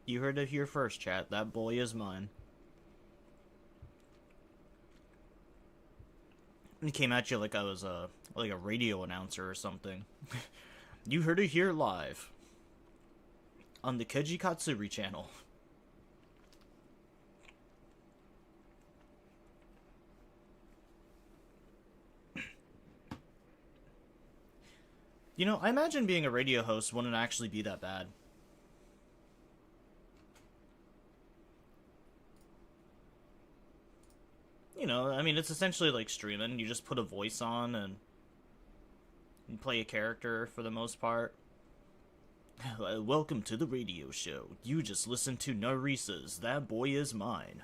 You heard it here first, chat. That boy is mine. He came at you like I was a radio announcer or something. You heard it here live on the Keiji Katsuri channel. You know, I imagine being a radio host wouldn't actually be that bad. You know, I mean, it's essentially like streaming. You just put a voice on and you play a character for the most part. Welcome to the radio show. You just listened to Narisa's That Boy Is Mine.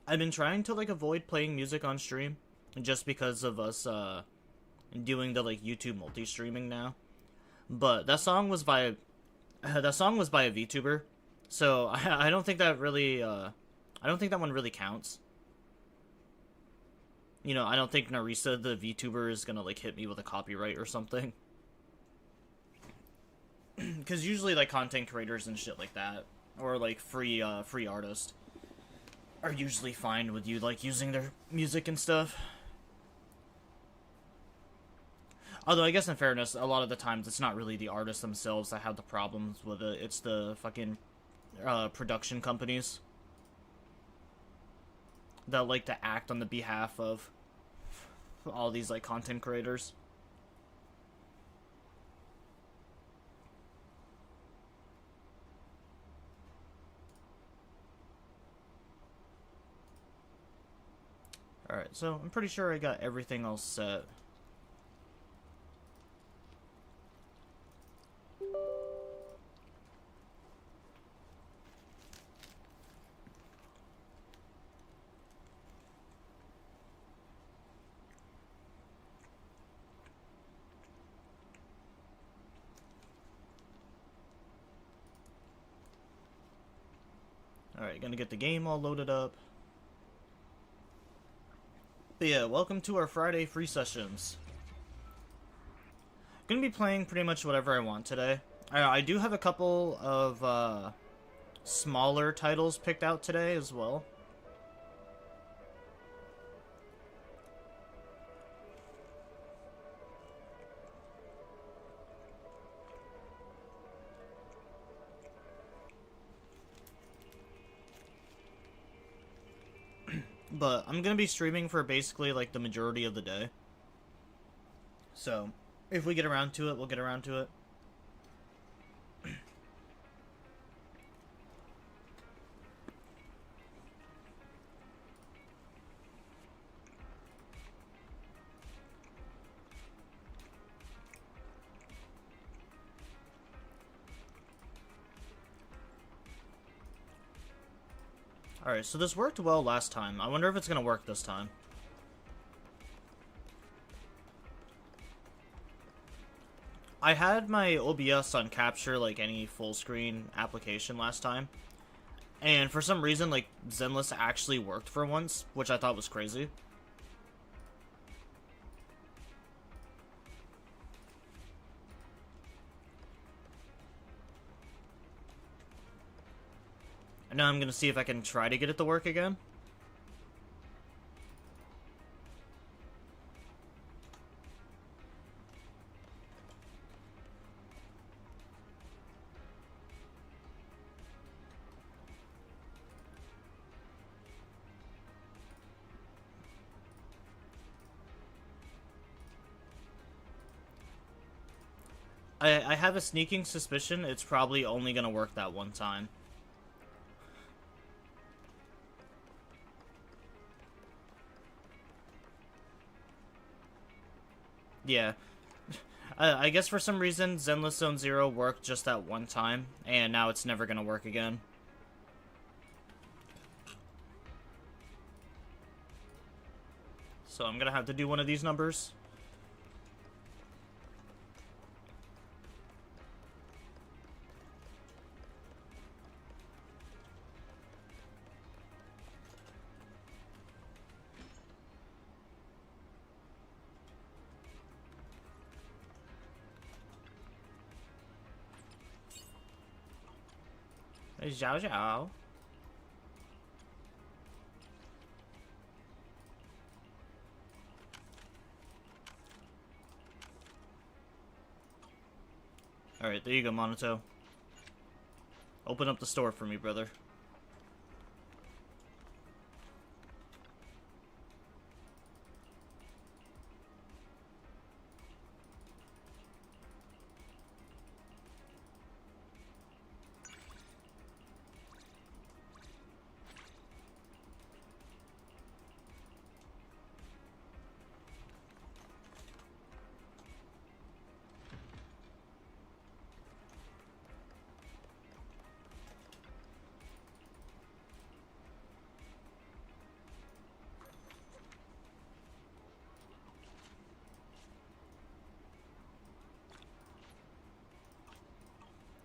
I've been trying to like avoid playing music on stream just because of us doing the like YouTube multi-streaming now. But that song was by a VTuber. So I don't think that really I don't think that one really counts. You know, I don't think Narisa the VTuber is going to like hit me with a copyright or something. Cuz usually like content creators and shit like that or like free artists are usually fine with you like using their music and stuff. Although I guess in fairness, a lot of the times it's not really the artists themselves that have the problems with it. It's the fucking production companies that like to act on the behalf of all these like content creators. Alright, so I'm pretty sure I got everything all set. Alright, gonna get the game all loaded up. But yeah, welcome to our Friday free sessions. Gonna be playing pretty much whatever I want today. I do have a couple of smaller titles picked out today as well. But I'm gonna be streaming for basically like the majority of the day. So, if we get around to it, we'll get around to it. Alright, so this worked well last time. I wonder if it's gonna work this time. I had my OBS on capture like any full screen application last time. And for some reason, like, Zenless actually worked for once, which I thought was crazy. And now I'm gonna see if I can try to get it to work again. I have a sneaking suspicion it's probably only gonna work that one time. Yeah. I guess for some reason, Zenless Zone Zero worked just that one time, and now it's never gonna work again. So I'm gonna have to do one of these numbers. Zhao Zhao. Alright, there you go, Monato. Open up the store for me, brother.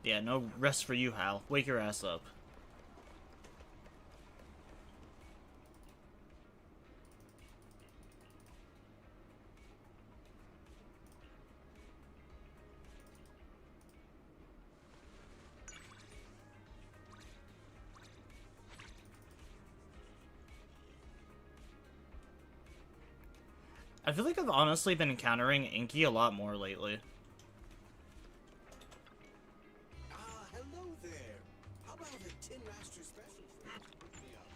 Yeah, no rest for you, Hal. Wake your ass up. I feel like I've honestly been encountering Inky a lot more lately. Hello there. How about a Tin Master special for me up?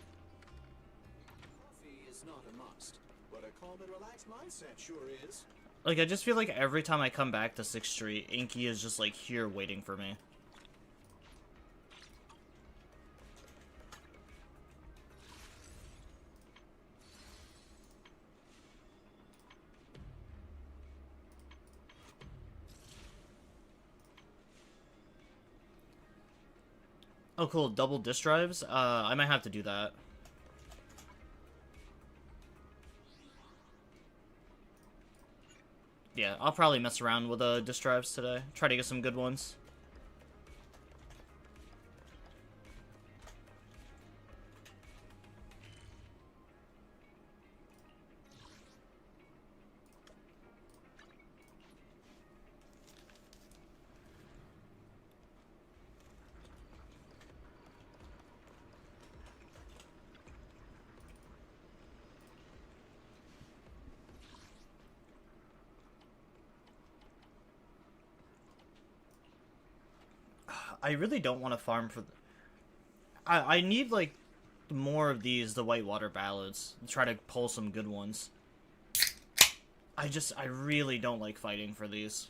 Coffee is not a must, but a calm and relaxed mindset sure is. Like, I just feel like every time I come back to 6th Street, Inky is just, like, here waiting for me. Oh, cool. Double disk drives? I might have to do that. Yeah, I'll probably mess around with disk drives today. Try to get some good ones. I really don't want to farm for... I need, like, more of these, the Whitewater Ballads. Try to pull some good ones. I really don't like fighting for these.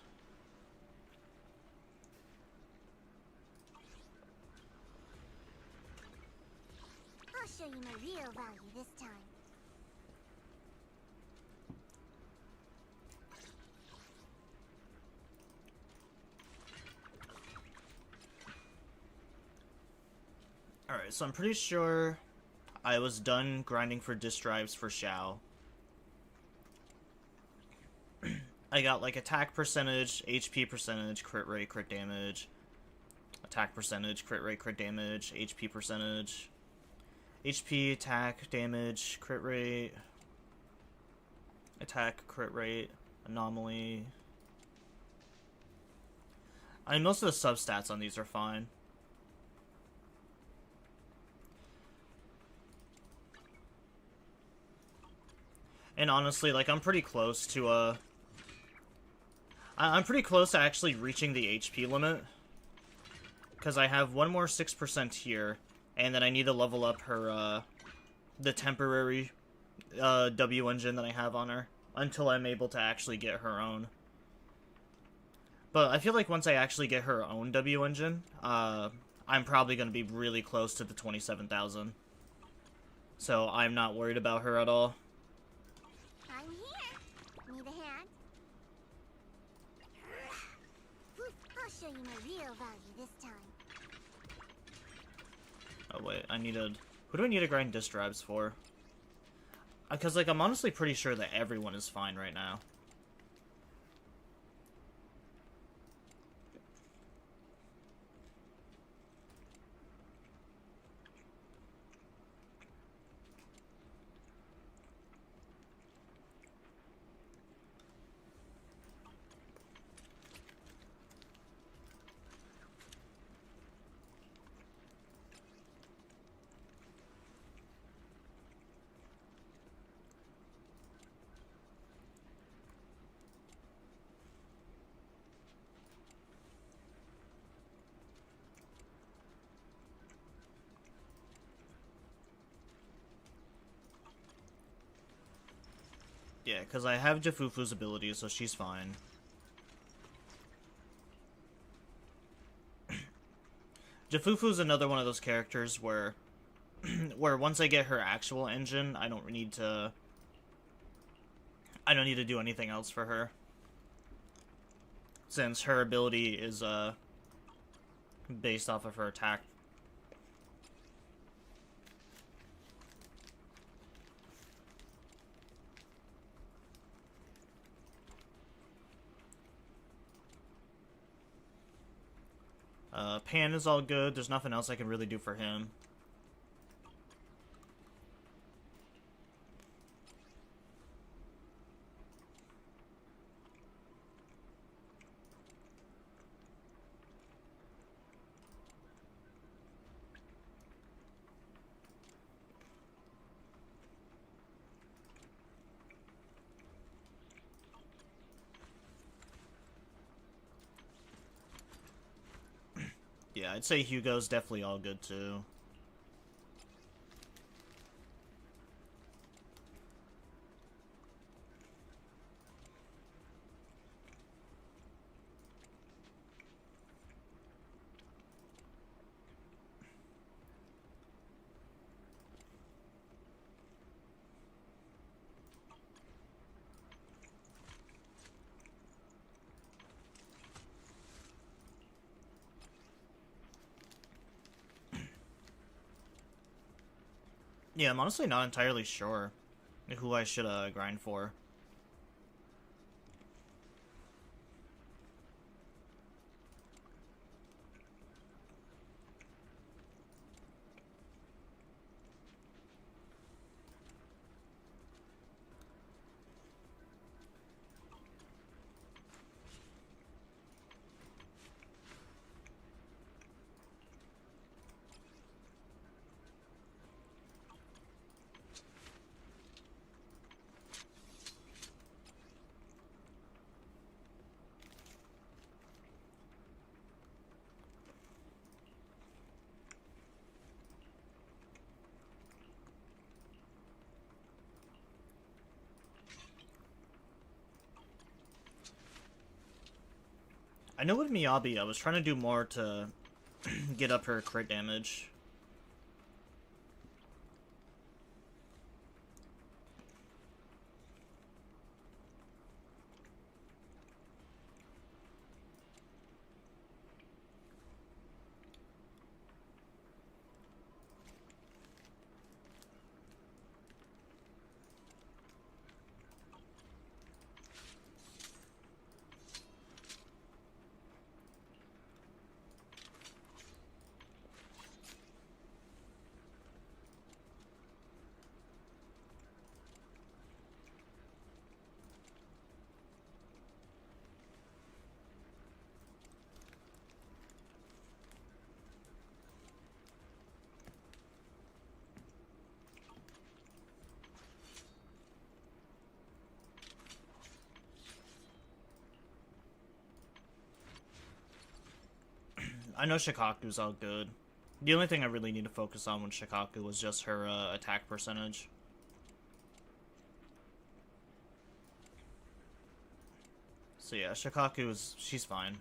I'll show you my real value this time. Alright, so I'm pretty sure I was done grinding for disk drives for Xiao. I got, like, attack percentage, HP percentage, crit rate, crit damage, attack percentage, crit rate, crit damage, HP percentage, HP, attack, damage, crit rate, attack, crit rate, anomaly. I mean, most of the substats on these are fine. And honestly, like, I'm pretty close to, I'm pretty close to actually reaching the HP limit. Because I have one more 6% here, and then I need to level up her, the temporary, W engine that I have on her, until I'm able to actually get her own. But I feel like once I actually get her own W engine, I'm probably going to be really close to the 27,000. So I'm not worried about her at all. I'm here. Need a hand? show you my real value this time. Oh wait, I needed... Who do I need to grind disk drives for? Because, like, I'm honestly pretty sure that everyone is fine right now. Yeah, because I have Jafufu's ability, so she's fine. Jafufu's another one of those characters where where once I get her actual engine, I don't need to do anything else for her. Since her ability is based off of her attack. Pan is all good. There's nothing else I can really do for him. Yeah, I'd say Hugo's definitely all good too. Yeah, I'm honestly not entirely sure who I should grind for. I know with Miyabi, I was trying to do more to get up her crit damage. I know Shikaku's all good. The only thing I really need to focus on with Shikaku was just her attack percentage. So yeah, she's fine.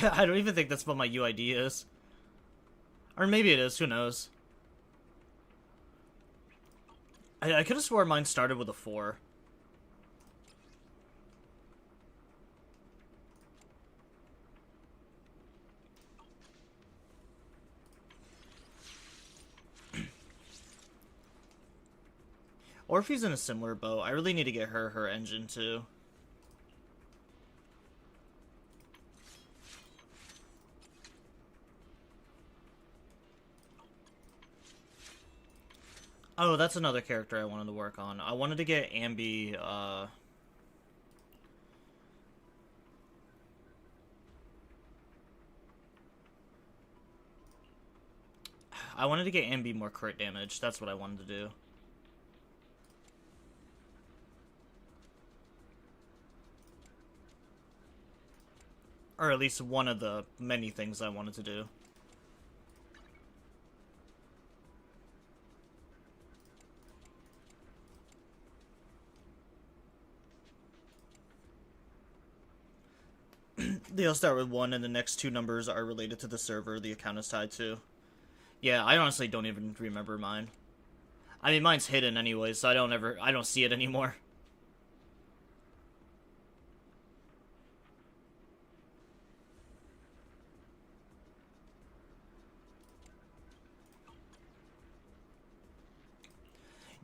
I don't even think that's what my UID is. Or maybe it is, who knows. I could have swore mine started with a 4. Orphe's in a similar boat. I really need to get her engine too. Oh, that's another character I wanted to work on. I wanted to get Ambi, I wanted to get Ambi more crit damage. That's what I wanted to do. Or at least one of the many things I wanted to do. They'll start with 1, and the next 2 numbers are related to the server the account is tied to. Yeah, I honestly don't even remember mine. I mean, mine's hidden anyway, so I don't see it anymore.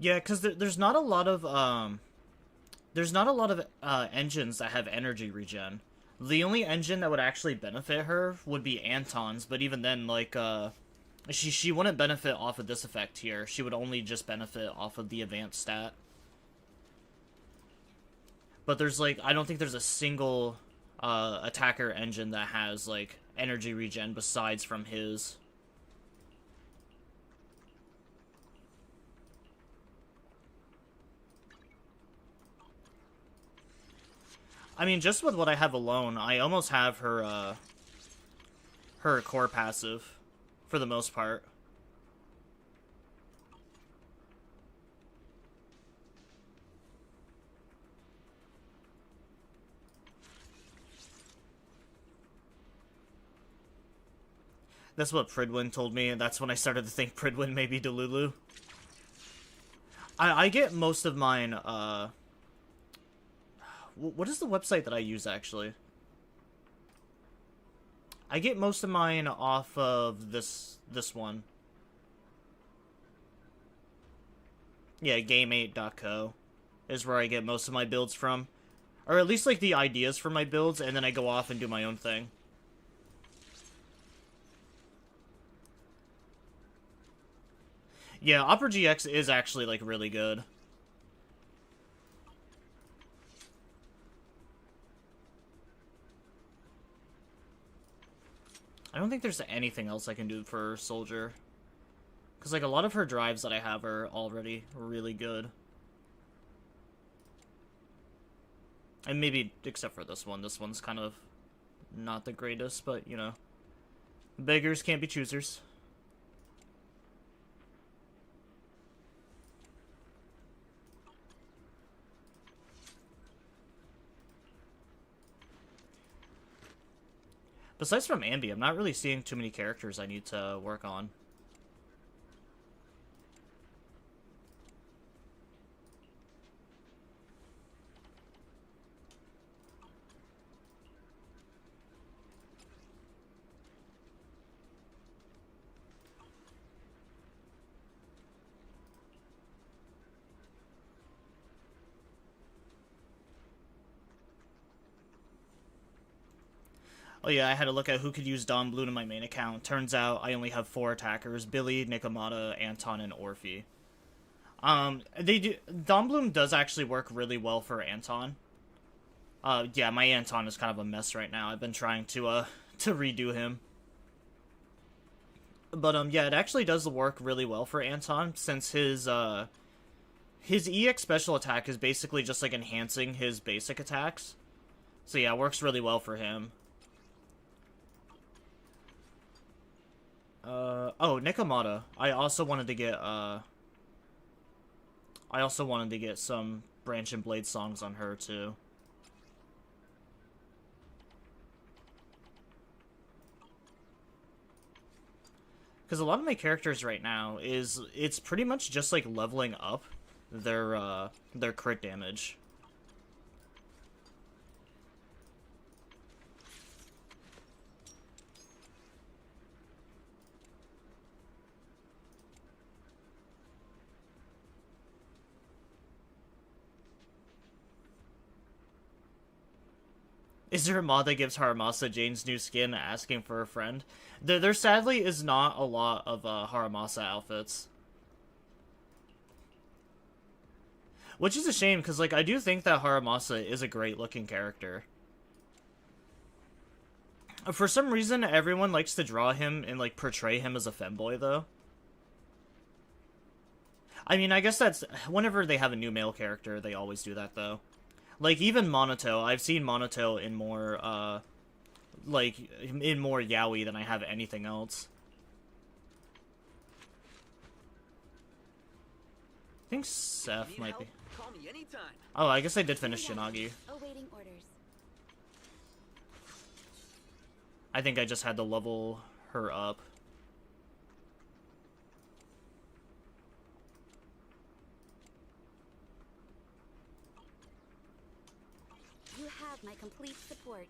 Yeah, because there's not a lot of engines that have energy regen. The only engine that would actually benefit her would be Anton's, but even then, like, she wouldn't benefit off of this effect here. She would only just benefit off of the advanced stat. But there's, like, I don't think there's a single attacker engine that has, like, energy regen besides from his. I mean, just with what I have alone, I almost have her core passive, for the most part. That's what Pridwin told me, and that's when I started to think Pridwin may be Delulu. I get most of mine, what is the website that I use, actually? I get most of mine off of this one. Yeah, game8.co is where I get most of my builds from. Or at least, like, the ideas for my builds, and then I go off and do my own thing. Yeah, Opera GX is actually, like, really good. I don't think there's anything else I can do for Soldier. Because, like, a lot of her drives that I have are already really good. And maybe, except for this one. This one's kind of not the greatest, but, you know. Beggars can't be choosers. Besides from Ambi, I'm not really seeing too many characters I need to work on. Oh yeah, I had to look at who could use Don Bloom in my main account. Turns out I only have 4 attackers: Billy, Nikomata, Anton, and Orphe. Don Bloom does actually work really well for Anton. Yeah, my Anton is kind of a mess right now. I've been trying to redo him. But, yeah, it actually does work really well for Anton, since his EX special attack is basically just, like, enhancing his basic attacks. So yeah, it works really well for him. Oh, Nikomata. I also wanted to get some Branch and Blade songs on her, too. Because a lot of my characters right now it's pretty much just like leveling up their crit damage. Is there a mod that gives Haramasa Jane's new skin asking for a friend? There sadly is not a lot of Haramasa outfits. Which is a shame, because like I do think that Haramasa is a great looking character. For some reason, everyone likes to draw him and like portray him as a femboy, though. I mean, I guess that's... Whenever they have a new male character, they always do that, though. Like, even Monoto, I've seen Monoto in more, like, in more yaoi than I have anything else. I think Seth might be... Call me anytime. Oh, I guess I did finish Shinagi. Awaiting orders. I think I just had to level her up. You have my complete support.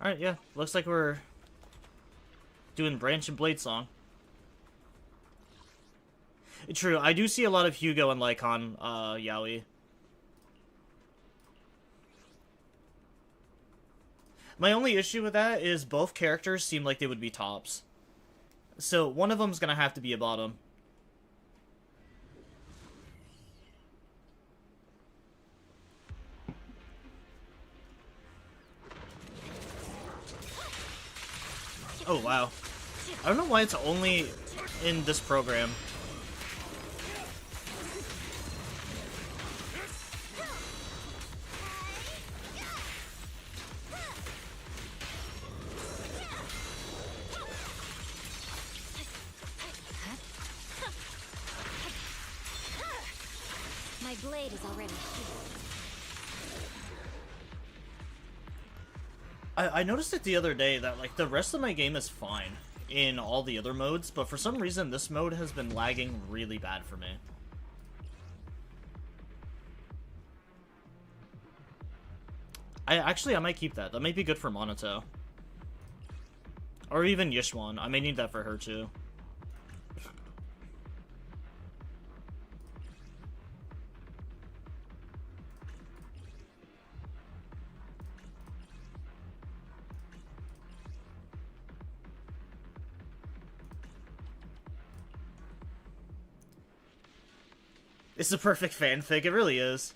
Alright, yeah. Looks like we're doing Branch and Blade Song. True, I do see a lot of Hugo and Lycon yaoi. My only issue with that is both characters seem like they would be tops. So one of them's gonna have to be a bottom. Oh wow. I don't know why it's only in this program. My blade is already healed. I noticed it the other day that like the rest of my game is fine in all the other modes, but for some reason this mode has been lagging really bad for me. I might keep that. That might be good for Monoto. Or even Yishwan. I may need that for her too. It's the perfect fanfic, it really is.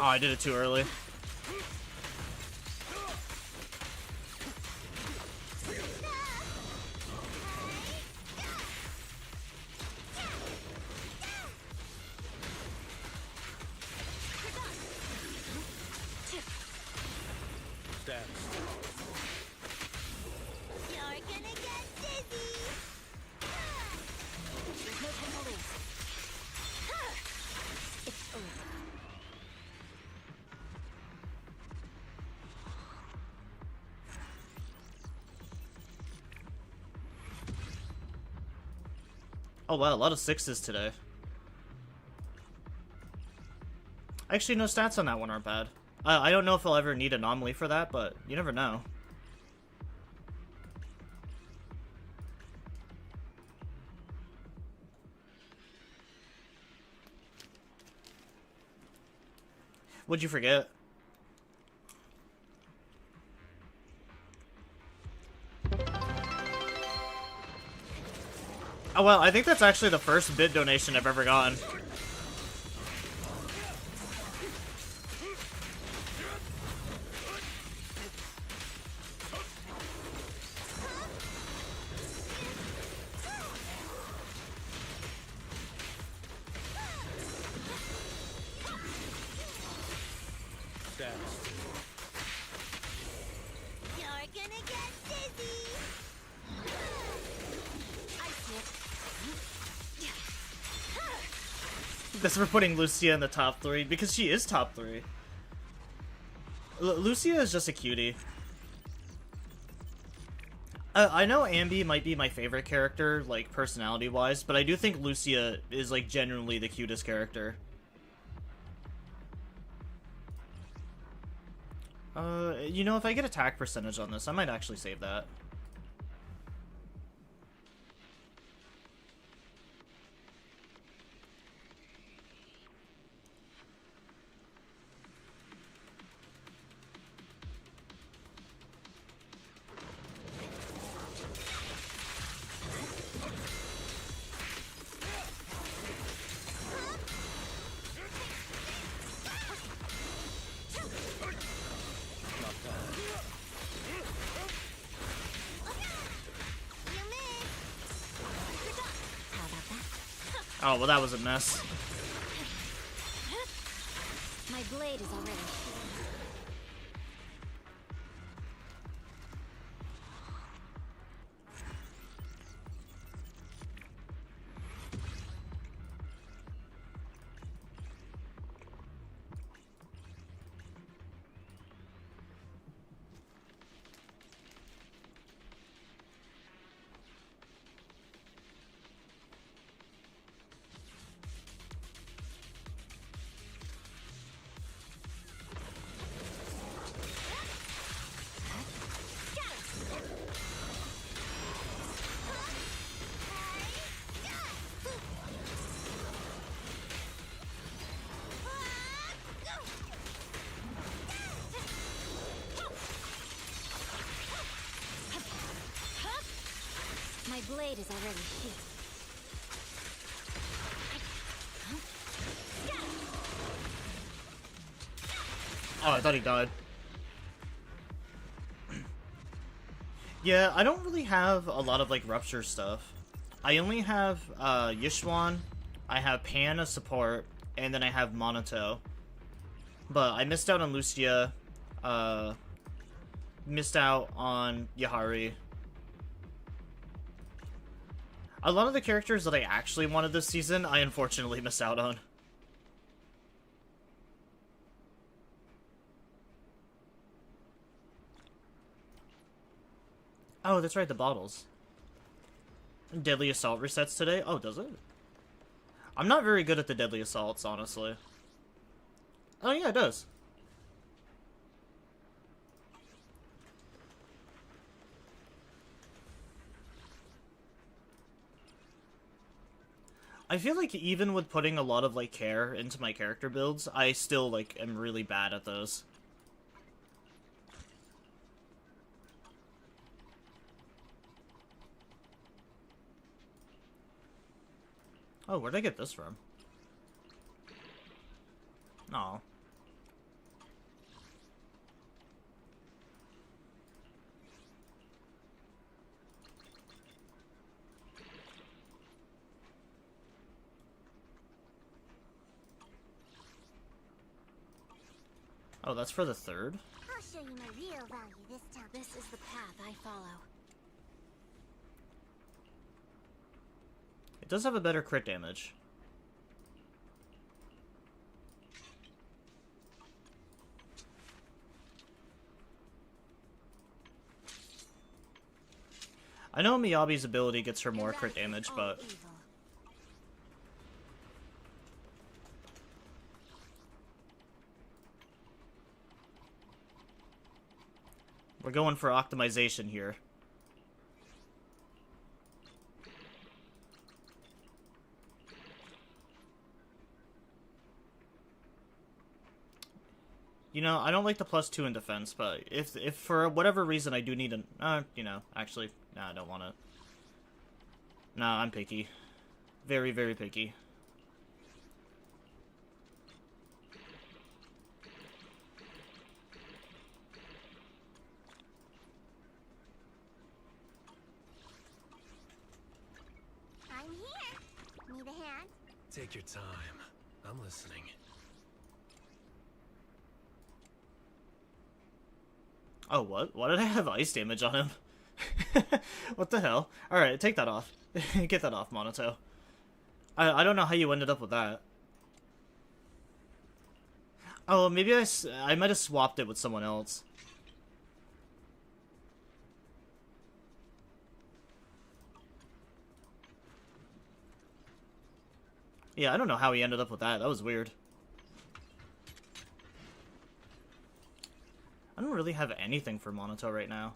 Oh, I did it too early. You're gonna get dizzy. There's no time to lose. It's over. Oh wow, a lot of sixes today. Actually, no stats on that one aren't bad. I don't know if I'll ever need Anomaly for that, but you never know. What'd you forget? Oh well, I think that's actually the first bid donation I've ever gotten. That's for putting Lucia in the top 3, because she is top 3. Lucia is just a cutie. I know Ambi might be my favorite character, like, personality-wise, but I do think Lucia is, like, genuinely the cutest character. You know, if I get attack percentage on this, I might actually save that. Oh, well, that was a mess. My blade is already. My blade is already sheathed. Oh, I thought he died. Yeah, I don't really have a lot of, like, Rupture stuff. I only have, Yishuan, I have Pan as support, and then I have Monato. But I missed out on Lucia, missed out on Yahari. A lot of the characters that I actually wanted this season, I unfortunately missed out on. Oh, that's right, the bottles. Deadly Assault resets today? Oh, does it? I'm not very good at the Deadly Assaults, honestly. Oh, yeah, it does. I feel like even with putting a lot of, like, care into my character builds, I still, like, am really bad at those. Oh, where'd I get this from? Aw. Oh, that's for the third? I'll show you my real value this time. This is the path I follow. It does have a better crit damage. I know Miyabi's ability gets her more crit damage, but... we're going for optimization here. You know, I don't like the +2 in defense, but if for whatever reason I do need an... you know, actually, nah, I don't want it. Nah, I'm picky. Very, very picky. I'm here. Need a hand? Take your time. I'm listening. Oh, what? Why did I have ice damage on him? What the hell? Alright, take that off. Get that off, Monato. I don't know how you ended up with that. Oh, maybe I might have swapped it with someone else. Yeah, I don't know how he ended up with that. That was weird. I don't really have anything for Monato right now.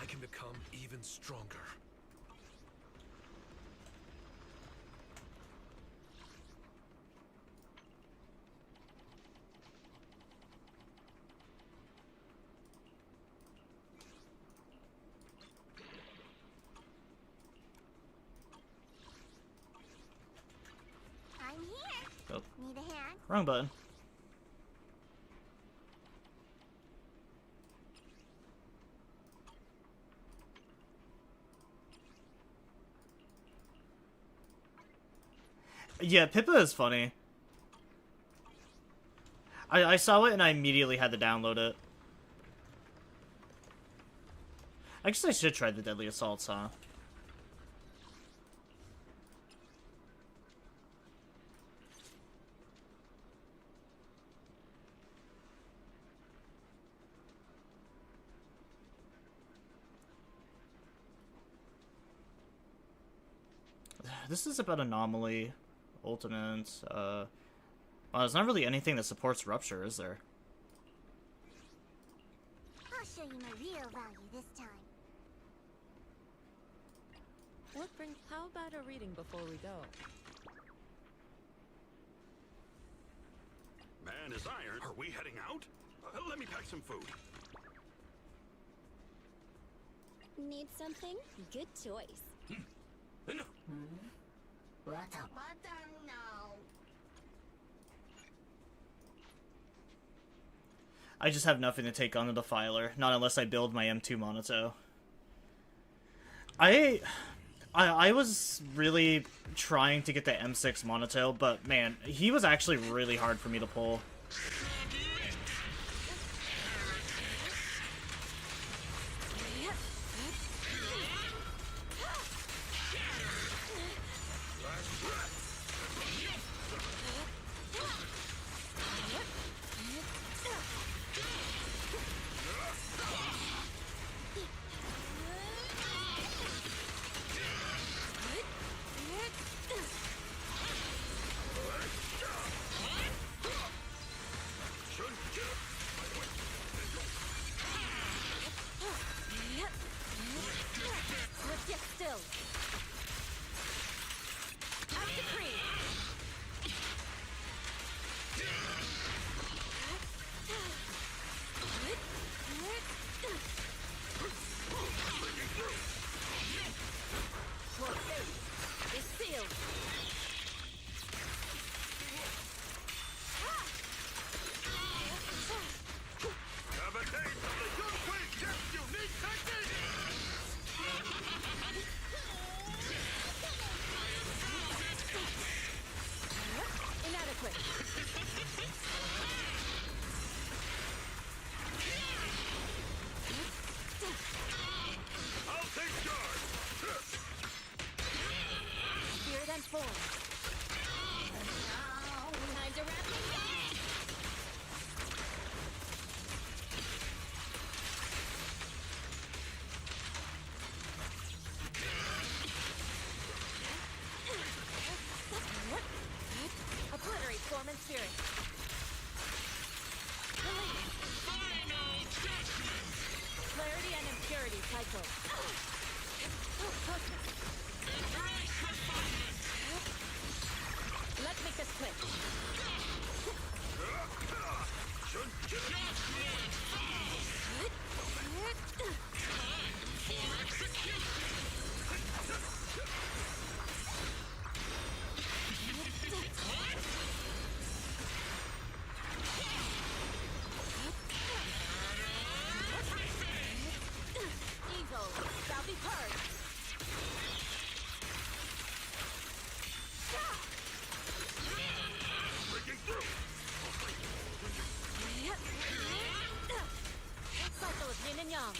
I can become even stronger. I'm here. Oh, Need a hand? wrong button. Yeah, Pippa is funny. I saw it and I immediately had to download it. I guess I should try the Deadly Assaults, huh? This is about Anomaly, Ultimate, well, there's not really anything that supports Rupture, is there? I'll show you my real value this time. How about a reading before we go? Man is iron. Are we heading out? Let me pack some food. Need something? Good choice. I just have nothing to take on the Defiler, not unless I build my M2 Monato. I was really trying to get the M6 Monato, but man, he was actually really hard for me to pull. Get still. After cream. Your fate is sealed. Have a taste of the Gunquake Jet's unique technique! Inadequate. I'll take charge! Spirit and form. Time to wrap things up. Obliterate form and spirit. Release. Clarity and impurity cycle. Let's make this quick. Evil shall be purged. yang.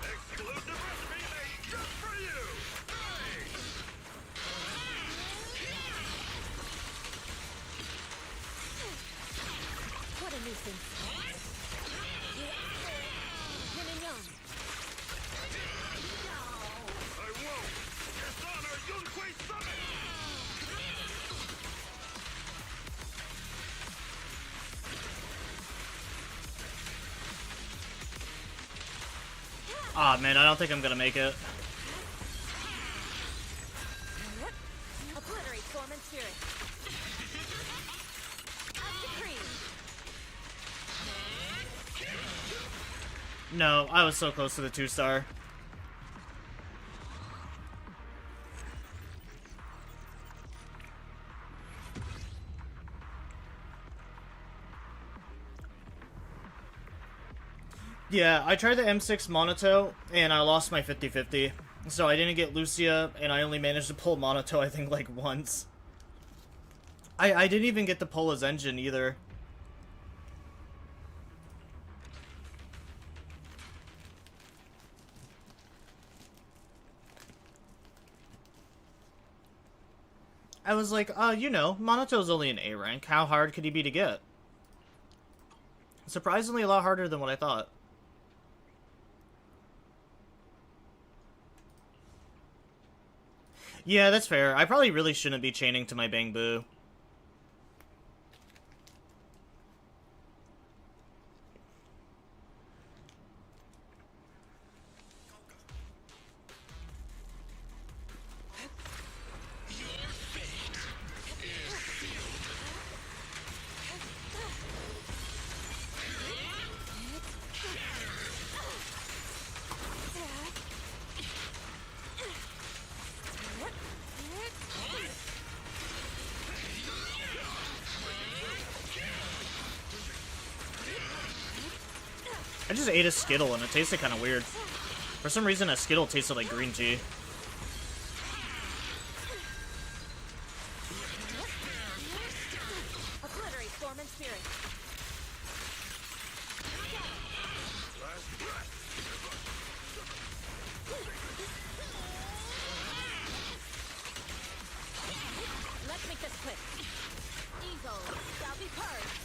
Exclusive recipe made just for you! Hey! What a nuisance. Yin and yang. I won't! Dishonor Yunquei Summit! Ah, man, I don't think I'm gonna make it. Obliterate form and spirit. Active cream. No, I was so close to the 2-star. Yeah, I tried the M6 Monoto, and I lost my 50-50. So I didn't get Lucia, and I only managed to pull Monoto, I think, like, once. I didn't even get to pull his engine, either. I was like, you know, Monoto's only an A rank. How hard could he be to get? Surprisingly a lot harder than what I thought. Yeah, that's fair. I probably really shouldn't be chaining to my Bang Boo. I just ate a Skittle and it tasted kind of weird. For some reason, a Skittle tasted like green tea. Obliterate form and spirit. Let's make this quick. Eagle shall be purged.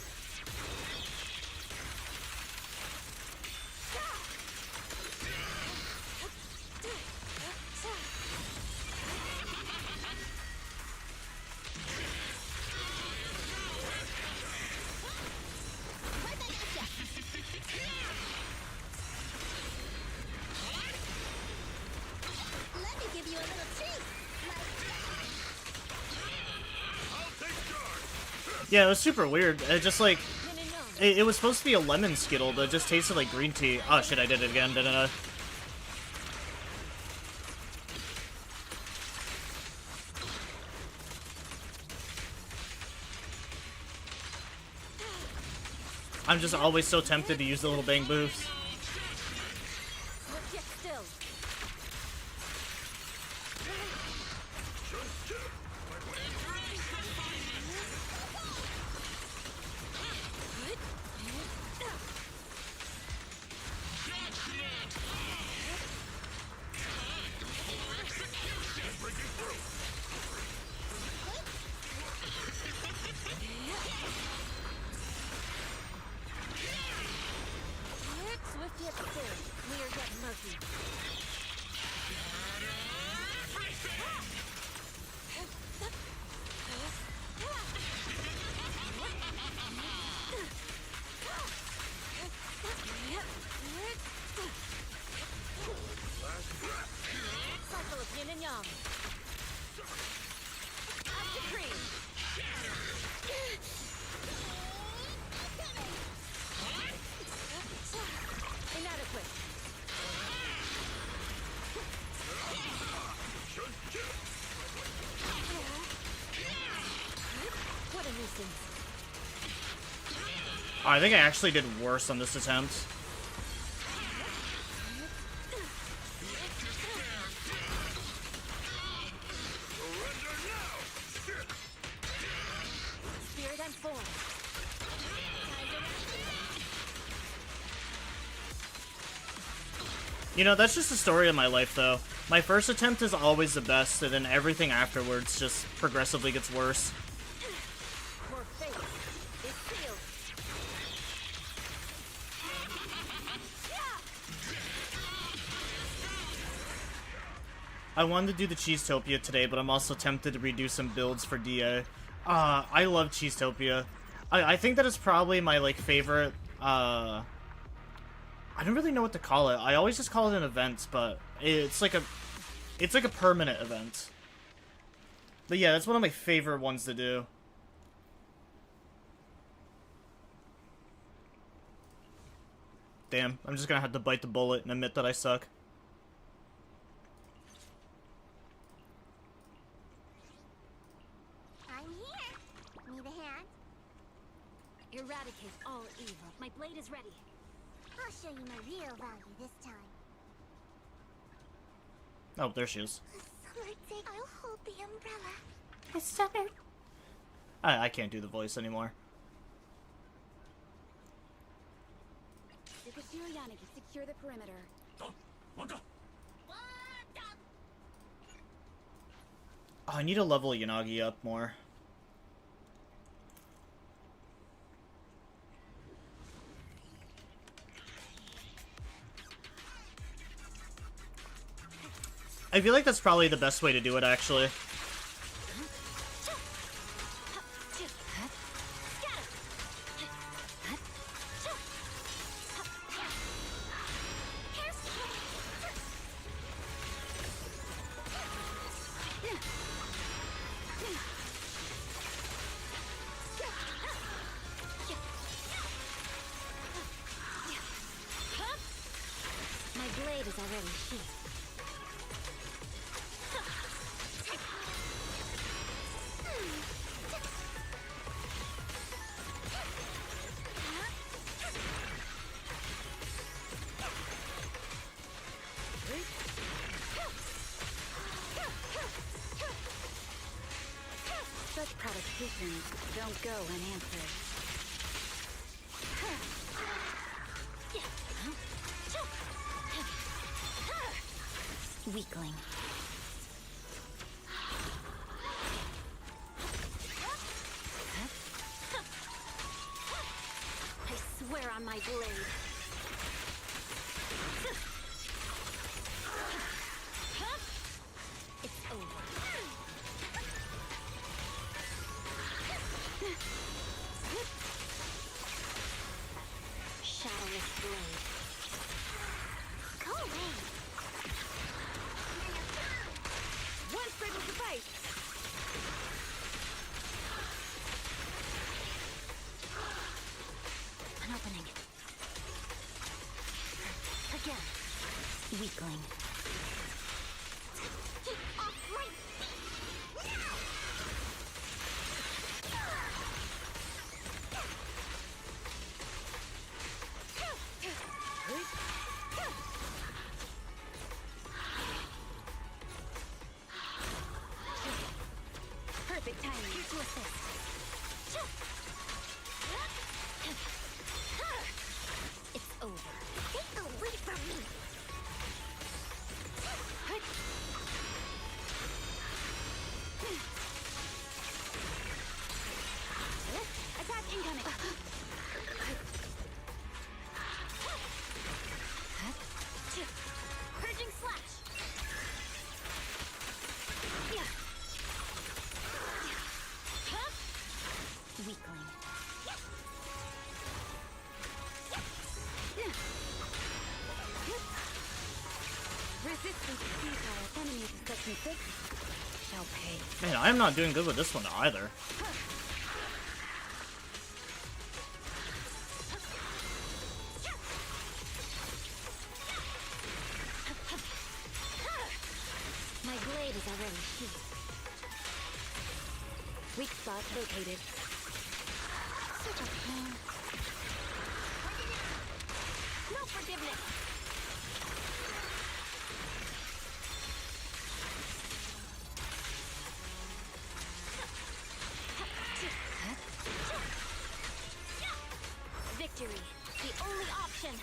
Let me give you a little treat. I'll take charge! Yeah, it was super weird. It just like, Yin and yang. it was supposed to be a lemon Skittle, but it just tasted like green tea. Oh shit, I did it again, didn't I? I'm just always so tempted to use the little Bang Boos. Swift yet still. Swift yet still. Clear yet murky. Cycle of yin and yang. Active cream. Inadequate. What a nuisance. Oh, I think I actually did worse on this attempt. You know, that's just the story of my life, though. My first attempt is always the best, and then everything afterwards just progressively gets worse. Your fate is sealed. I wanted to do the Cheesetopia today, but I'm also tempted to redo some builds for DA. I love Cheesetopia. I think that it's probably my, like, favorite, I don't really know what to call it. I always just call it an event, but it's like a permanent event. But yeah, that's one of my favorite ones to do. Damn, I'm just gonna have to bite the bullet and admit that I suck. I'm here. Need a hand? Eradicate all evil. My blade is ready. I'll show you my real value this time. Oh, there she is. Summer day, I'll hold the umbrella. It's summer. I can't do the voice anymore. Secure Yanagi, secure the perimeter. Oh, I need to level Yanagi up more. I feel like that's probably the best way to do it, actually. My blade is already sheathed. Such provocations don't go unanswered. Weakling. I swear on my blade. It's over. Shadowless blade. Go away. One spray will suffice. An opening. Again. Weakling. Off my Perfect timing. Here to assist. It's over. Get away from me. Attack incoming. Purging slash. Weakling. Resistance to futile enemies is such an fix. Shall pay. Man, I'm not doing good with this one either. My blade is already sheathed. Weak spot located. Such a pain. No forgiveness. Victory, the only option.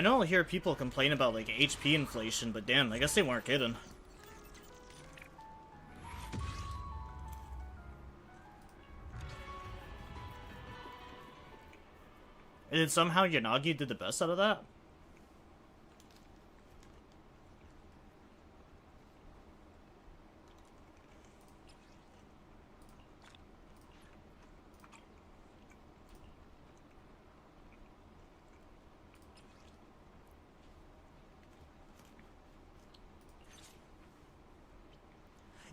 I know I'll hear people complain about, like, HP inflation, but damn, I guess they weren't kidding. And then somehow Yanagi did the best out of that?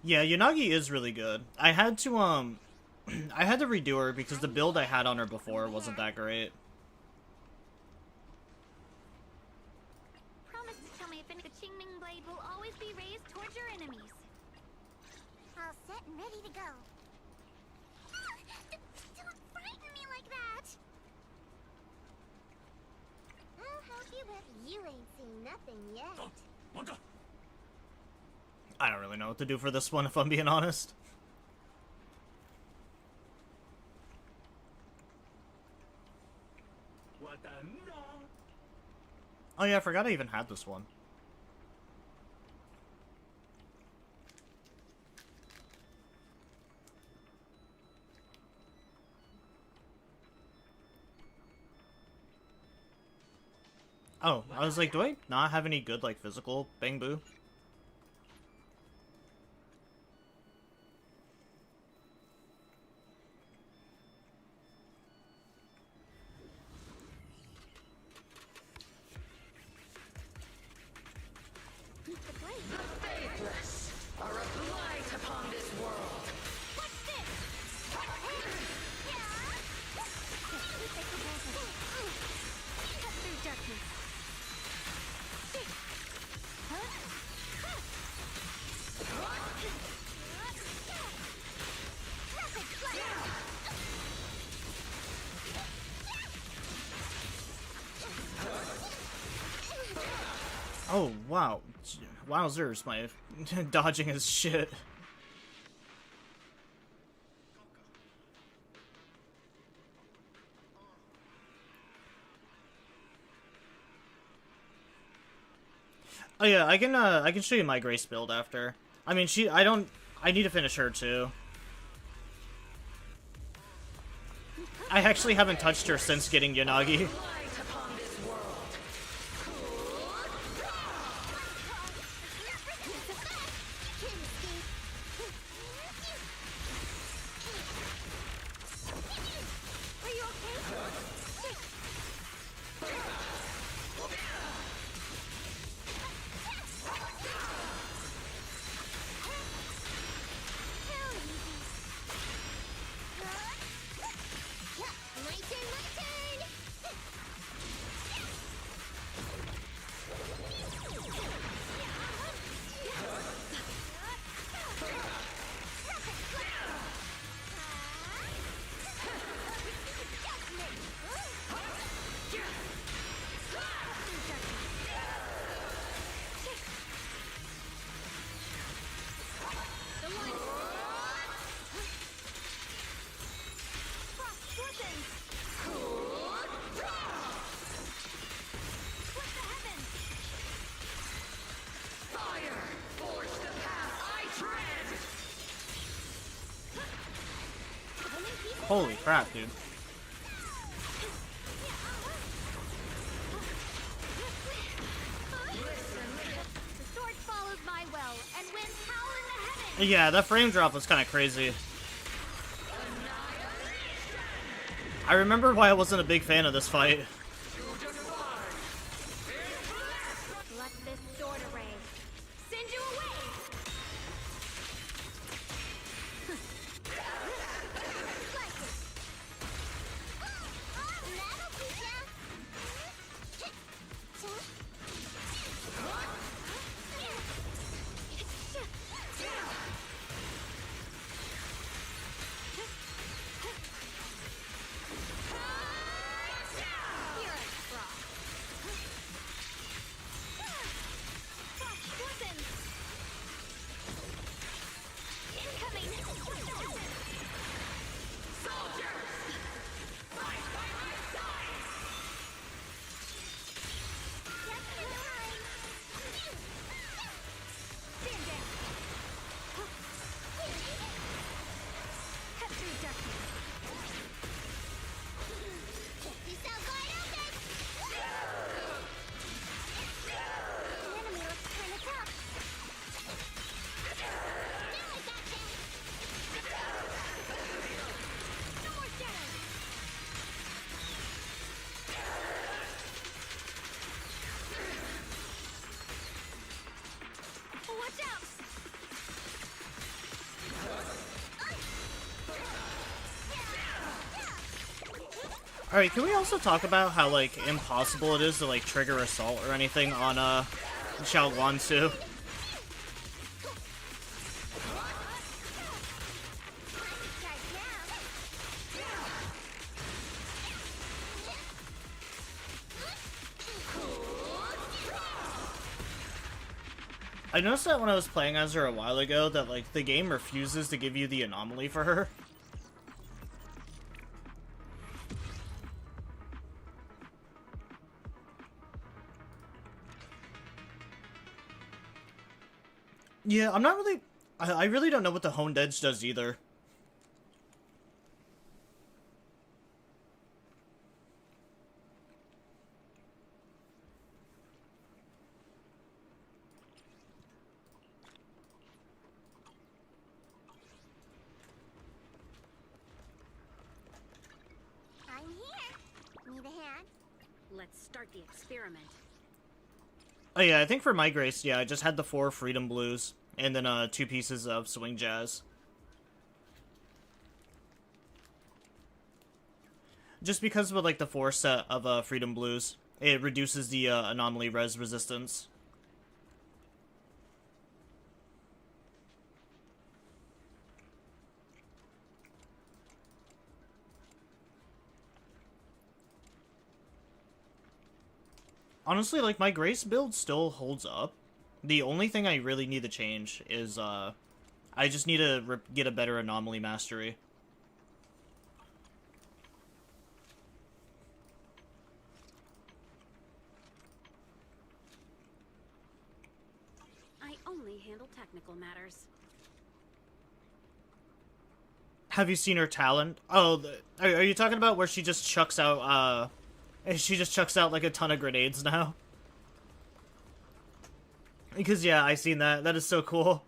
Yeah, Yanagi is really good. I had to, I had to redo her because the build I had on her before wasn't that great. Promise to tell me if the Qingming blade will always be raised towards your enemies. All set and ready to go. Don't frighten me like that! I'll help you, but you ain't seen nothing yet. I don't really know what to do for this one, if I'm being honest. Oh yeah, I forgot I even had this one. Oh, I was like, do I not have any good, like, physical Bang Boo? Oh, wow. Wowzers, my dodging is shit. Oh yeah, I can show you my Grace build after. I mean, I need to finish her too. I actually haven't touched her since getting Yanagi. Holy crap, dude. The sword follows my well and winds howl in the heavens. Yeah, that frame drop was kind of crazy. I remember why I wasn't a big fan of this fight. Let this sword array send you away. That'll teach ya. You're a fraud. Frost poison. Alright, can we also talk about how, like, impossible it is to, like, trigger assault or anything on, Xiao Guansu? I noticed that when I was playing as her a while ago, that, like, the game refuses to give you the anomaly for her. Yeah, I'm not really... I really don't know what the Honed Edge does either. I'm here. Need a hand? Let's start the experiment. Oh yeah, I think for my Grace, yeah, I just had the 4 Freedom Blues, and then 2 pieces of Swing Jazz. Just because with, like, the 4 set of Freedom Blues, it reduces the anomaly res resistance. Honestly, like, my Grace build still holds up. The only thing I really need to change is, I just need to get a better anomaly mastery. I only handle technical matters. Have you seen her talent? Oh, are you talking about where she just chucks out, like, a ton of grenades now? Because, yeah, I seen that. That is so cool.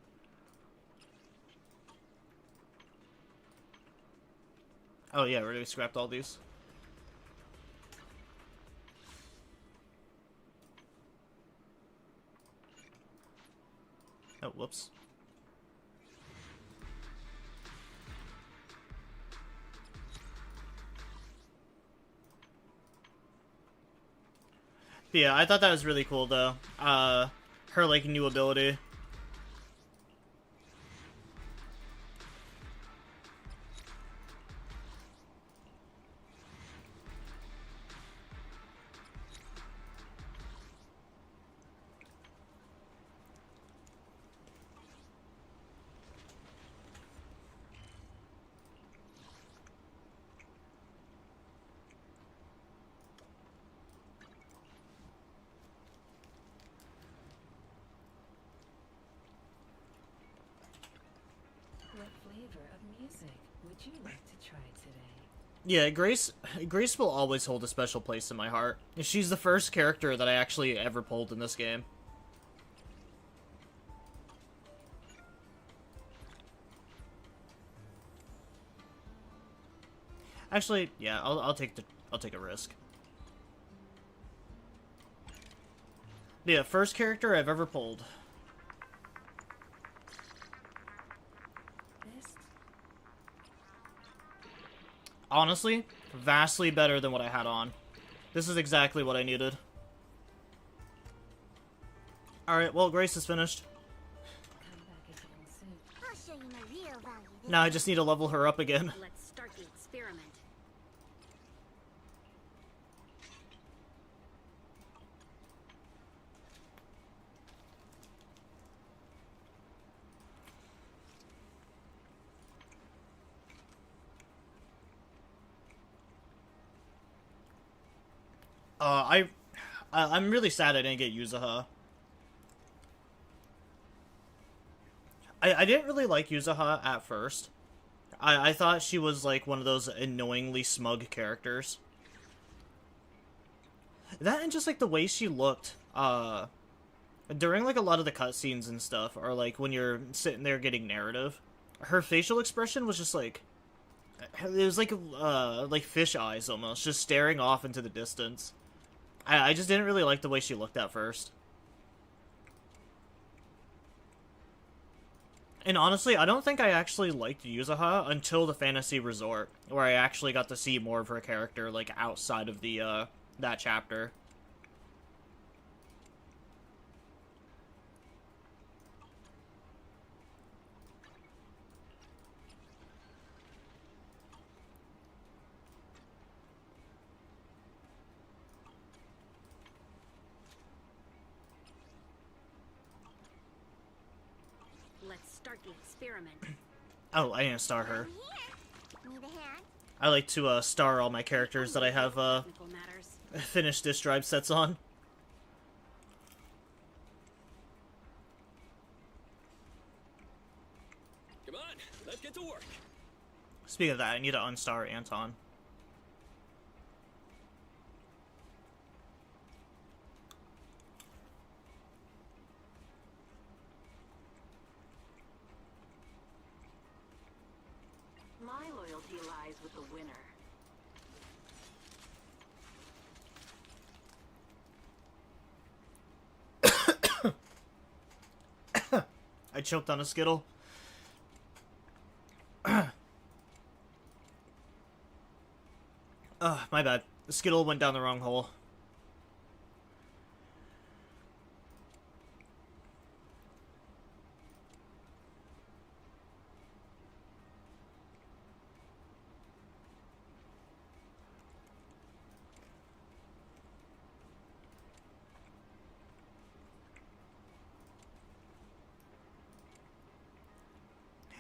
Oh, yeah, we already scrapped all these. Oh, whoops. But yeah, I thought that was really cool, though. Her, like, new ability. What flavor of music would you like to try today? Yeah, Grace will always hold a special place in my heart. She's the first character that I actually ever pulled in this game. Actually, yeah, I'll take a risk. Yeah, first character I've ever pulled. This Honestly, vastly better than what I had on. This is exactly what I needed. Alright, well, Grace is finished. come back again soon. I'll show you my real value. Now I just need to level her up again. Let's start the experiment. I'm really sad I didn't get Yuzuha. I didn't really like Yuzuha at first. I thought she was like one of those annoyingly smug characters. That and just like the way she looked, during like a lot of the cutscenes and stuff, or like when you're sitting there getting narrative, her facial expression was just like, it was like fish eyes almost, just staring off into the distance. I just didn't really like the way she looked at first. And honestly, I don't think I actually liked Yuzuha until the Fantasy Resort, where I actually got to see more of her character, like, outside of the, that chapter. Let's start the experiment. Oh, I didn't star her. Here. Need a hand? I like to, star all my characters that I have, Technical matters. finished disk drive sets on. Come on, let's get to work. Speaking of that, I need to unstar Anton. My loyalty lies with the winner. I choked on a Skittle. My bad. The Skittle went down the wrong hole.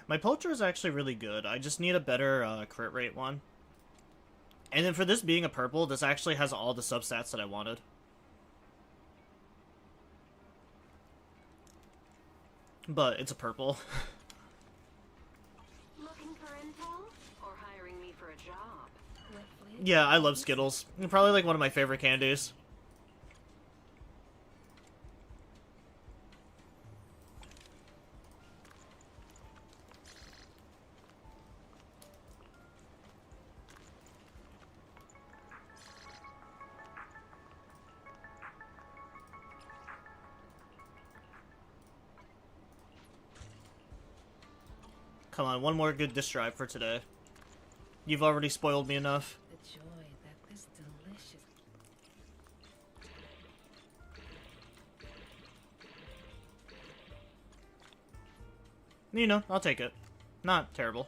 My poacher is actually really good. I just need a better crit rate one. And then for this being a purple, this actually has all the substats that I wanted. But it's a purple. Looking for intel or hiring me for a job? What flavor? Yeah, I love Skittles. Probably like one of my favorite candies. Come on, one more good disk drive for today. You've already spoiled me enough. The joy that this delicious. You know, I'll take it. Not terrible.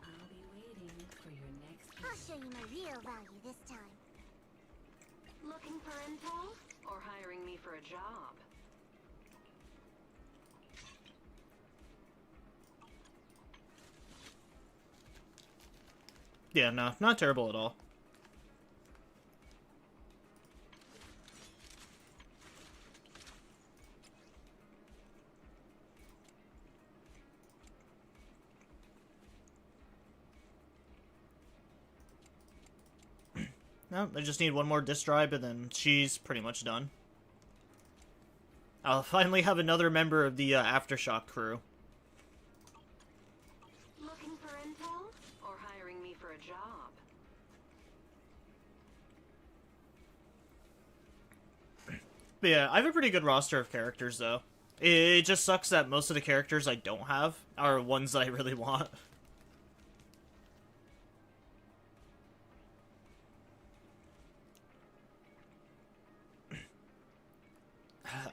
I'll be waiting for your next I'll visit. show you my real value this time. Looking for intel or hiring me for a job? Yeah, no, not terrible at all. No, I just need one more disk drive and then she's pretty much done. I'll finally have another member of the Aftershock crew. Looking for intel or hiring me for a job? But yeah, I have a pretty good roster of characters though. It just sucks that most of the characters I don't have are ones that I really want.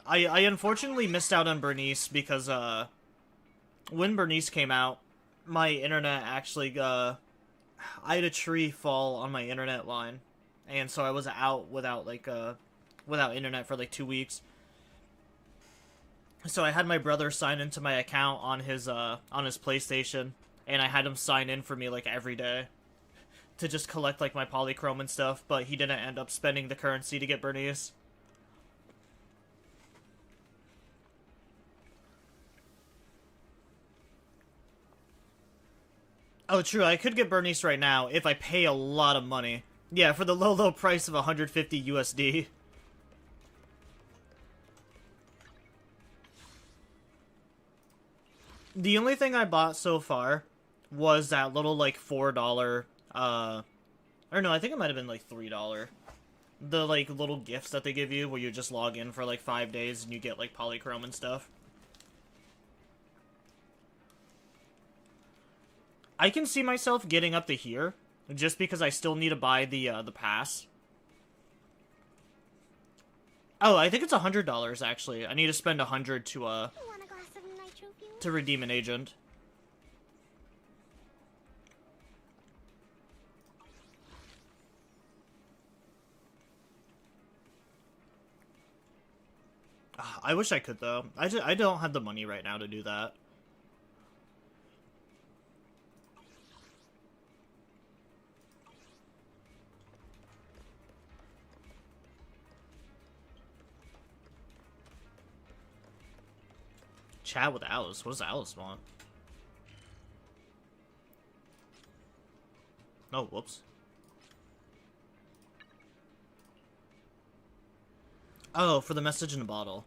I unfortunately missed out on Bernice because when Bernice came out, my internet actually I had a tree fall on my internet line, and so I was out without without internet for like 2 weeks. So I had my brother sign into my account on his PlayStation, and I had him sign in for me like every day to just collect like my polychrome and stuff, but he didn't end up spending the currency to get Bernice. Oh, true, I could get Bernice right now if I pay a lot of money. Yeah, for the low price of 150 USD. The only thing I bought so far was that little, like, $4, or no, I think it might have been, like, $3. The, like, little gifts that they give you where you just log in for, like, 5 days and you get, like, polychrome and stuff. I can see myself getting up to here, just because I still need to buy the pass. Oh, I think it's $100 actually. I need to spend 100 to Want a glass of nitro fuel? to redeem an agent. I wish I could though. I don't have the money right now to do that. Chat with Alice. What does Alice want? Oh, whoops. Oh, for the message in a bottle.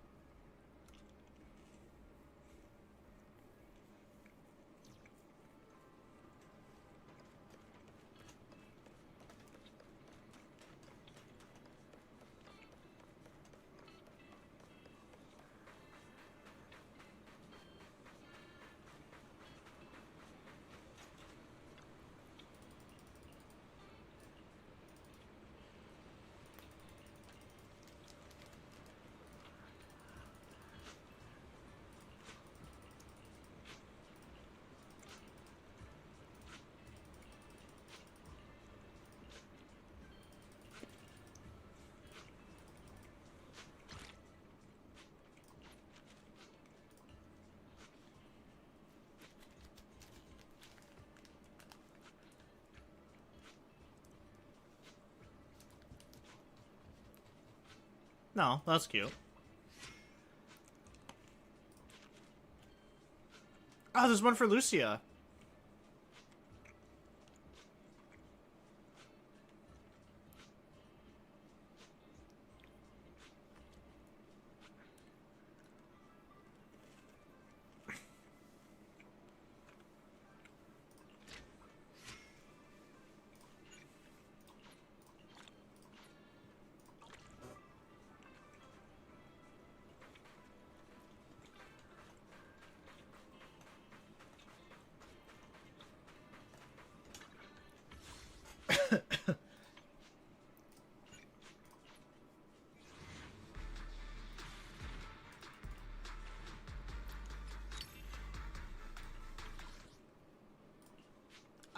No, that's cute. Oh, there's one for Lucia.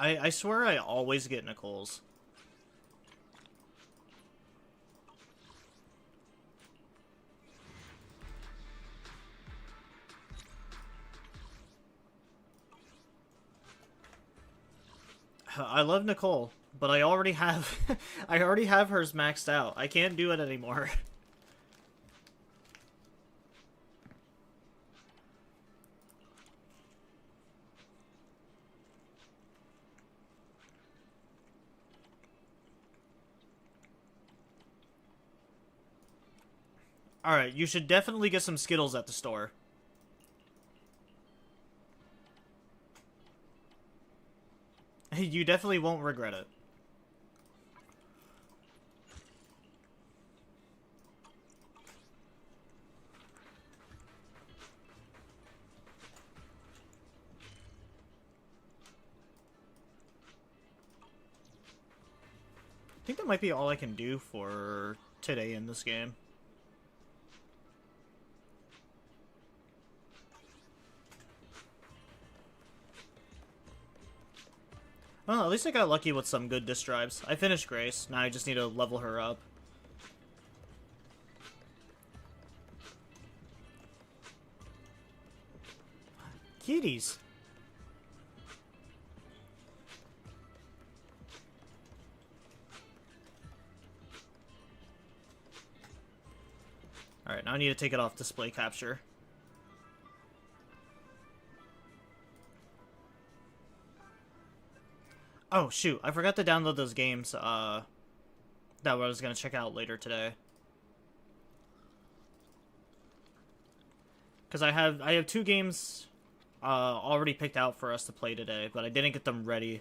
I swear I always get Nicole's. I love Nicole, but I already have I already have hers maxed out. I can't do it anymore. Alright, you should definitely get some Skittles at the store. You definitely won't regret it. I think that might be all I can do for today in this game. Well, at least I got lucky with some good disc drives. I finished Grace. Now I just need to level her up. Kitties. Alright, now I need to take it off display capture. Oh, shoot. I forgot to download those games, that I was gonna check out later today. Because I have 2 games, already picked out for us to play today, but I didn't get them ready.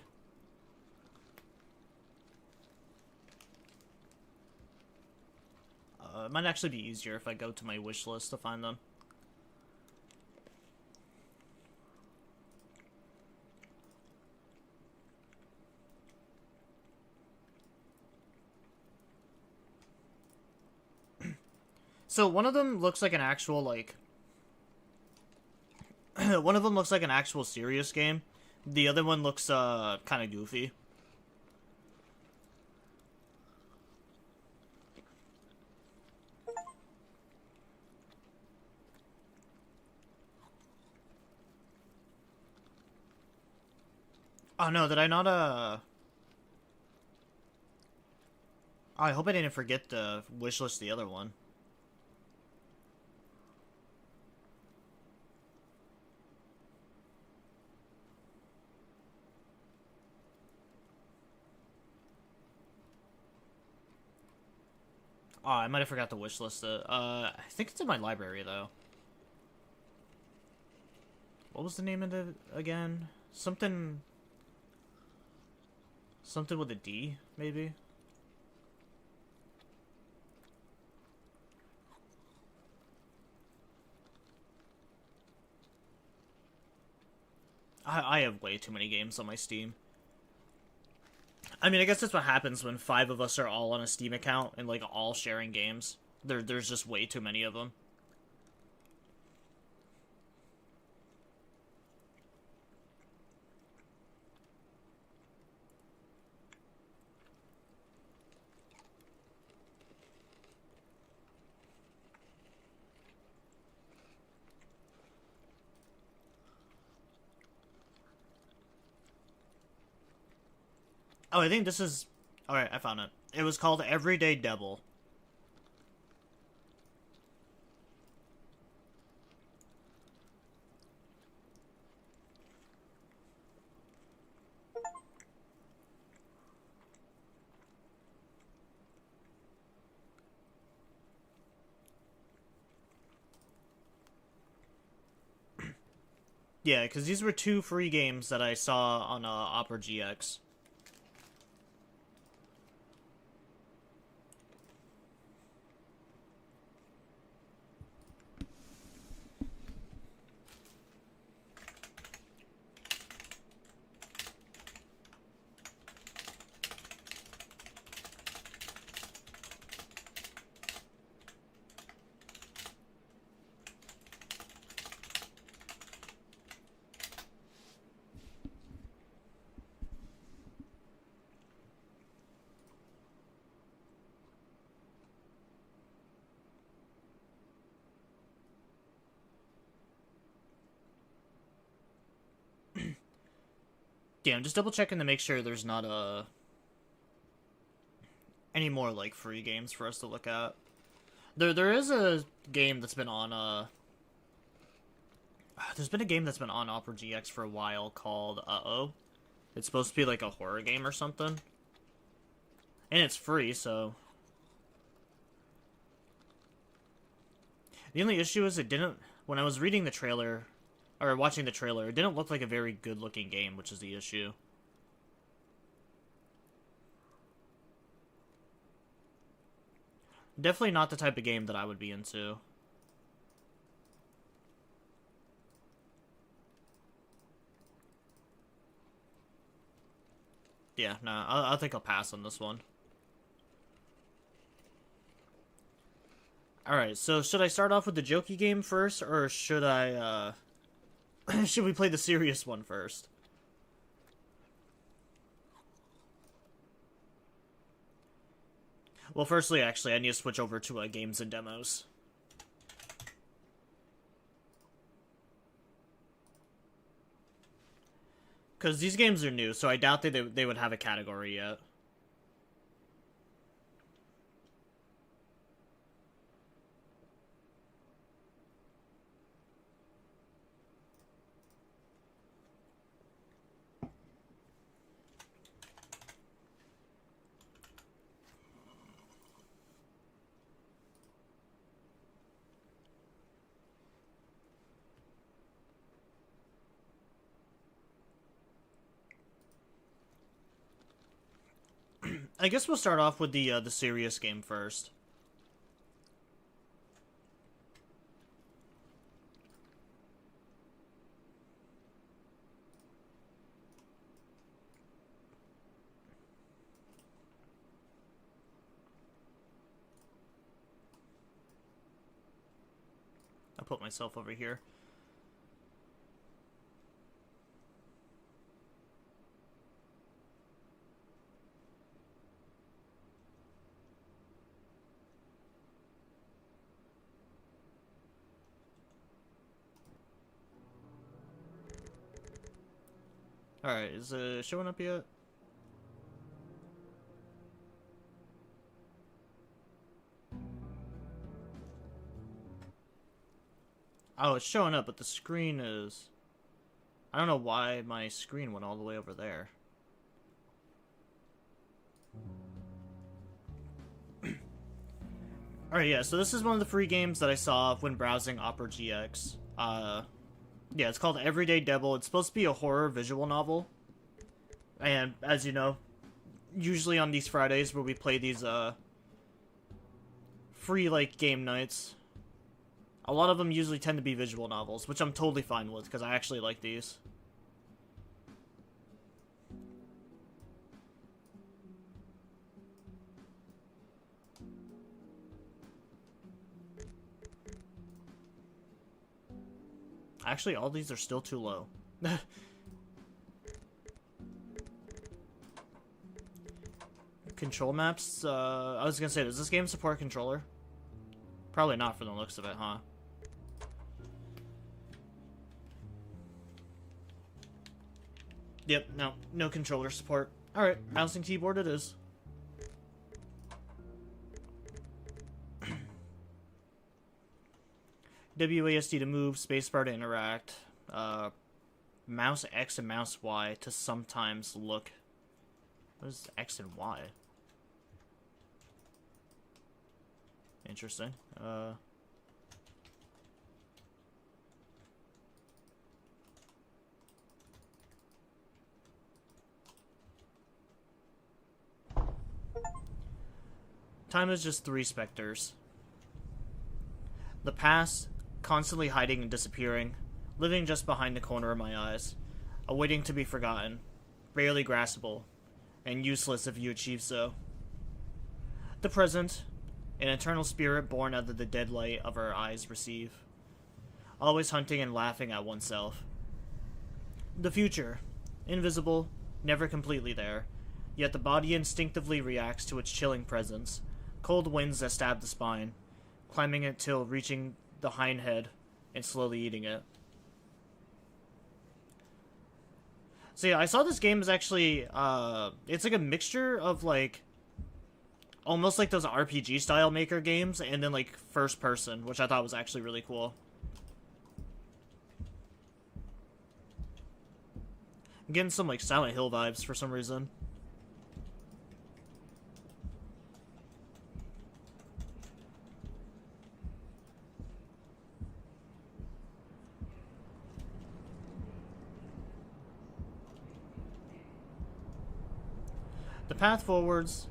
It might actually be easier if I go to my wish list to find them. So one of them looks like an actual like one of them looks like an actual serious game. The other one looks kind of goofy. Oh no, did I not I hope I didn't forget to wishlist the other one. Oh, I might have forgot to wishlist it. I think it's in my library though. What was the name of it again? Something with a D, maybe? I have way too many games on my Steam. I mean, I guess that's what happens when 5 of us are all on a Steam account and, like, all sharing games. There's just way too many of them. Oh, I think this is... Alright, I found it. It was called Everyday Devil. Yeah, because these were 2 free games that I saw on Opera GX. Yeah, I'm just double checking to make sure there's not any more like free games for us to look at. There is a game that's been on there's been a game that's been on Opera GX for a while called Uh-Oh. It's supposed to be like a horror game or something. And it's free, so the only issue is it didn't, when I was reading the trailer or watching the trailer, it didn't look like a very good looking game, which is the issue. Definitely not the type of game that I would be into. Yeah, no, I think I'll pass on this one. Alright, so should I start off with the jokey game first, or should I, should we play the serious one first? Well, firstly, actually, I need to switch over to games and demos. Because these games are new, so I doubt they would have a category yet. I guess we'll start off with the serious game first. I'll put myself over here. Alright, is it showing up yet? Oh, it's showing up, but the screen is... I don't know why my screen went all the way over there. Alright, yeah, so this is one of the free games that I saw when browsing Opera GX. Yeah, it's called Everyday Devil. It's supposed to be a horror visual novel. And, as you know, usually on these Fridays where we play these, free, like, game nights, a lot of them usually tend to be visual novels, which I'm totally fine with, because I actually like these. Actually, all these are still too low. Control maps? I was gonna say, does this game support controller? Probably not from the looks of it, huh? Yep, no controller support. Alright, mouse and keyboard it is. WASD to move, spacebar to interact, mouse X and mouse Y to sometimes look. What is X and Y? Interesting. Time is just 3 specters. The past, constantly hiding and disappearing, living just behind the corner of my eyes, awaiting to be forgotten, barely graspable, and useless if you achieve so. The present, an eternal spirit born out of the dead light of our eyes receive, always hunting and laughing at oneself. The future, invisible, never completely there, yet the body instinctively reacts to its chilling presence, cold winds that stab the spine, climbing it till reaching the hind head and slowly eating it. So yeah, I saw this game is actually, it's like a mixture of like, almost like those RPG style maker games, and then like first person, which I thought was actually really cool. I'm getting some like Silent Hill vibes for some reason. The path forwards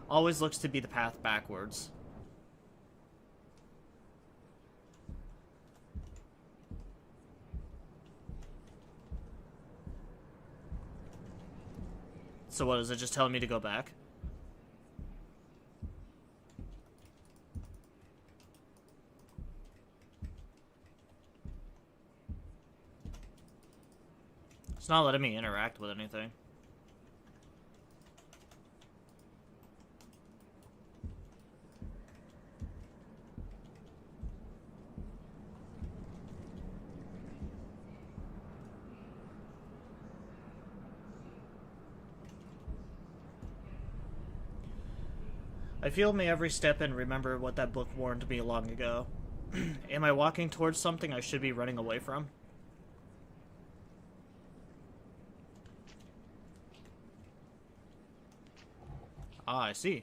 always looks to be the path backwards. So what, is it just telling me to go back? It's not letting me interact with anything. I feel my every step and remember what that book warned me long ago. Am I walking towards something I should be running away from? Ah, I see.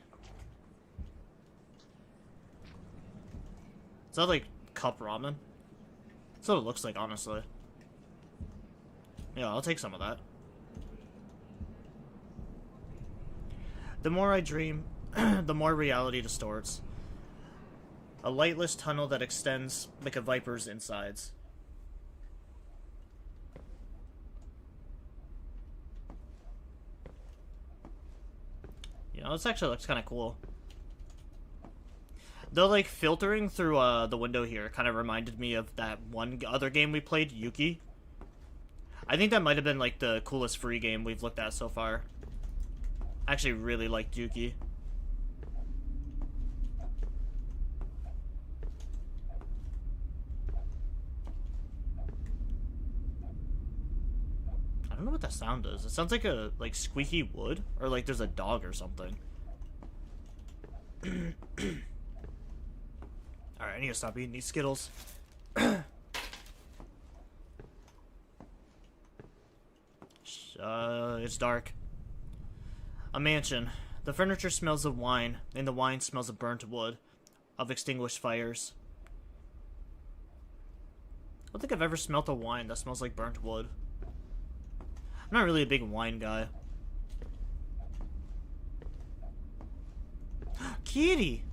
Is that like cup ramen? That's what it looks like, honestly. Yeah, I'll take some of that. The more I dream, the more reality distorts. A lightless tunnel that extends like a viper's insides. You know, this actually looks kind of cool. Though, like, filtering through the window here kind of reminded me of that one other game we played, Yuki. I think that might have been, like, the coolest free game we've looked at so far. I actually really liked Yuki. I don't know what that sound is. It sounds like a, like, squeaky wood, or like there's a dog or something. Alright, I need to stop eating these Skittles. It's dark. A mansion. The furniture smells of wine, and the wine smells of burnt wood, of extinguished fires. I don't think I've ever smelt a wine that smells like burnt wood. I'm not really a big wine guy. Kitty!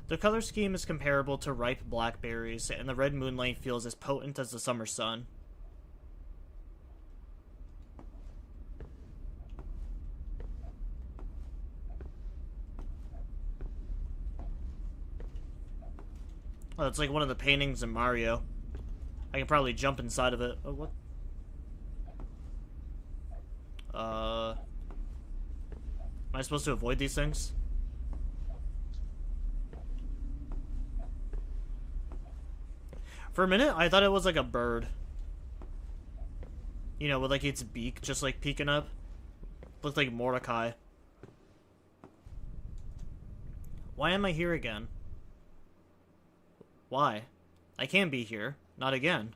The color scheme is comparable to ripe blackberries, and the red moonlight feels as potent as the summer sun. Oh, it's like one of the paintings in Mario. I can probably jump inside of it. Oh, what? Am I supposed to avoid these things? For a minute, I thought it was like a bird. You know, with like its beak just like peeking up. Looked like Mordecai. Why am I here again? Why? I can be here. Not again.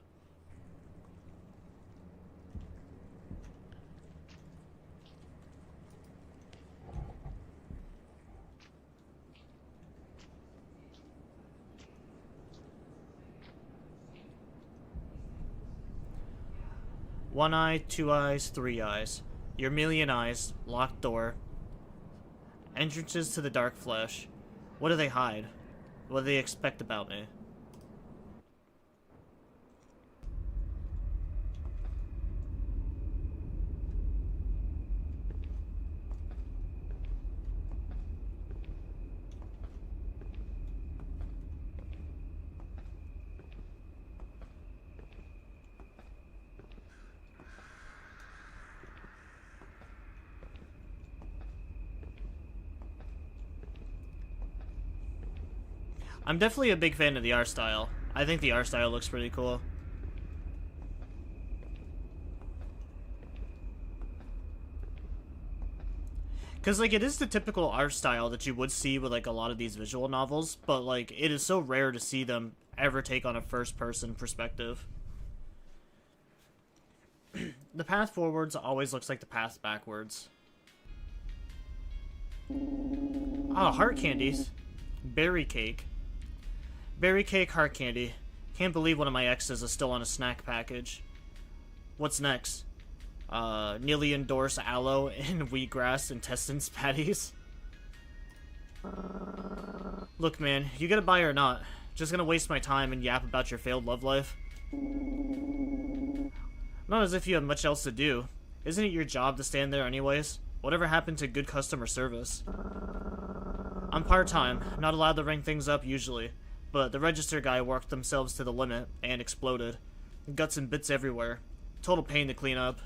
One eye, two eyes, three eyes. Your million eyes. Locked door. Entrances to the dark flesh. What do they hide? What do they expect about me? I'm definitely a big fan of the art style. I think the art style looks pretty cool. Because, like, it is the typical art style that you would see with, like, a lot of these visual novels, but, like, it is so rare to see them ever take on a first-person perspective. The path forwards always looks like the path backwards. Ah, heart candies. Berry cake. Berry cake, heart candy. Can't believe one of my exes is still on a snack package. What's next? Newly endorsed aloe and wheatgrass intestines patties. Look, man, you gonna buy or not? Just gonna waste my time and yap about your failed love life? Not as if you have much else to do. Isn't it your job to stand there anyways? Whatever happened to good customer service? I'm part-time, not allowed to ring things up usually. But the register guy worked themselves to the limit and exploded. Guts and bits everywhere. Total pain to clean up.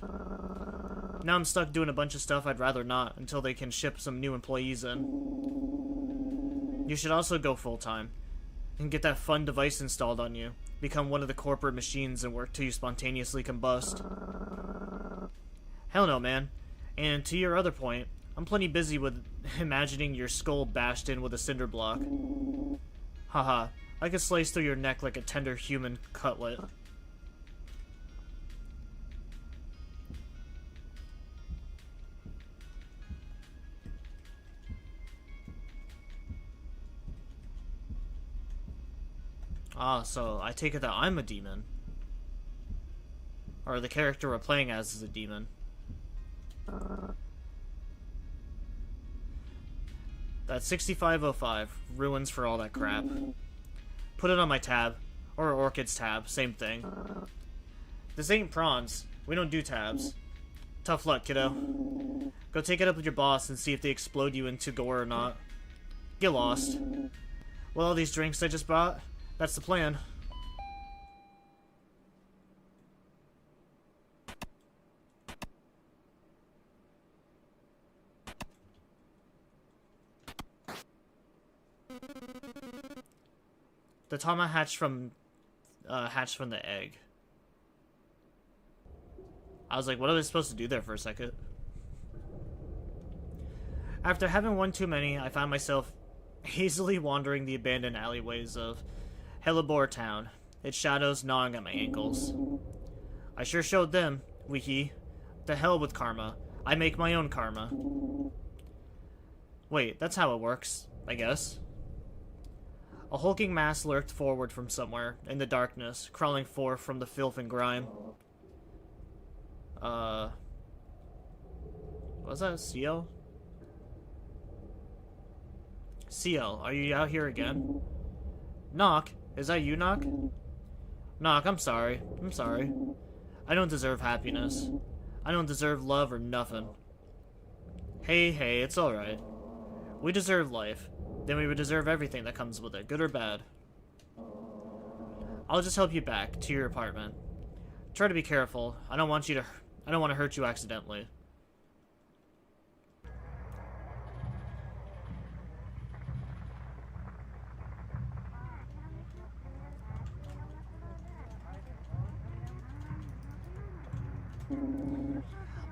Now I'm stuck doing a bunch of stuff I'd rather not until they can ship some new employees in. You should also go full-time and get that fun device installed on you. Become one of the corporate machines and work till you spontaneously combust. Hell no, man. And to your other point, I'm plenty busy with imagining your skull bashed in with a cinder block. Haha, I could slice through your neck like a tender human cutlet. Ah, so I take it that I'm a demon. Or the character we're playing as is a demon. That's 6505. Ruins for all that crap. Put it on my tab. Or Orchid's tab. Same thing. This ain't prawns. We don't do tabs. Tough luck, kiddo. Go take it up with your boss and see if they explode you into gore or not. Get lost. Well, all these drinks I just bought, that's the plan. The Tama hatched from the egg. I was like, what are they supposed to do there for a second? After having one too many, I found myself hazily wandering the abandoned alleyways of Hellebore Town, its shadows gnawing at my ankles. I sure showed them, Wiki. The hell with karma. I make my own karma. Wait, that's how it works, I guess. A hulking mass lurked forward from somewhere, in the darkness, crawling forth from the filth and grime. Was that CL? CL, are you out here again? Knock? Is that you, Knock? Knock, I'm sorry. I'm sorry. I don't deserve happiness. I don't deserve love or nothing. Hey, it's alright. We deserve life. Then we would deserve everything that comes with it, good or bad. I'll just help you back to your apartment. Try to be careful. I don't want to hurt you accidentally.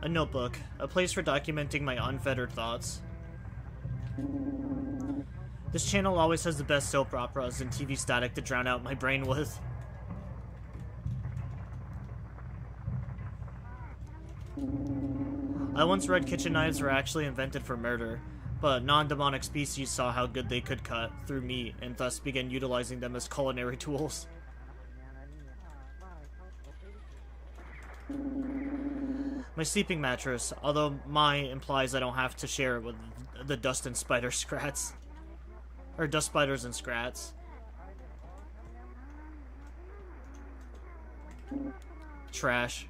A notebook, a place for documenting my unfettered thoughts. This channel always has the best soap operas and TV static to drown out my brain with. I once read kitchen knives were actually invented for murder, but non-demonic species saw how good they could cut through meat and thus began utilizing them as culinary tools. My sleeping mattress, although my implies I don't have to share it with the dust and spider scrats. Or dust spiders and scrats. Trash.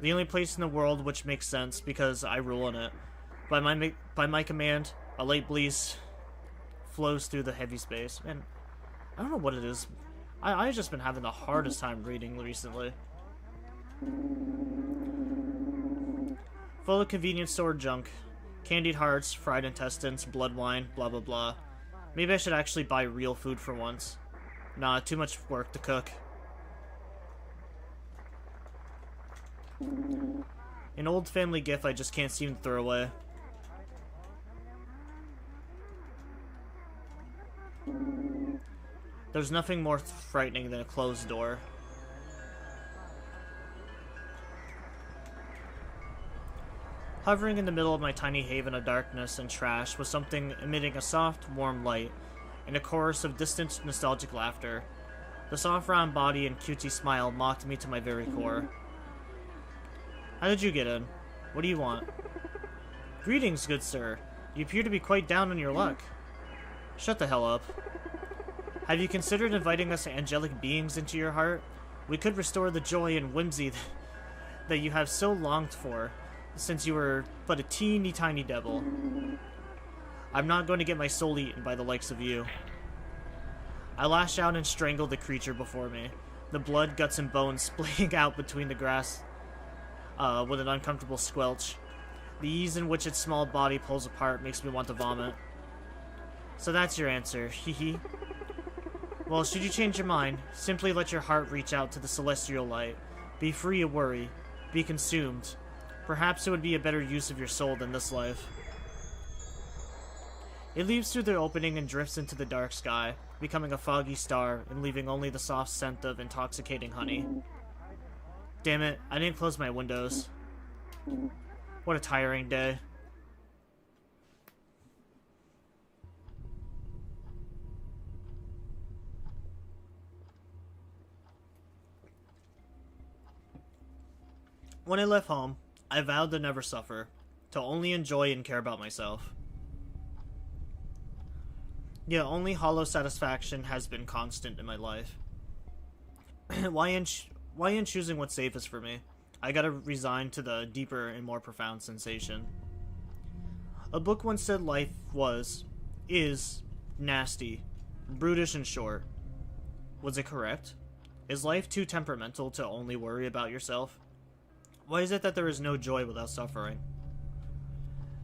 The only place in the world which makes sense because I rule in it. By my command, a light breeze flows through the heavy space. And I don't know what it is. I've just been having the hardest time reading recently. Full of convenience store junk. Candied hearts, fried intestines, blood wine, blah blah blah. Maybe I should actually buy real food for once. Nah, too much work to cook. An old family gift I just can't seem to throw away. There's nothing more frightening than a closed door. Hovering in the middle of my tiny haven of darkness and trash was something emitting a soft, warm light and a chorus of distant, nostalgic laughter. The soft, round body and cutesy smile mocked me to my very core. How did you get in? What do you want? Greetings, good sir. You appear to be quite down on your luck. Shut the hell up. Have you considered inviting us angelic beings into your heart? We could restore the joy and whimsy that you have so longed for, since you were but a teeny tiny devil. I'm not going to get my soul eaten by the likes of you. I lash out and strangle the creature before me, the blood, guts, and bones splaying out between the grass with an uncomfortable squelch. The ease in which its small body pulls apart makes me want to vomit. So that's your answer, hee. Well, should you change your mind, simply let your heart reach out to the celestial light. Be free of worry. Be consumed. Perhaps it would be a better use of your soul than this life. It leaps through the opening and drifts into the dark sky, becoming a foggy star and leaving only the soft scent of intoxicating honey. Damn it, I didn't close my windows. What a tiring day. When I left home, I vowed to never suffer. to only enjoy and care about myself. Yeah, only hollow satisfaction has been constant in my life. Why in choosing what's safest for me? I gotta resign to the deeper and more profound sensation. A book once said life is, nasty, brutish and short. Was it correct? Is life too temperamental to only worry about yourself? Why is it that there is no joy without suffering?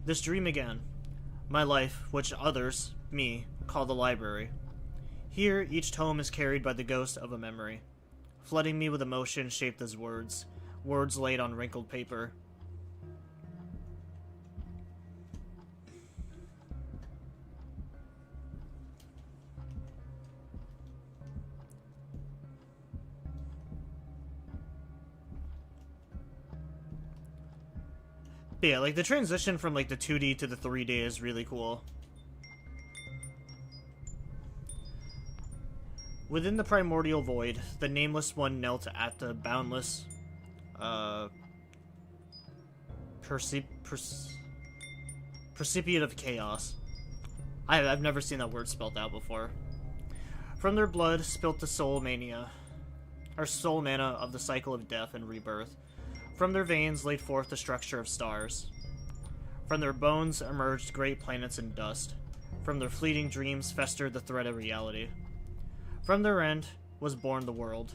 This dream again. My life, which others, me, call the library. Here, each tome is carried by the ghost of a memory, flooding me with emotion shaped as words, words laid on wrinkled paper. But yeah, like the transition from like the 2D to the 3D is really cool. Within the primordial void, the Nameless One knelt at the boundless, precipient of chaos. I've never seen that word spelled out before. From their blood spilt the soul mana of the cycle of death and rebirth. From their veins laid forth the structure of stars. From their bones emerged great planets and dust. From their fleeting dreams festered the thread of reality. From their end was born the world.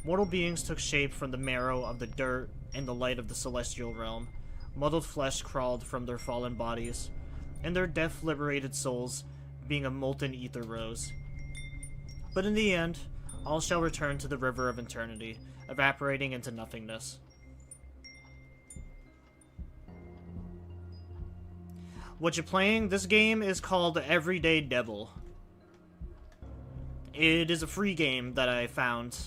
Mortal beings took shape from the marrow of the dirt and the light of the celestial realm. Muddled flesh crawled from their fallen bodies, and their death-liberated souls being a molten ether rose. But in the end, all shall return to the river of eternity, evaporating into nothingness. What you're playing? This game is called Everyday Devil. It is a free game that I found.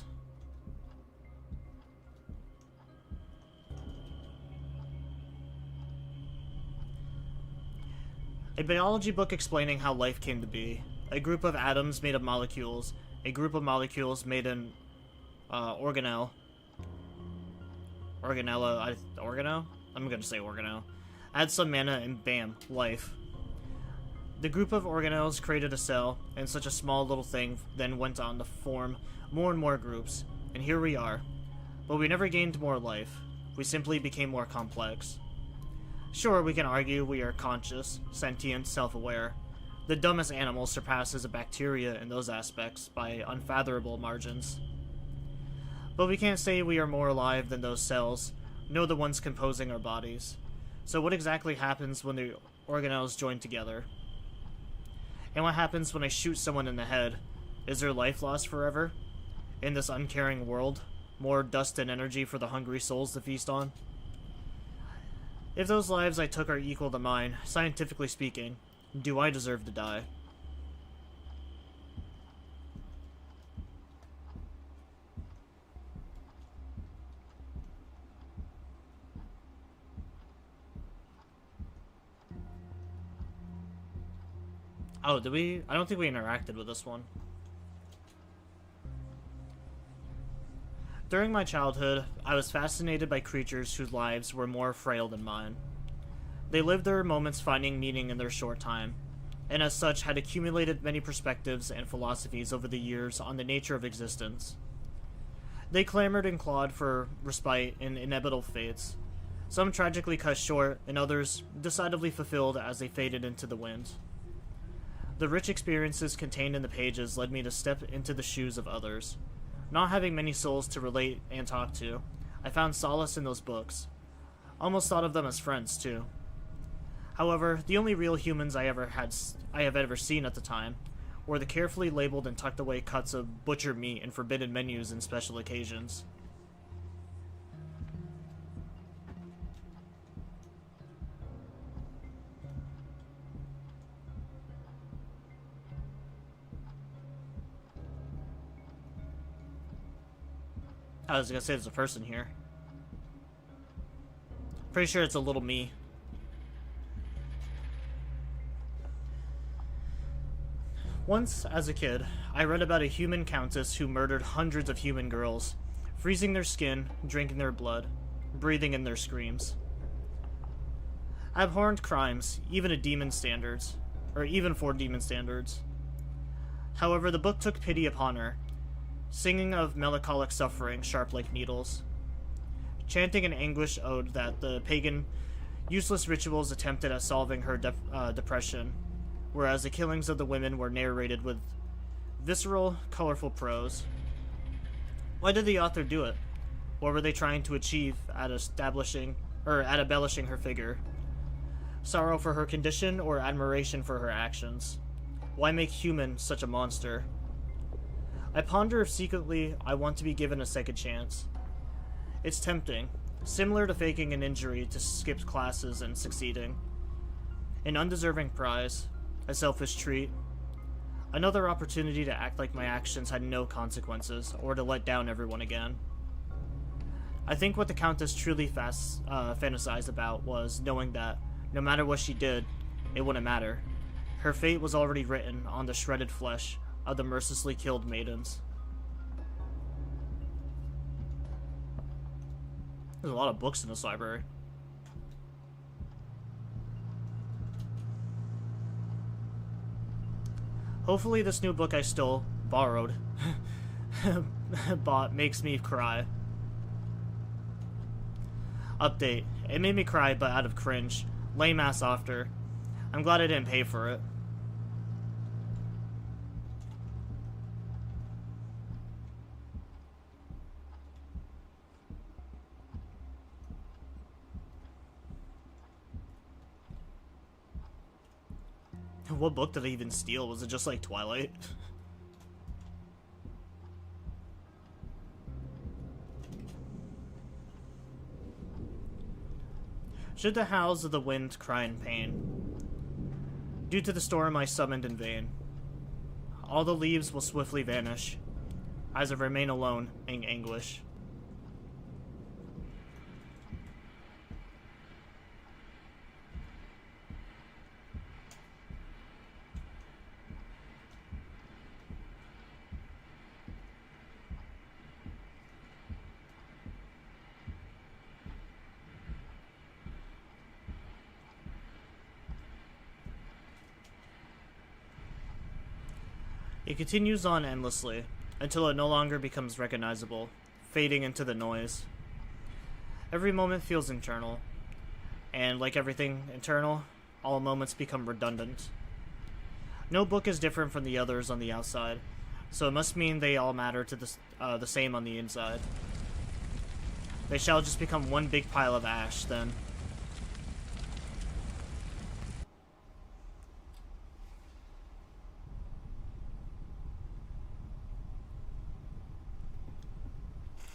A biology book explaining how life came to be. A group of atoms made of molecules. A group of molecules made an organelle. Organelle? I'm gonna say organelle. Add some mana and bam, life. The group of organelles created a cell, and such a small little thing then went on to form more and more groups, and here we are. But we never gained more life. We simply became more complex. Sure, we can argue we are conscious, sentient, self-aware. The dumbest animal surpasses a bacteria in those aspects by unfathomable margins. But we can't say we are more alive than those cells, nor the ones composing our bodies. So what exactly happens when the organelles join together? And what happens when I shoot someone in the head? Is their life lost forever? In this uncaring world? More dust and energy for the hungry souls to feast on? If those lives I took are equal to mine, scientifically speaking, do I deserve to die? Oh, did we? I don't think we interacted with this one. During my childhood, I was fascinated by creatures whose lives were more frail than mine. They lived their moments finding meaning in their short time, and as such had accumulated many perspectives and philosophies over the years on the nature of existence. They clamored and clawed for respite in inevitable fates, some tragically cut short, and others decidedly fulfilled as they faded into the wind. The rich experiences contained in the pages led me to step into the shoes of others. Not having many souls to relate and talk to, I found solace in those books. Almost thought of them as friends, too. However, the only real humans I have ever seen at the time were the carefully labeled and tucked away cuts of butchered meat and forbidden menus in special occasions. I was gonna say there's a person here. Pretty sure it's a little me. Once, as a kid, I read about a human countess who murdered hundreds of human girls, freezing their skin, drinking their blood, breathing in their screams. abhorrent crimes, even for demon standards. However, the book took pity upon her, singing of melancholic suffering sharp like needles, chanting an anguished ode that the pagan, useless rituals attempted at solving her depression, whereas the killings of the women were narrated with visceral, colorful prose. Why did the author do it? What were they trying to achieve at embellishing her figure? Sorrow for her condition or admiration for her actions? Why make human such a monster? I ponder if secretly I want to be given a second chance. It's tempting, similar to faking an injury to skip classes and succeeding. An undeserving prize, a selfish treat, another opportunity to act like my actions had no consequences, or to let down everyone again. I think what the Countess truly fantasized about was knowing that, no matter what she did, it wouldn't matter. Her fate was already written on the shredded flesh of the mercilessly killed maidens. There's a lot of books in this library. Hopefully this new book I borrowed, bought makes me cry. Update. It made me cry, but out of cringe. Lame ass after. I'm glad I didn't pay for it. What book did I even steal? Was it just like Twilight? Should the howls of the wind cry in pain? Due to the storm I summoned in vain. All the leaves will swiftly vanish, as I remain alone in anguish. It continues on endlessly, until it no longer becomes recognizable, fading into the noise. Every moment feels internal, and like everything internal, all moments become redundant. No book is different from the others on the outside, so it must mean they all matter to the same on the inside. They shall just become one big pile of ash, then.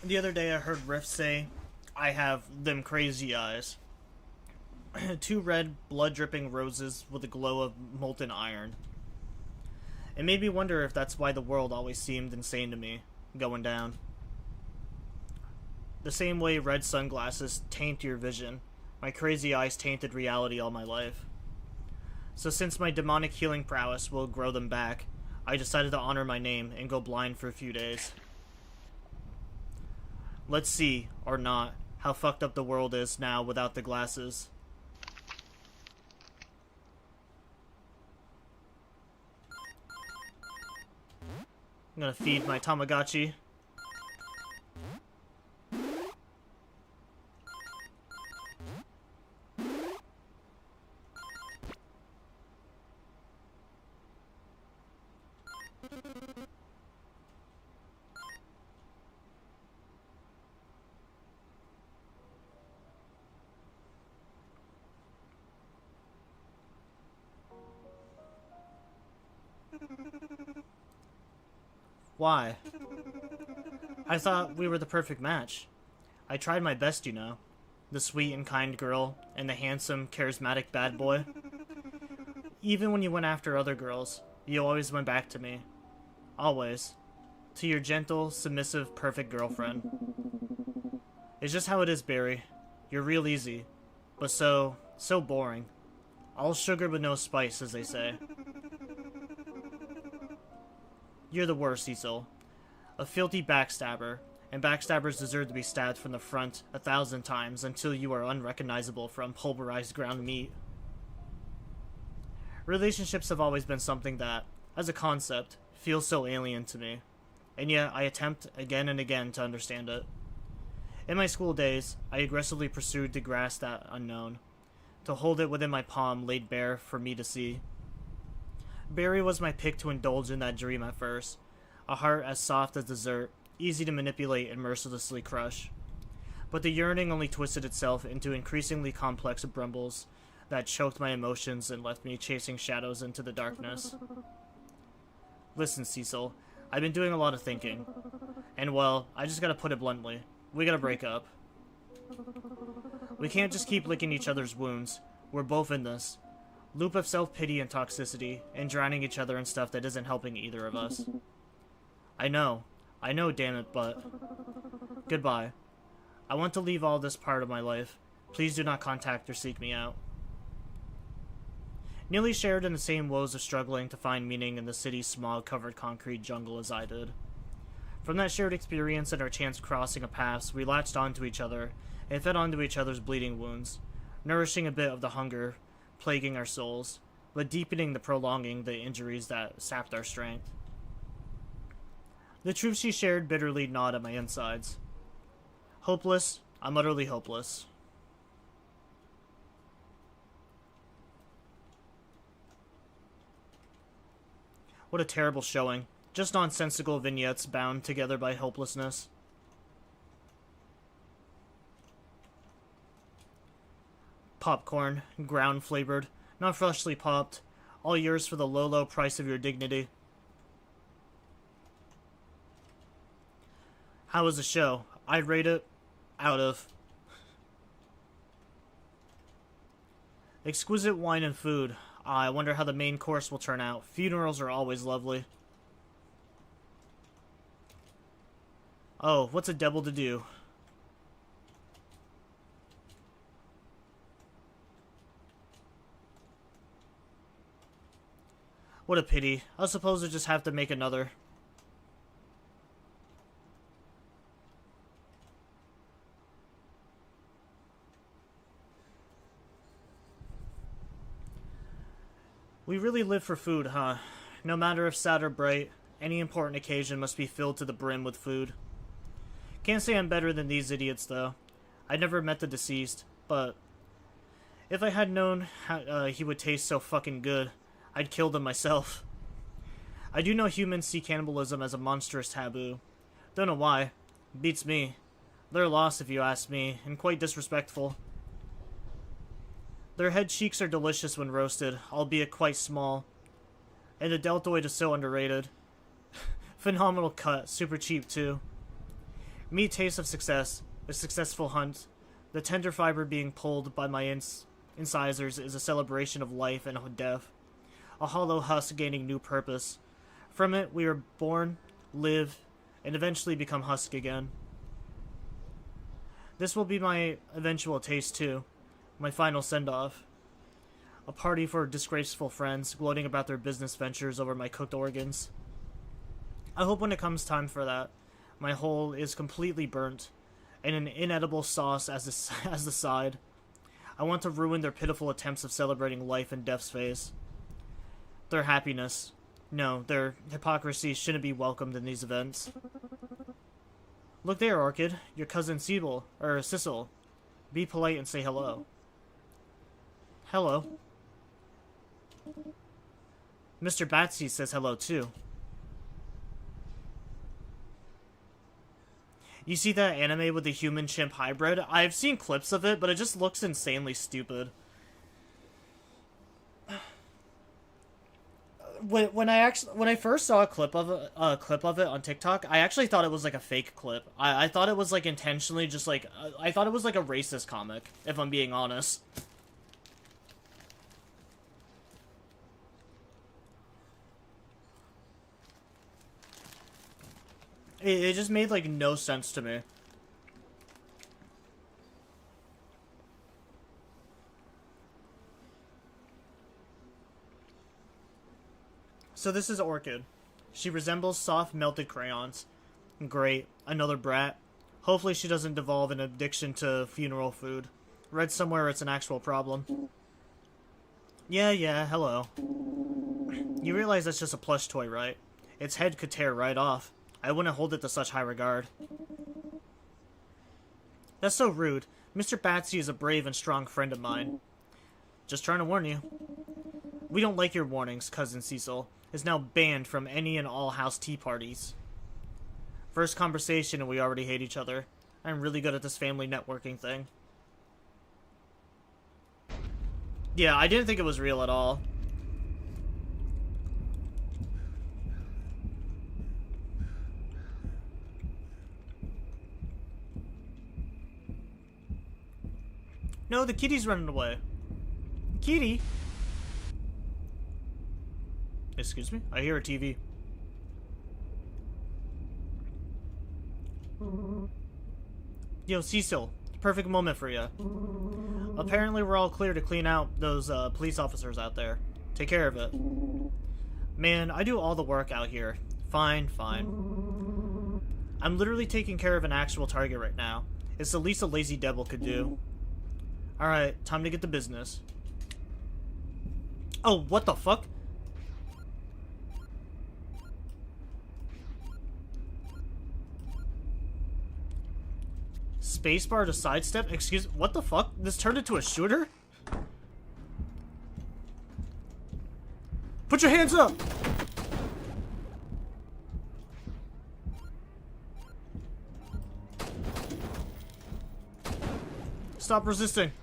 The other day I heard Riff say, I have them crazy eyes. 2 red, blood-dripping roses with a glow of molten iron. It made me wonder if that's why the world always seemed insane to me, going down. The same way red sunglasses taint your vision, my crazy eyes tainted reality all my life. So since my demonic healing prowess will grow them back, I decided to honor my name and go blind for a few days. Let's see, or not, how fucked up the world is now without the glasses. I'm gonna feed my Tamagotchi. Why? I thought we were the perfect match. I tried my best, you know. The sweet and kind girl, and the handsome, charismatic bad boy. Even when you went after other girls, you always went back to me. Always. To your gentle, submissive, perfect girlfriend. It's just how it is, Barry. You're real easy. But so boring. All sugar with no spice, as they say. You're the worst, Cecil. A filthy backstabber, and backstabbers deserve to be stabbed from the front 1,000 times until you are unrecognizable from pulverized ground meat. Relationships have always been something that, as a concept, feels so alien to me, and yet I attempt again and again to understand it. In my school days, I aggressively pursued to grasp that unknown, to hold it within my palm laid bare for me to see. Barry was my pick to indulge in that dream at first, a heart as soft as dessert, easy to manipulate and mercilessly crush. But the yearning only twisted itself into increasingly complex brambles that choked my emotions and left me chasing shadows into the darkness. Listen, Cecil, I've been doing a lot of thinking, and well, I just gotta put it bluntly. We gotta break up. We can't just keep licking each other's wounds. We're both in this. Loop of self-pity and toxicity, and drowning each other in stuff that isn't helping either of us. I know, damn it, but... Goodbye. I want to leave all this part of my life. Please do not contact or seek me out. Nearly shared in the same woes of struggling to find meaning in the city's smog-covered concrete jungle as I did. From that shared experience and our chance crossing of paths, we latched onto each other and fed onto each other's bleeding wounds, nourishing a bit of the hunger plaguing our souls, but deepening the prolonging the injuries that sapped our strength. The truth she shared bitterly gnawed at my insides. Hopeless, I'm utterly hopeless. What a terrible showing. Just nonsensical vignettes bound together by hopelessness. Popcorn, ground flavored, not freshly popped. All yours for the low, low price of your dignity. How was the show? I'd rate it out of. Exquisite wine and food. I wonder how the main course will turn out. Funerals are always lovely. Oh, what's a devil to do? What a pity. I suppose I just have to make another. We really live for food, huh? No matter if sad or bright, any important occasion must be filled to the brim with food. Can't say I'm better than these idiots, though. I never met the deceased, but if I had known how, he would taste so fucking good, I'd kill them myself. I do know humans see cannibalism as a monstrous taboo. Don't know why. Beats me. They're lost if you ask me, and quite disrespectful. Their head cheeks are delicious when roasted, albeit quite small. And the deltoid is so underrated. Phenomenal cut, super cheap too. Meat tastes of success, a successful hunt. The tender fiber being pulled by my incisors is a celebration of life and death. A hollow husk gaining new purpose. From it, we are born, live, and eventually become husk again. This will be my eventual taste too. My final send-off. A party for disgraceful friends, gloating about their business ventures over my cooked organs. I hope when it comes time for that, my whole is completely burnt, and an inedible sauce as the side. I want to ruin their pitiful attempts of celebrating life and death's phase. Their happiness. No, their hypocrisy shouldn't be welcomed in these events. Look there, Orchid. Your cousin Cecil. Be polite and say hello. Hello. Mr. Batsy says hello too. You see that anime with the human-chimp hybrid? I've seen clips of it, but it just looks insanely stupid. When I first saw a clip of it on TikTok, I actually thought it was like a fake clip. I thought it was like intentionally just like I thought it was like a racist comic, if I'm being honest. It just made like no sense to me. So this is Orchid. She resembles soft melted crayons. Great. Another brat. Hopefully she doesn't devolve an addiction to funeral food. Read somewhere it's an actual problem. Yeah, hello. You realize that's just a plush toy, right? Its head could tear right off. I wouldn't hold it to such high regard. That's so rude. Mr. Batsy is a brave and strong friend of mine. Just trying to warn you. We don't like your warnings, Cousin Cecil. Is now banned from any and all house tea parties. First conversation and we already hate each other. I'm really good at this family networking thing. Yeah, I didn't think it was real at all. No, the kitty's running away. Kitty? Excuse me? I hear a TV. Yo, Cecil. Perfect moment for you. Apparently we're all clear to clean out those police officers out there. Take care of it. Man, I do all the work out here. Fine. I'm literally taking care of an actual target right now. It's the least a lazy devil could do. Alright, time to get to business. Oh, what the fuck? Spacebar to sidestep? Excuse- what the fuck? This turned into a shooter? Put your hands up! Stop resisting.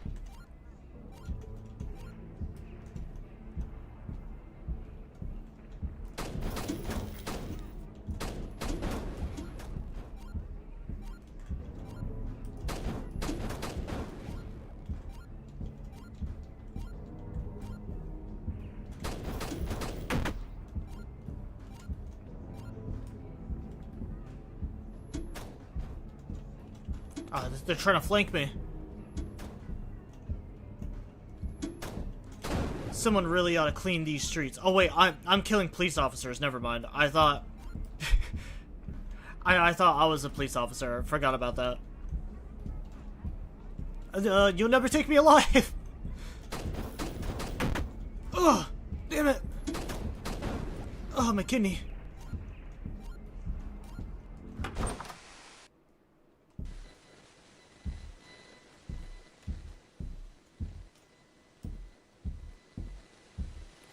Ah, they're trying to flank me. Someone really ought to clean these streets. Oh wait, I'm killing police officers. Never mind. I thought I thought I was a police officer. I forgot about that. You'll never take me alive. Ugh, damn it. Oh, my kidney.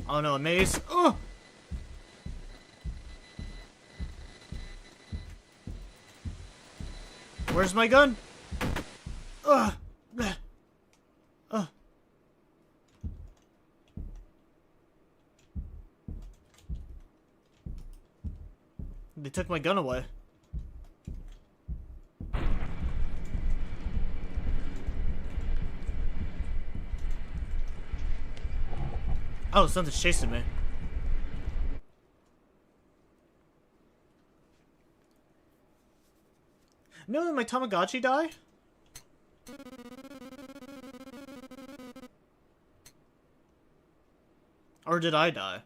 Oh no, a maze. Oh! Where's my gun? Ugh. Ugh. They took my gun away. Oh, something's chasing me. No, did my Tamagotchi die? Or did I die?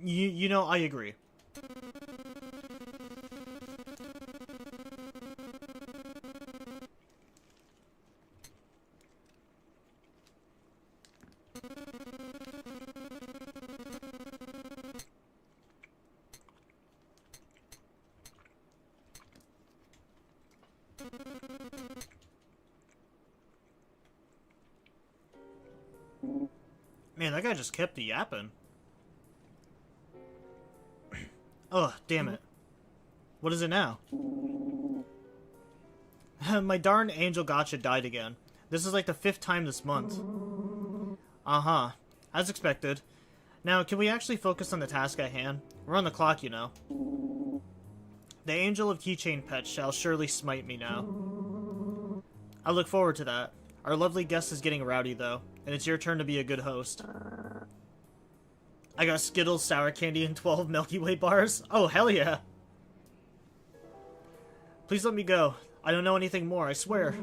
You know, I agree. Man, that guy just kept yapping. Oh, damn it. What is it now? My darn Angel Gotcha died again. This is like the 5th time this month. Uh-huh. As expected. Now, can we actually focus on the task at hand? We're on the clock, you know. The Angel of Keychain Pets shall surely smite me now. I look forward to that. Our lovely guest is getting rowdy, though. and it's your turn to be a good host. I got Skittles, sour candy, and 12 Milky Way bars. Oh, hell yeah. Please let me go. I don't know anything more, I swear.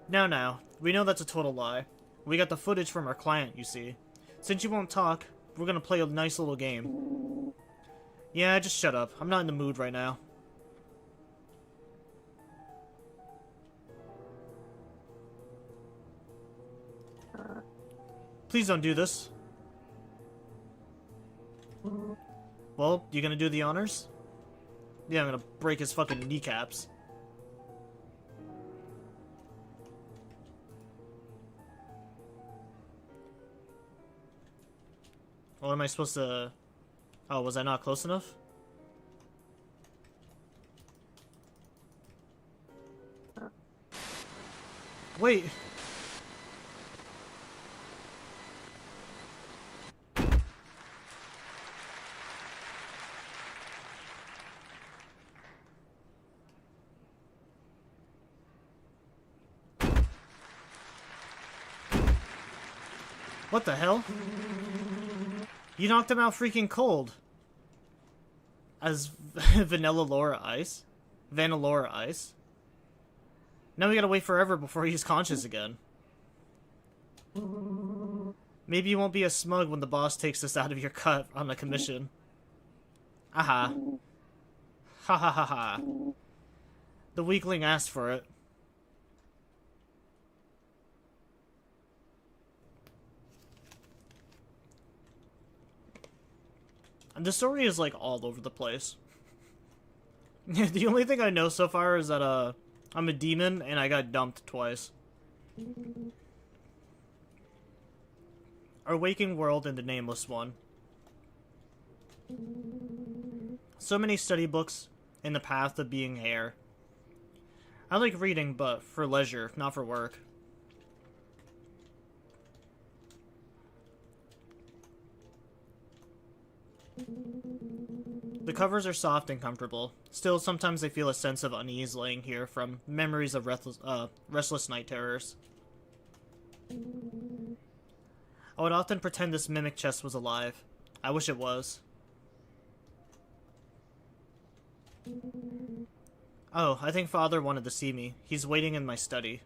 Now, we know that's a total lie. We got the footage from our client, you see. Since you won't talk, we're gonna play a nice little game. Yeah, just shut up. I'm not in the mood right now. Please don't do this. Well, you gonna do the honors? Yeah, I'm gonna break his fucking kneecaps. What am I supposed to... Oh, was I not close enough? Wait. What the hell? You knocked him out freaking cold. As Vanilla Laura Ice? Vanillora Ice? Now we gotta wait forever before he's conscious again. Maybe you won't be as smug when the boss takes us out of your cut on a commission. Aha. Ha ha ha ha. The weakling asked for it. The story is, like, all over the place. The only thing I know so far is that, I'm a demon and I got dumped twice. Our waking world and the nameless one. So many study books in the path of being hair. I like reading, but for leisure, not for work. The covers are soft and comfortable. Still, sometimes I feel a sense of unease laying here from memories of restless night terrors. I would often pretend this mimic chest was alive. I wish it was. Oh, I think Father wanted to see me. He's waiting in my study.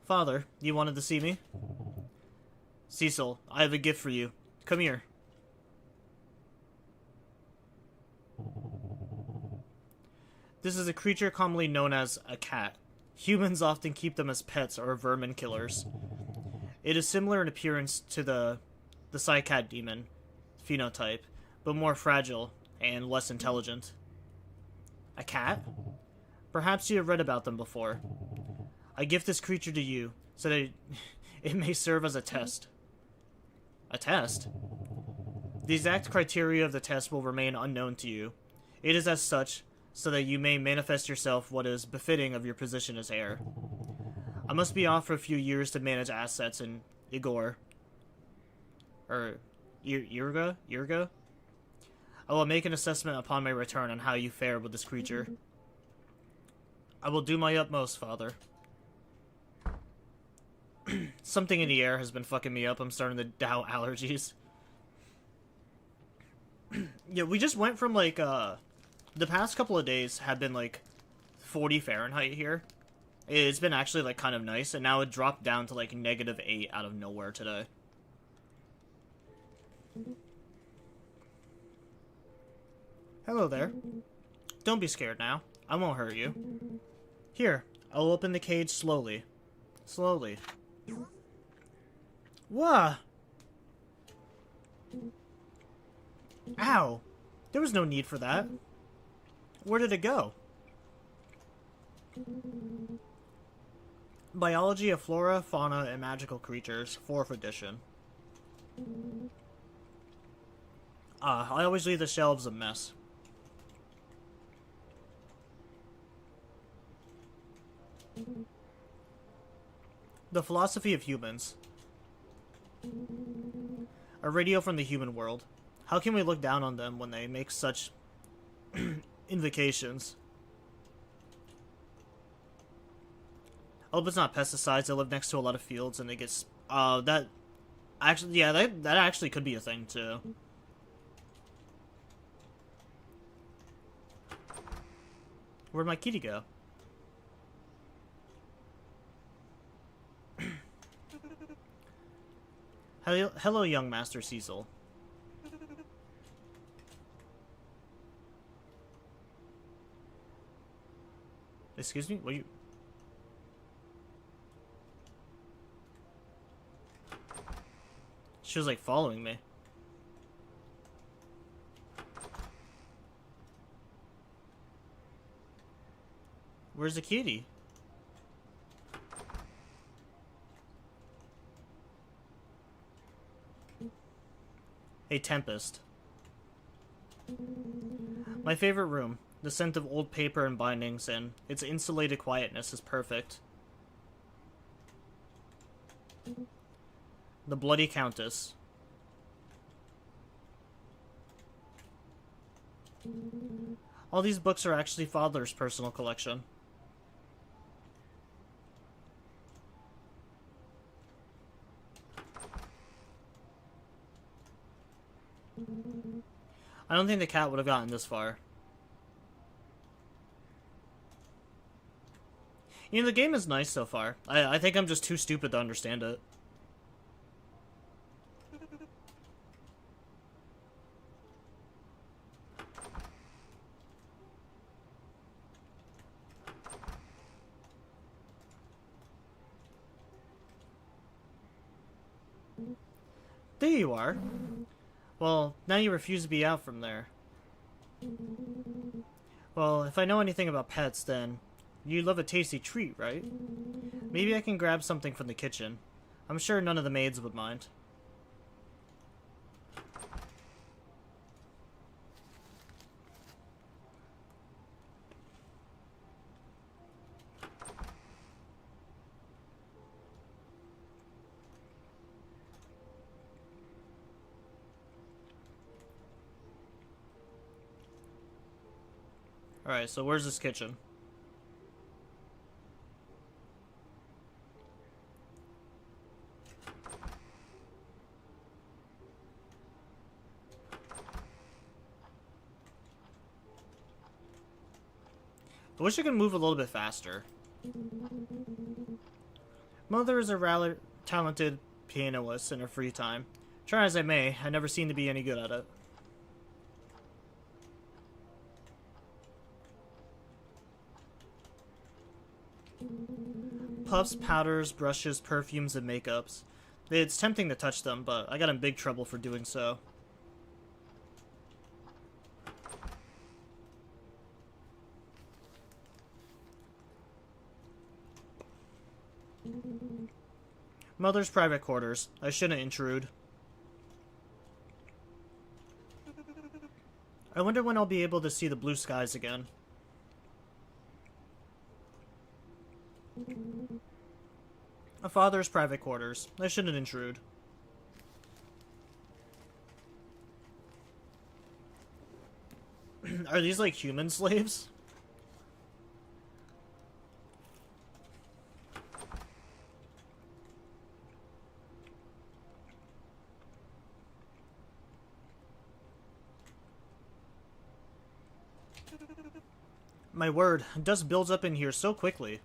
Father, you wanted to see me? Cecil, I have a gift for you. Come here. This is a creature commonly known as a cat. Humans often keep them as pets or vermin killers. It is similar in appearance to the Psycat demon phenotype, but more fragile and less intelligent. A cat? Perhaps you have read about them before. I gift this creature to you, so that it may serve as a test. A test? The exact criteria of the test will remain unknown to you. It is as such, so that you may manifest yourself what is befitting of your position as heir. I must be off for a few years to manage assets in Igor. Irga? I will make an assessment upon my return on how you fare with this creature. I will do my utmost, Father. Something in the air has been fucking me up. I'm starting to doubt allergies. Yeah, we just went from, like, the past couple of days have been, like, 40 Fahrenheit here. It's been actually, like, kind of nice, and now it dropped down to, like, -8 out of nowhere today. Hello there. Don't be scared now. I won't hurt you. Here, I'll open the cage slowly. Slowly. Whoa! Ow! There was no need for that. Where did it go? Biology of Flora, Fauna, and Magical Creatures, 4th edition. I always leave the shelves a mess. The Philosophy of Humans. A radio from the human world. How can we look down on them when they make such invocations? hope it's not pesticides. I live next to a lot of fields, and they get that actually, yeah, that actually could be a thing too. Where'd my kitty go? Hello, young Master Cecil. Excuse me? What are you... She was like following me. Where's the kitty? A tempest. My favorite room. The scent of old paper and bindings, and its insulated quietness is perfect. The Bloody Countess. All these books are actually Father's personal collection. I don't think the cat would have gotten this far. You know, the game is nice so far. I think I'm just too stupid to understand it. There you are. Well, now you refuse to be out from there. Well, if I know anything about pets, then you love a tasty treat, right? Maybe I can grab something from the kitchen. I'm sure none of the maids would mind. Alright, so where's this kitchen? I wish I could move a little bit faster. Mother is a rather talented pianist in her free time. Try as I may, I never seem to be any good at it. Puffs, powders, brushes, perfumes, and makeups. It's tempting to touch them, but I got in big trouble for doing so. Mother's private quarters. I shouldn't intrude. I wonder when I'll be able to see the blue skies again. A father's private quarters. I shouldn't intrude. Are these like human slaves? My word, dust builds up in here so quickly.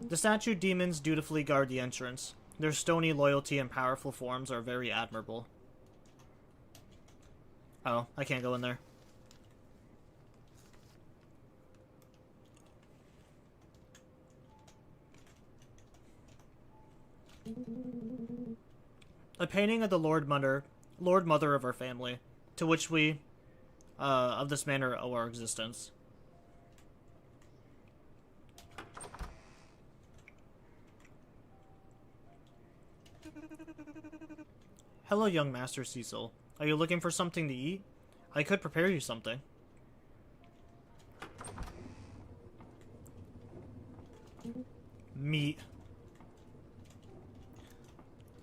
The statue demons dutifully guard the entrance. Their stony loyalty and powerful forms are very admirable. Oh, I can't go in there. A painting of the Lord Mother of our family, to which we, of this manner, owe our existence. Hello, young Master Cecil. Are you looking for something to eat? I could prepare you something. Meat.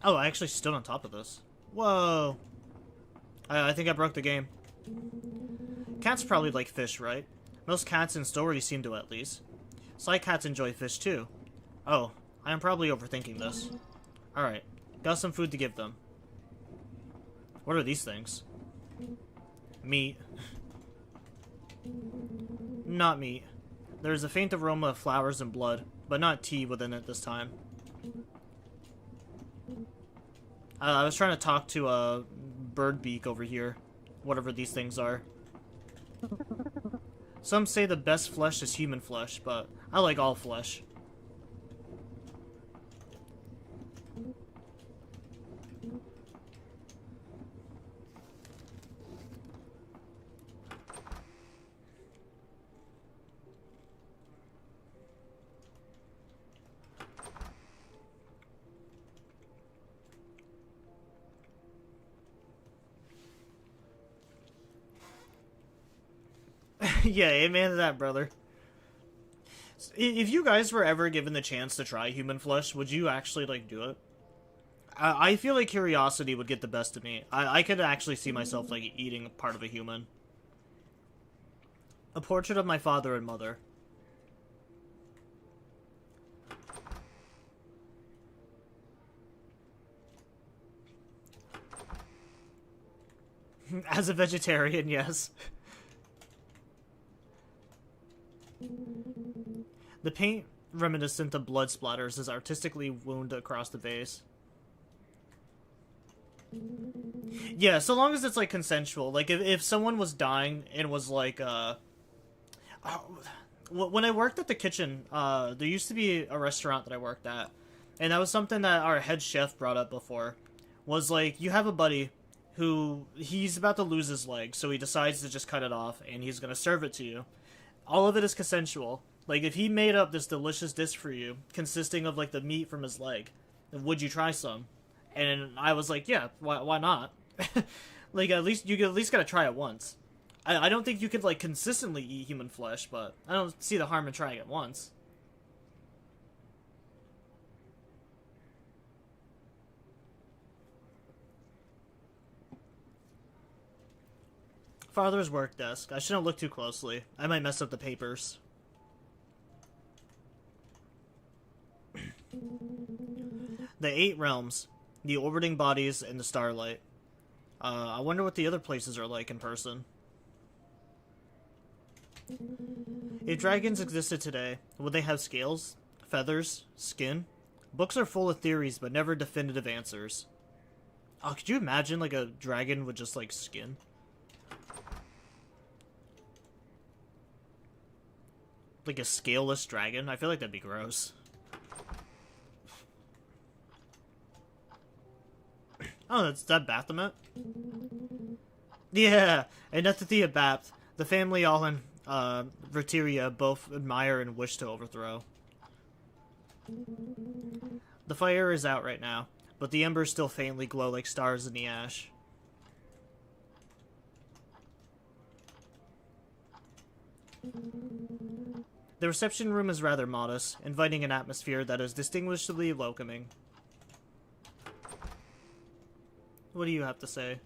Oh, I actually stood on top of this. Whoa. I think I broke the game. Cats probably like fish, right? Most cats in stories seem to, at least. Sly cats enjoy fish too. Oh, I am probably overthinking this. Alright, got some food to give them. What are these things? Meat. Not meat. There is a faint aroma of flowers and blood, but not tea within it this time. I was trying to talk to a Birdbeak over here, whatever these things are. Some say the best flesh is human flesh, but I like all flesh. Yeah, amen to that, brother. If you guys were ever given the chance to try human flesh, would you actually, like, do it? I feel like curiosity would get the best of me. I could actually see myself, like, eating part of a human. A portrait of my father and mother. As a vegetarian, yes. The paint, reminiscent of blood splatters, is artistically wound across the base. Yeah, so long as it's, like, consensual. Like, if someone was dying and was, like, when I worked at the kitchen, there used to be a restaurant that I worked at, and that was something that our head chef brought up before, was, like, you have a buddy who, he's about to lose his leg, so he decides to just cut it off, and he's gonna serve it to you. All of it is consensual. Like, if he made up this delicious dish for you, consisting of, like, the meat from his leg, would you try some? And I was like, yeah, why not? Like, at least, you at least gotta try it once. I don't think you could, like, consistently eat human flesh, but I don't see the harm in trying it once. Father's work desk. I shouldn't look too closely. I might mess up the papers. The 8 realms. The orbiting bodies and the starlight. I wonder what the other places are like in person. If dragons existed today, would they have scales? Feathers? Skin? Books are full of theories, but never definitive answers. Oh, could you imagine, like, a dragon with just, like, skin? Like a scaleless dragon? I feel like that'd be gross. Oh, that's that Baphomet? Yeah, and Nethithia Bapt, the family all in Verteria both admire and wish to overthrow. The fire is out right now, but the embers still faintly glow like stars in the ash. The reception room is rather modest, inviting an atmosphere that is distinguishably welcoming. What do you have to say?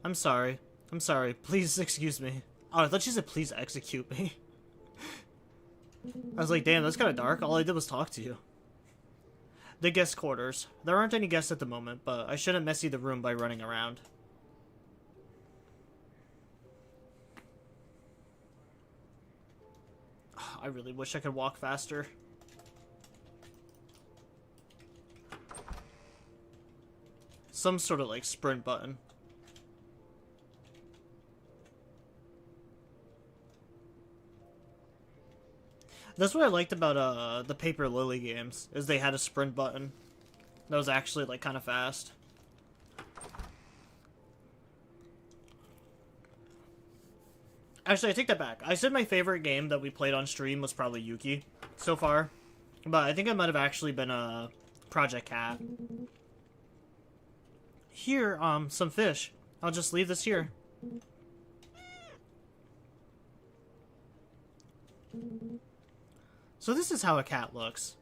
I'm sorry. I'm sorry. Please excuse me. Oh, I thought she said please execute me. I was like, damn, that's kind of dark. All I did was talk to you. The guest quarters. There aren't any guests at the moment, but I shouldn't messy the room by running around. I really wish I could walk faster. Some sort of, like, sprint button. That's what I liked about, the Paper Lily games, is they had a sprint button that was actually, like, kind of fast. Actually, I take that back. I said my favorite game that we played on stream was probably Yuki so far. But I think it might have actually been Project Cat. Here, some fish. I'll just leave this here. So this is how a cat looks.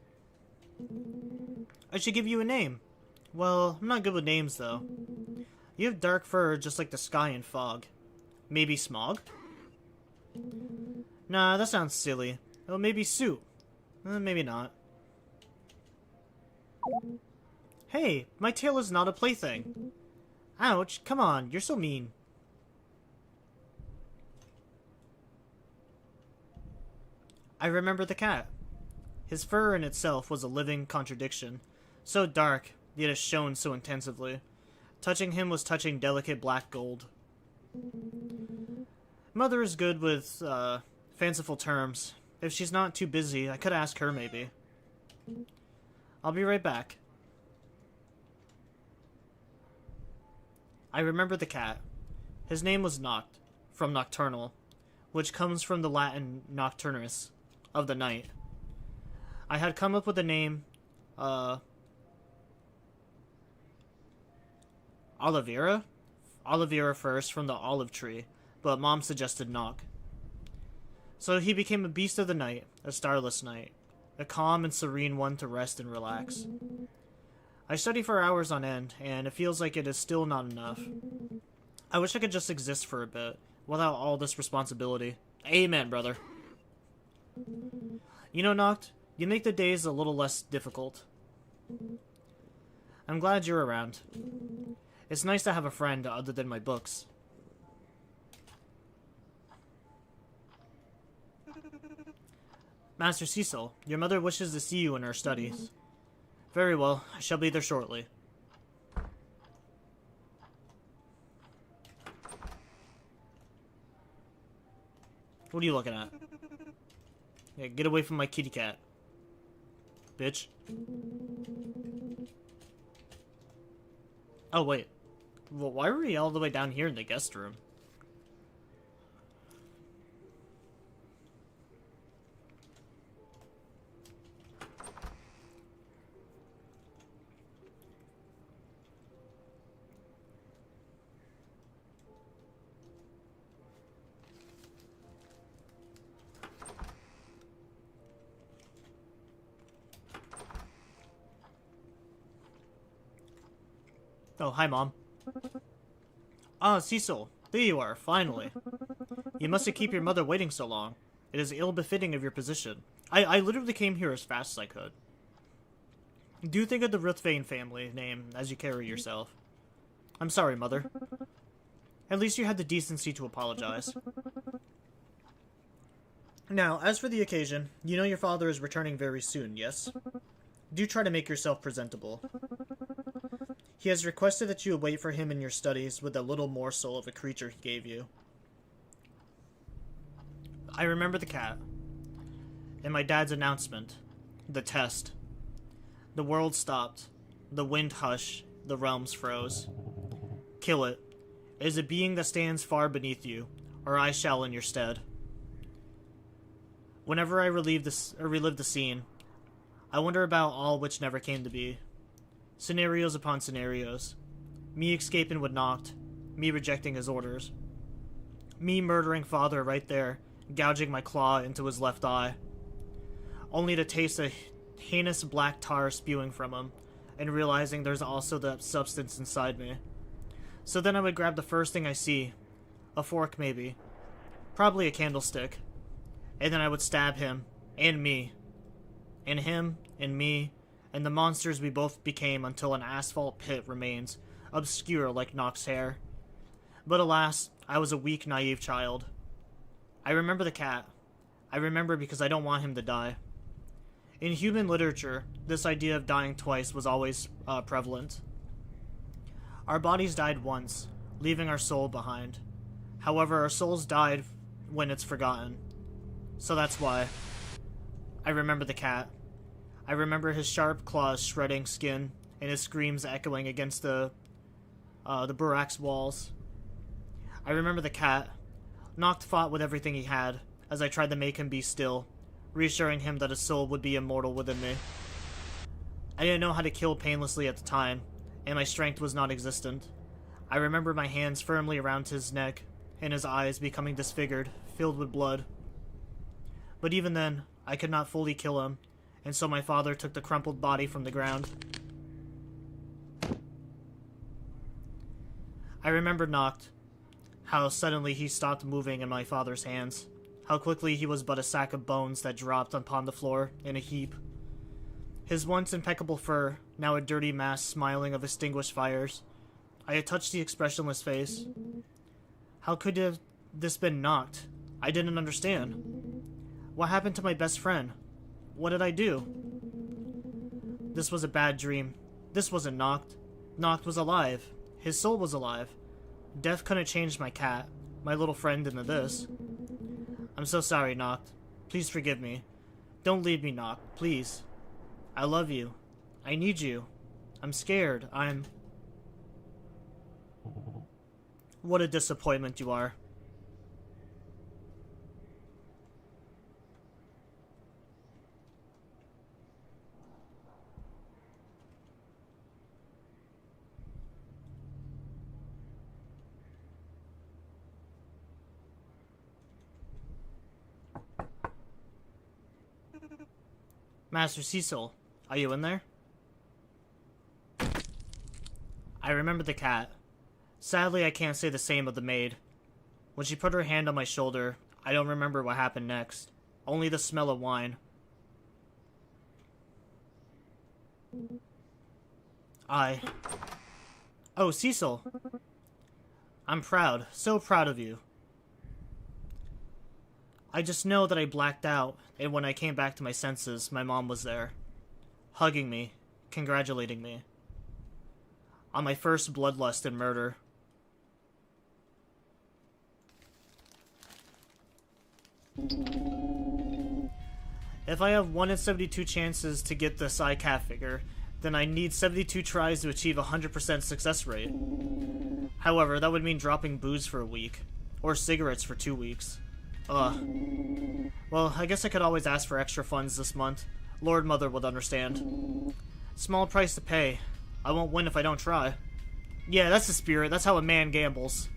I should give you a name. Well, I'm not good with names, though. You have dark fur just like the sky and fog. Maybe Smog? Nah, that sounds silly. Oh, maybe soup. Maybe not. Hey, my tail is not a plaything. Ouch, come on, you're so mean. I remember the cat. His fur in itself was a living contradiction. So dark, yet it shone so intensively. Touching him was touching delicate black gold. Mother is good with, fanciful terms. If she's not too busy, I could ask her maybe. I'll be right back. I remember the cat. His name was Noct, from nocturnal, which comes from the Latin nocturnus, of the night. I had come up with the name, Olivera? Olivera first, from the olive tree, but Mom suggested Noct. So he became a beast of the night, a starless night, a calm and serene one to rest and relax. I study for hours on end, and it feels like it is still not enough. I wish I could just exist for a bit, without all this responsibility. Amen, brother. You know, Noct, you make the days a little less difficult. I'm glad you're around. It's nice to have a friend other than my books. Master Cecil, your mother wishes to see you in her studies. Very well, I shall be there shortly. What are you looking at? Yeah, get away from my kitty cat. Bitch. Oh, wait. Well, why were we all the way down here in the guest room? Oh, hi, Mom. Ah, Cecil. There you are, finally. You mustn't keep your mother waiting so long. It is ill-befitting of your position. I literally came here as fast as I could. Do think of the Ruthven family name as you carry yourself. I'm sorry, Mother. At least you had the decency to apologize. Now, as for the occasion, you know your father is returning very soon, yes? Do try to make yourself presentable. He has requested that you wait for him in your studies with a little morsel of a creature he gave you. I remember the cat. And my dad's announcement. The test. The world stopped. The wind hushed. The realms froze. Kill it. It is a being that stands far beneath you, or I shall in your stead. Whenever I relive the scene, I wonder about all which never came to be. Scenarios upon scenarios. Me escaping with Noct. Me rejecting his orders. Me murdering father right there, gouging my claw into his left eye. Only to taste a heinous black tar spewing from him, and realizing there's also that substance inside me. So then I would grab the first thing I see. A fork, maybe. Probably a candlestick. And then I would stab him, and me. And him, and me, and the monsters we both became until an asphalt pit remains, obscure like Noct's hair. But alas, I was a weak, naive child. I remember the cat. I remember because I don't want him to die. In human literature, this idea of dying twice was always prevalent. Our bodies died once, leaving our soul behind. However, our souls died when it's forgotten. So that's why. I remember the cat. I remember his sharp claws shredding skin, and his screams echoing against the barracks walls. I remember the cat. Noct fought with everything he had, as I tried to make him be still, reassuring him that his soul would be immortal within me. I didn't know how to kill painlessly at the time, and my strength was non-existent. I remember my hands firmly around his neck, and his eyes becoming disfigured, filled with blood. But even then, I could not fully kill him, and so my father took the crumpled body from the ground. I remembered Noct, how suddenly he stopped moving in my father's hands, how quickly he was but a sack of bones that dropped upon the floor in a heap. His once impeccable fur, now a dirty mass smiling of extinguished fires. I had touched the expressionless face. How could have this been knocked? I didn't understand. What happened to my best friend? What did I do? This was a bad dream. This wasn't Noct. Noct was alive. His soul was alive. Death couldn't change my cat, my little friend, into this. I'm so sorry, Noct. Please forgive me. Don't leave me, Noct. Please. I love you. I need you. I'm scared. What a disappointment you are. Master Cecil, are you in there? I remember the cat. Sadly, I can't say the same of the maid. When she put her hand on my shoulder, I don't remember what happened next. Only the smell of wine. Oh, Cecil. I'm proud, so proud of you. I just know that I blacked out, and when I came back to my senses, my mom was there. Hugging me, congratulating me. On my first bloodlust and murder. If I have 1 in 72 chances to get the Psy Cat figure, then I need 72 tries to achieve a 100% success rate. However, that would mean dropping booze for a week, or cigarettes for 2 weeks. Ugh. Well, I guess I could always ask for extra funds this month. Lord Mother would understand. Small price to pay. I won't win if I don't try. Yeah, that's the spirit. That's how a man gambles.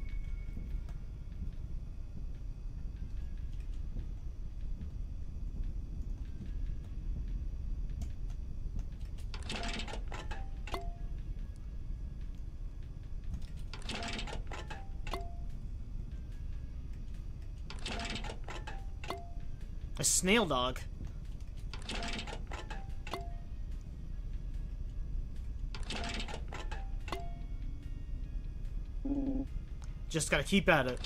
A snail dog. Just gotta keep at it.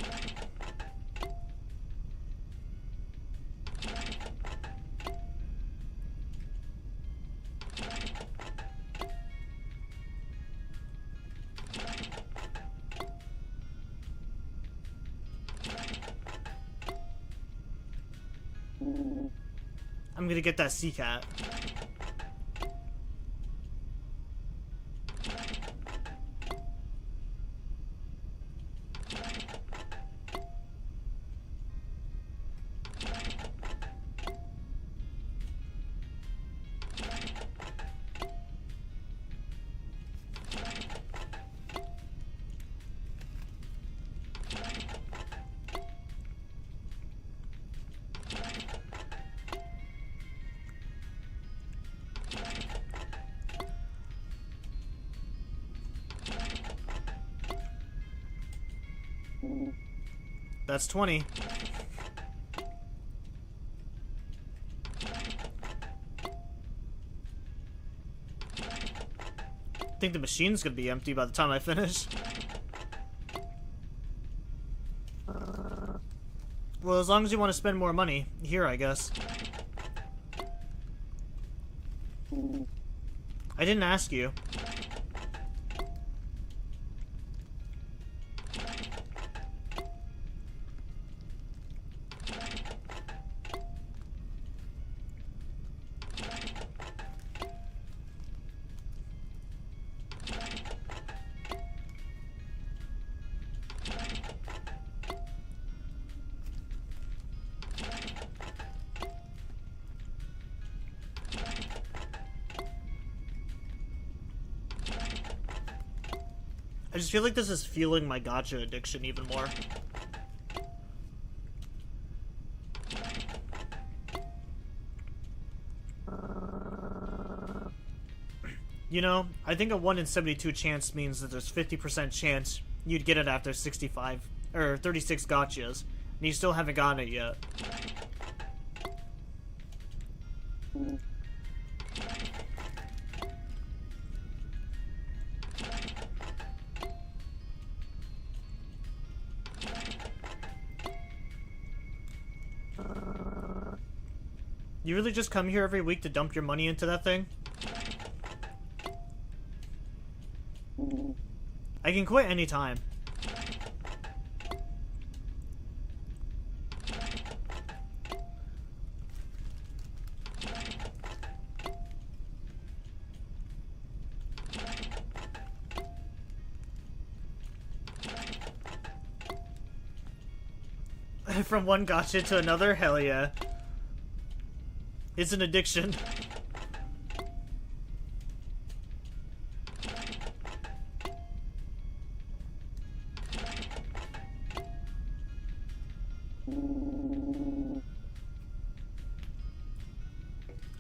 I'm gonna get that sea cat. That's 20. I think the machine's gonna be empty by the time I finish. Well, as long as you want to spend more money, here, I guess. I didn't ask you. I just feel like this is fueling my gacha addiction even more. You know, I think a 1 in 72 chance means that there's 50% chance you'd get it after 65 or 36 gachas. and you still haven't gotten it yet. You really just come here every week to dump your money into that thing? I can quit anytime. From one gotcha to another? Hell yeah. It's an addiction.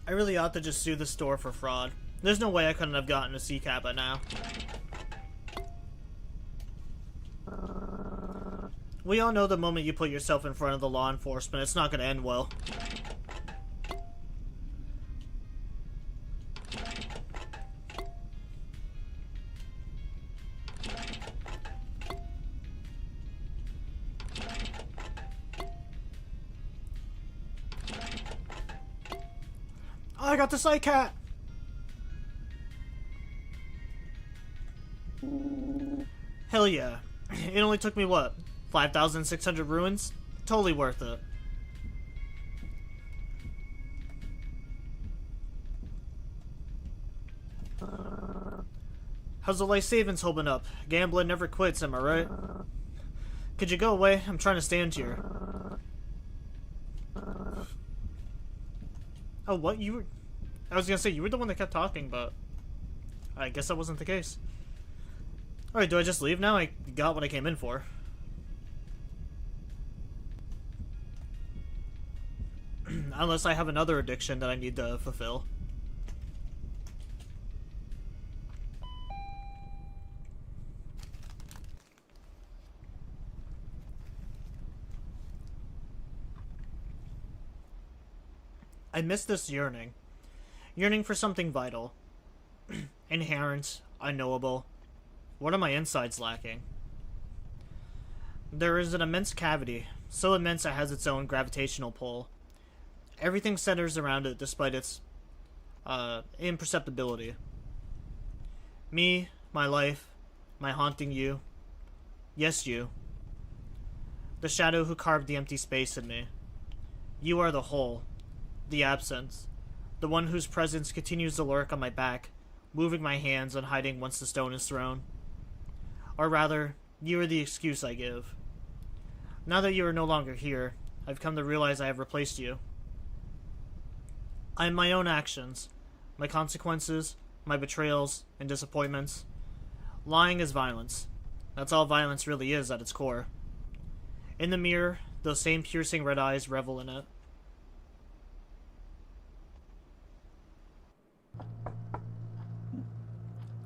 I really ought to just sue the store for fraud. There's no way I couldn't have gotten a CCAP by now. We all know the moment you put yourself in front of the law enforcement, it's not going to end well. Oh, I got the Psych Cat! Hell yeah. It only took me, what, 5,600 ruins? Totally worth it. How's the life savings holding up? Gambling never quits, am I right? Could you go away? I'm trying to stand here. Oh, what? You were... I was gonna say, you were the one that kept talking, but... I guess that wasn't the case. Alright, do I just leave now? I got what I came in for. Unless I have another addiction that I need to fulfill. I miss this yearning. Yearning for something vital. Inherent, unknowable. What are my insides lacking? There is an immense cavity, so immense it has its own gravitational pull. Everything centers around it despite its imperceptibility. Me, my life, my haunting you. Yes, you. The shadow who carved the empty space in me. You are the whole. The absence. The one whose presence continues to lurk on my back, moving my hands and hiding once the stone is thrown. Or rather, you are the excuse I give. Now that you are no longer here, I've come to realize I have replaced you. I am my own actions, my consequences, my betrayals, and disappointments. Lying is violence. That's all violence really is at its core. In the mirror, those same piercing red eyes revel in it.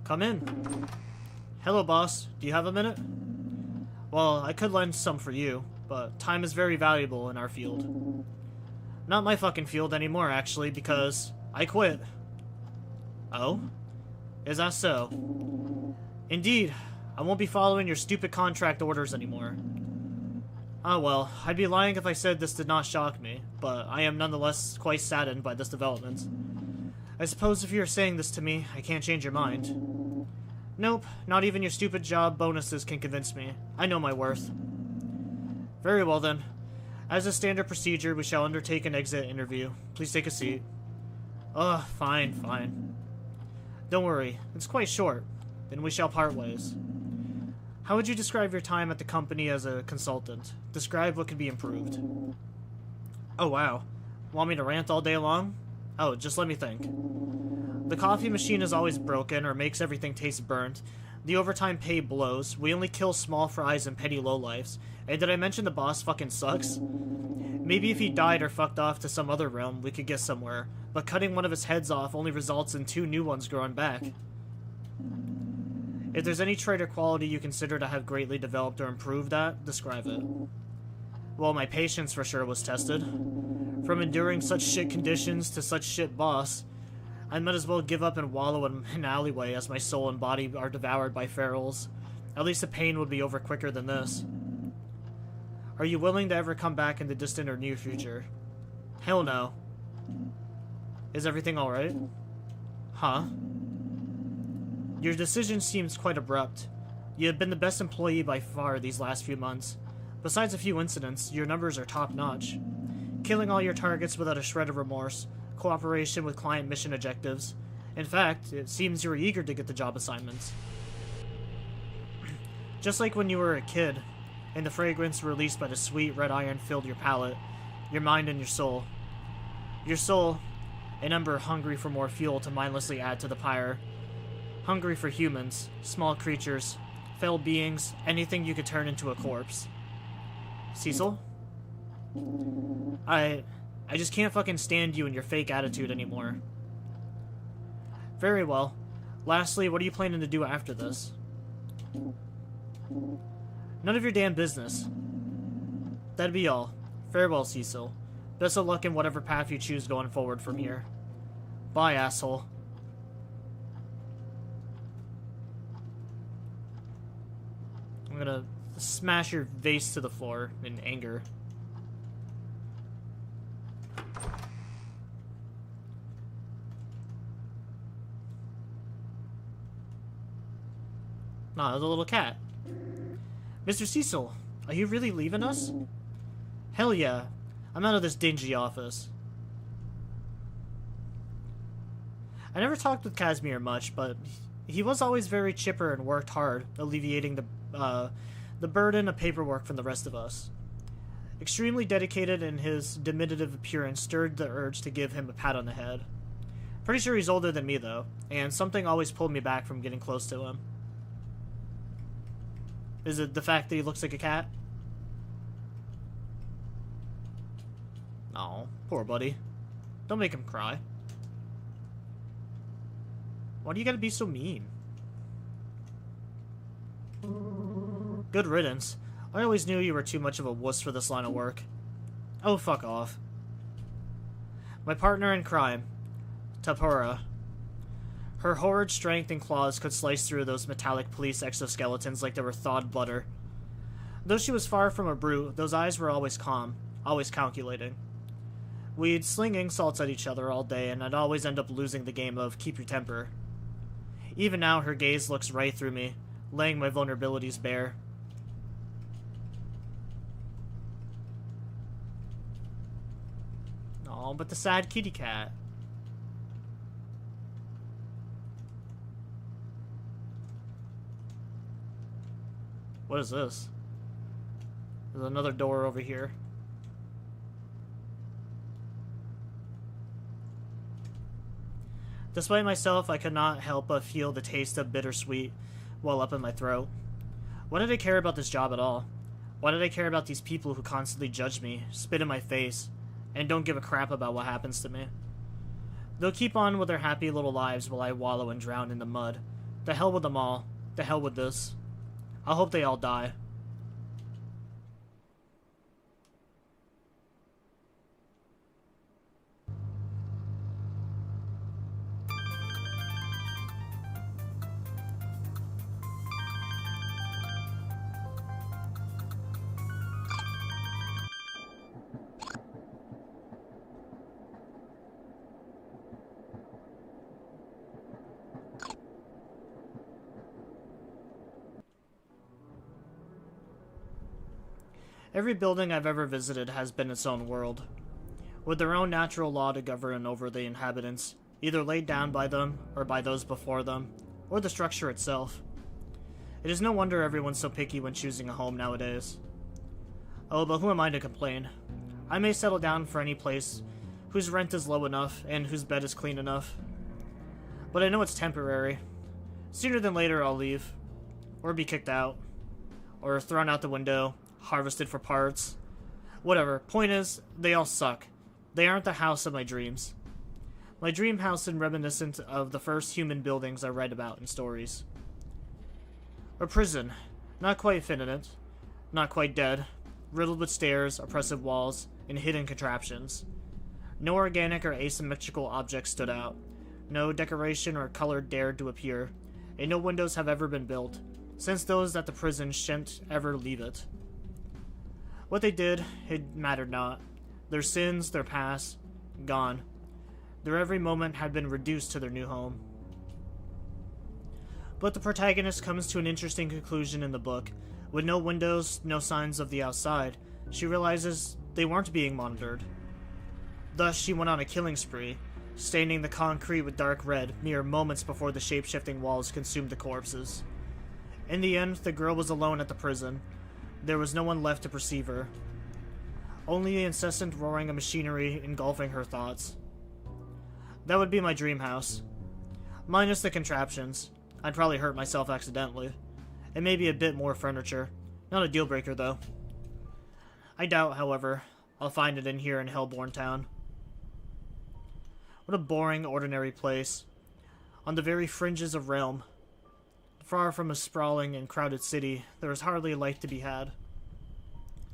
Come in. Hello, boss. Do you have a minute? Well, I could lend some for you, but time is very valuable in our field. Not my fucking field anymore, actually, because I quit. Oh? Is that so? Indeed. I won't be following your stupid contract orders anymore. Oh well, I'd be lying if I said this did not shock me, but I am nonetheless quite saddened by this development. I suppose if you're saying this to me, I can't change your mind. Nope, not even your stupid job bonuses can convince me. I know my worth. Very well then. As a standard procedure, we shall undertake an exit interview. Please take a seat. Ugh, fine, fine. Don't worry, it's quite short. Then we shall part ways. How would you describe your time at the company as a consultant? Describe what can be improved. Oh wow. Want me to rant all day long? Oh, just let me think. The coffee machine is always broken or makes everything taste burnt. The overtime pay blows. We only kill small fries and petty lowlifes. And did I mention the boss fucking sucks? Maybe if he died or fucked off to some other realm, we could get somewhere. But cutting one of his heads off only results in 2 new ones growing back. If there's any trait or quality you consider to have greatly developed or improved at, describe it. Well, my patience for sure was tested. From enduring such shit conditions to such shit boss, I might as well give up and wallow in an alleyway as my soul and body are devoured by ferals. At least the pain would be over quicker than this. Are you willing to ever come back in the distant or near future? Hell no. Is everything alright? Huh? Your decision seems quite abrupt. You have been the best employee by far these last few months. Besides a few incidents, your numbers are top-notch. Killing all your targets without a shred of remorse, cooperation with client mission objectives. In fact, it seems you were eager to get the job assignments. Just like when you were a kid, and the fragrance released by the sweet red iron filled your palate, your mind and your soul. Your soul, an ember hungry for more fuel to mindlessly add to the pyre. Hungry for humans, small creatures, fell beings, anything you could turn into a corpse. Cecil? I just can't fucking stand you and your fake attitude anymore. Very well. Lastly, what are you planning to do after this? None of your damn business. That'd be all. Farewell, Cecil. Best of luck in whatever path you choose going forward from here. Bye, asshole. I'm gonna smash your vase to the floor in anger. Nah, there's a little cat. Mr. Cecil, are you really leaving us? Hell yeah. I'm out of this dingy office. I never talked with Casimir much, but he was always very chipper and worked hard, alleviating the burden of paperwork from the rest of us. Extremely dedicated, and his diminutive appearance stirred the urge to give him a pat on the head. Pretty sure he's older than me, though, and something always pulled me back from getting close to him. Is it the fact that he looks like a cat? Oh, poor buddy. Don't make him cry. Why do you gotta be so mean? Good riddance. I always knew you were too much of a wuss for this line of work. Oh, fuck off. My partner in crime, Tapura. Her horrid strength and claws could slice through those metallic police exoskeletons like they were thawed butter. Though she was far from a brute, those eyes were always calm, always calculating. We'd sling insults at each other all day, and I'd always end up losing the game of keep your temper. Even now, her gaze looks right through me, laying my vulnerabilities bare. Oh, but the sad kitty cat. What is this? There's another door over here. Despite myself, I could not help but feel the taste of bittersweet well up in my throat. Why did I care about this job at all? Why did I care about these people who constantly judge me, spit in my face, and don't give a crap about what happens to me? They'll keep on with their happy little lives while I wallow and drown in the mud. The hell with them all. The hell with this. I hope they all die. Every building I've ever visited has been its own world, with their own natural law to govern over the inhabitants, either laid down by them, or by those before them, or the structure itself. It is no wonder everyone's so picky when choosing a home nowadays. Oh, but who am I to complain? I may settle down for any place whose rent is low enough, and whose bed is clean enough. But I know it's temporary. Sooner than later I'll leave, or be kicked out, or thrown out the window, harvested for parts. Whatever. Point is, they all suck. They aren't the house of my dreams. My dream house is reminiscent of the first human buildings I read about in stories. A prison. Not quite finite. Not quite dead. riddled with stairs, oppressive walls, and hidden contraptions. No organic or asymmetrical objects stood out. No decoration or color dared to appear, and no windows have ever been built, since those at the prison shan't ever leave it. What they did, it mattered not. Their sins, their past, gone. Their every moment had been reduced to their new home. But the protagonist comes to an interesting conclusion in the book. With no windows, no signs of the outside, she realizes they weren't being monitored. Thus, she went on a killing spree, staining the concrete with dark red mere moments before the shape-shifting walls consumed the corpses. In the end, the girl was alone at the prison. There was no one left to perceive her. Only the incessant roaring of machinery engulfing her thoughts. That would be my dream house. Minus the contraptions. I'd probably hurt myself accidentally. And maybe a bit more furniture. Not a deal breaker, though. I doubt, however, I'll find it in here in Hellborn Town. What a boring, ordinary place. On the very fringes of Realm. Far from a sprawling and crowded city, there is hardly a life to be had.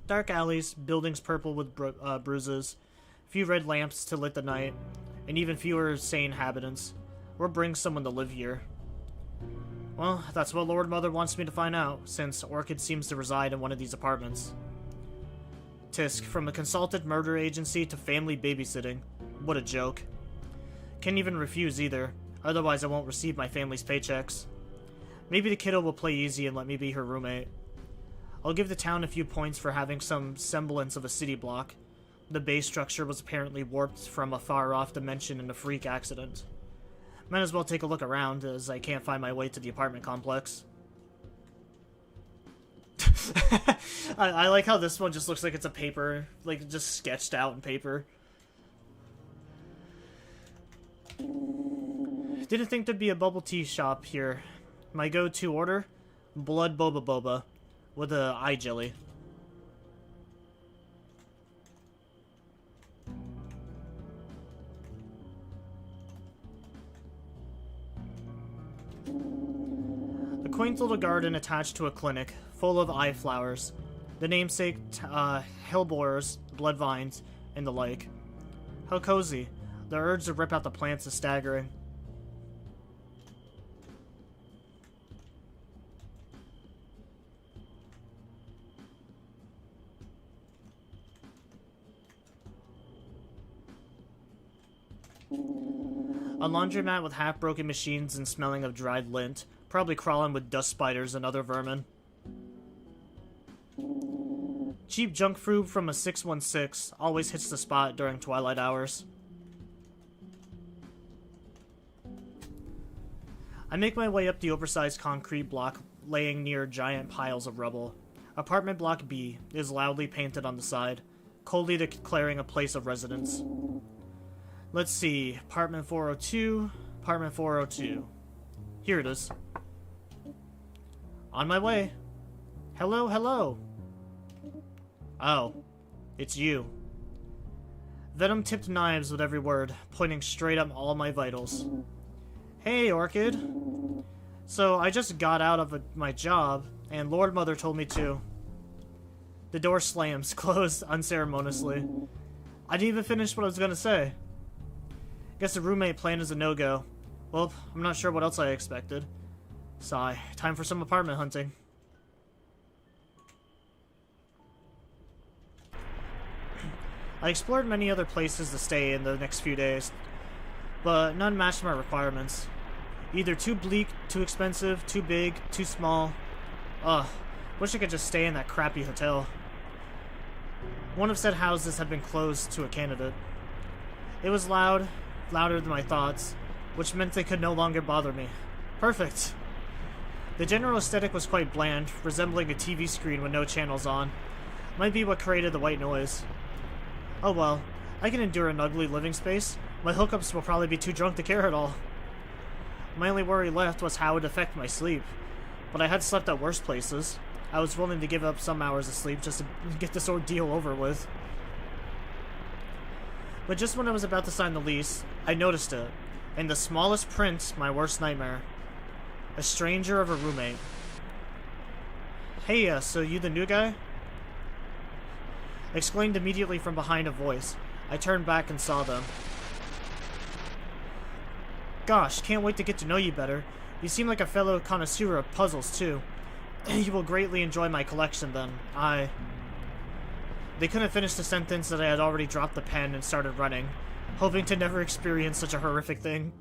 Dark alleys, buildings purple with bruises, few red lamps to lit the night, and even fewer sane inhabitants. What brings someone to live here? Well, that's what Lord Mother wants me to find out, since Orchid seems to reside in one of these apartments. Tisk, from a consulted murder agency to family babysitting. What a joke. Can't even refuse either, otherwise I won't receive my family's paychecks. Maybe the kiddo will play easy and let me be her roommate. I'll give the town a few points for having some semblance of a city block. The base structure was apparently warped from a far-off dimension in a freak accident. Might as well take a look around, as I can't find my way to the apartment complex. I like how this one just looks like it's a paper, like just sketched out in paper. Didn't think there'd be a bubble tea shop here. My go-to order? Blood Boba Boba. With a eye jelly. A quaint little garden attached to a clinic, full of eye flowers. The namesake hellebores, blood vines, and the like. How cozy. The urge to rip out the plants is staggering. A laundromat with half-broken machines and smelling of dried lint, probably crawling with dust spiders and other vermin. Cheap junk food from a 616 always hits the spot during twilight hours. I make my way up the oversized concrete block laying near giant piles of rubble. Apartment Block B is loudly painted on the side, coldly declaring a place of residence. Let's see, apartment 402, apartment 402. Here it is. On my way. Hello, hello. Oh, it's you. Venom tipped knives with every word, pointing straight at all my vitals. Hey, Orchid. So, I just got out of my job, and Lord Mother told me to. The door slams, closed unceremoniously. I didn't even finish what I was gonna say. Guess the roommate plan is a no-go. Well, I'm not sure what else I expected. Sigh. Time for some apartment hunting. I explored many other places to stay in the next few days, but none matched my requirements. Either too bleak, too expensive, too big, too small. Ugh, wish I could just stay in that crappy hotel. One of said houses had been closed to a candidate. It was loud, louder than my thoughts, which meant they could no longer bother me. Perfect! The general aesthetic was quite bland, resembling a TV screen with no channels on. Might be what created the white noise. Oh well, I can endure an ugly living space. My hookups will probably be too drunk to care at all. My only worry left was how it would affect my sleep, but I had slept at worse places. I was willing to give up some hours of sleep just to get this ordeal over with. But just when I was about to sign the lease, I noticed it. In the smallest print, my worst nightmare. A stranger of a roommate. Hey, so you the new guy? exclaimed immediately from behind a voice. I turned back and saw them. Gosh, can't wait to get to know you better. You seem like a fellow connoisseur of puzzles, too. You will greatly enjoy my collection, then. They couldn't finish the sentence that I had already dropped the pen and started running, hoping to never experience such a horrific thing.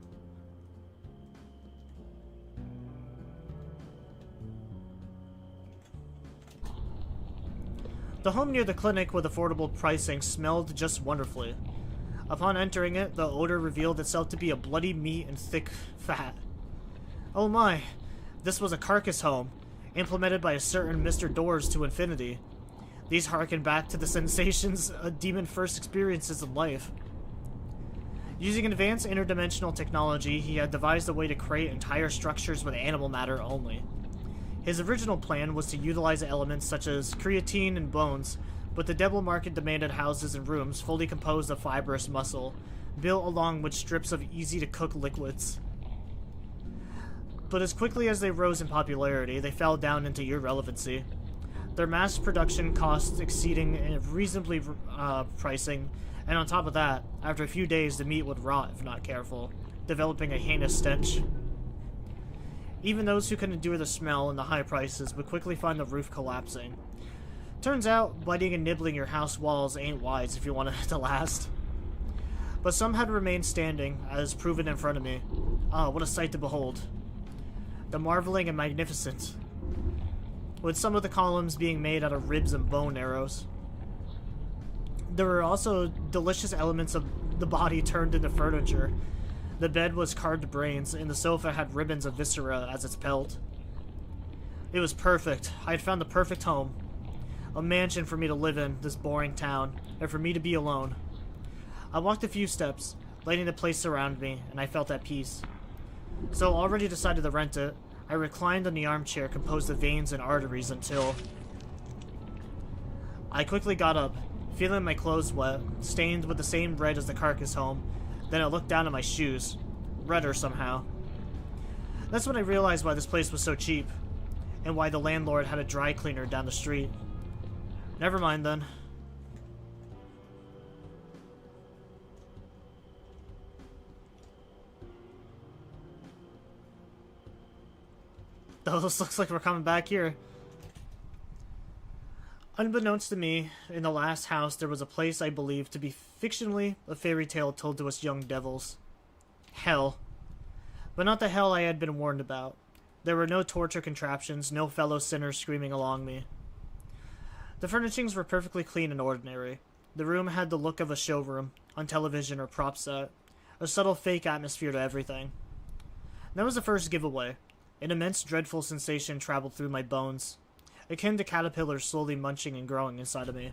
The home near the clinic with affordable pricing smelled just wonderfully. Upon entering it, the odor revealed itself to be a bloody meat and thick fat. Oh my, this was a carcass home, implemented by a certain Mr. Doors to infinity. These harken back to the sensations a demon first experiences in life. Using advanced interdimensional technology, he had devised a way to create entire structures with animal matter only. His original plan was to utilize elements such as creatine and bones, but the devil market demanded houses and rooms fully composed of fibrous muscle, built along with strips of easy-to-cook liquids. But as quickly as they rose in popularity, they fell down into irrelevancy. Their mass production costs exceeding reasonably pricing, and on top of that, after a few days the meat would rot if not careful, developing a heinous stench. Even those who could endure the smell and the high prices would quickly find the roof collapsing. Turns out, biting and nibbling your house walls ain't wise if you want it to last. But some had remained standing, as proven in front of me. Ah, what a sight to behold. The marveling and magnificent, with some of the columns being made out of ribs and bone arrows. There were also delicious elements of the body turned into furniture. The bed was carved brains, and the sofa had ribbons of viscera as its pelt. It was perfect. I had found the perfect home. A mansion for me to live in this boring town, and for me to be alone. I walked a few steps, letting the place surround me, and I felt at peace. So, already decided to rent it, I reclined in the armchair composed of veins and arteries until... I quickly got up, feeling my clothes wet, stained with the same red as the carcass home. Then I looked down at my shoes. Redder somehow. That's when I realized why this place was so cheap, and why the landlord had a dry cleaner down the street. Never mind then. Oh, this looks like we're coming back here. Unbeknownst to me, in the last house there was a place I believed to be fictionally a fairy tale told to us young devils. Hell. But not the hell I had been warned about. There were no torture contraptions, no fellow sinners screaming along me. The furnishings were perfectly clean and ordinary. The room had the look of a showroom, on television or prop set. A subtle fake atmosphere to everything. That was the first giveaway. An immense dreadful sensation traveled through my bones, akin to caterpillars slowly munching and growing inside of me.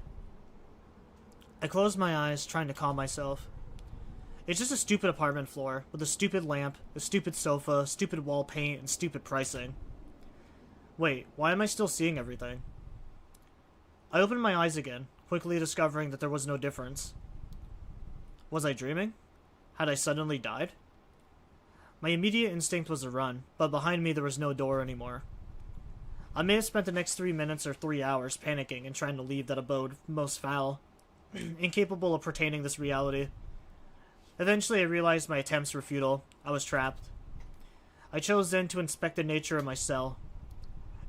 I closed my eyes, trying to calm myself. It's just a stupid apartment floor, with a stupid lamp, a stupid sofa, stupid wall paint, and stupid pricing. Wait, why am I still seeing everything? I opened my eyes again, quickly discovering that there was no difference. Was I dreaming? Had I suddenly died? My immediate instinct was to run, but behind me there was no door anymore. I may have spent the next 3 minutes or 3 hours panicking and trying to leave that abode most foul, incapable of pertaining this reality. Eventually I realized my attempts were futile. I was trapped. I chose then to inspect the nature of my cell.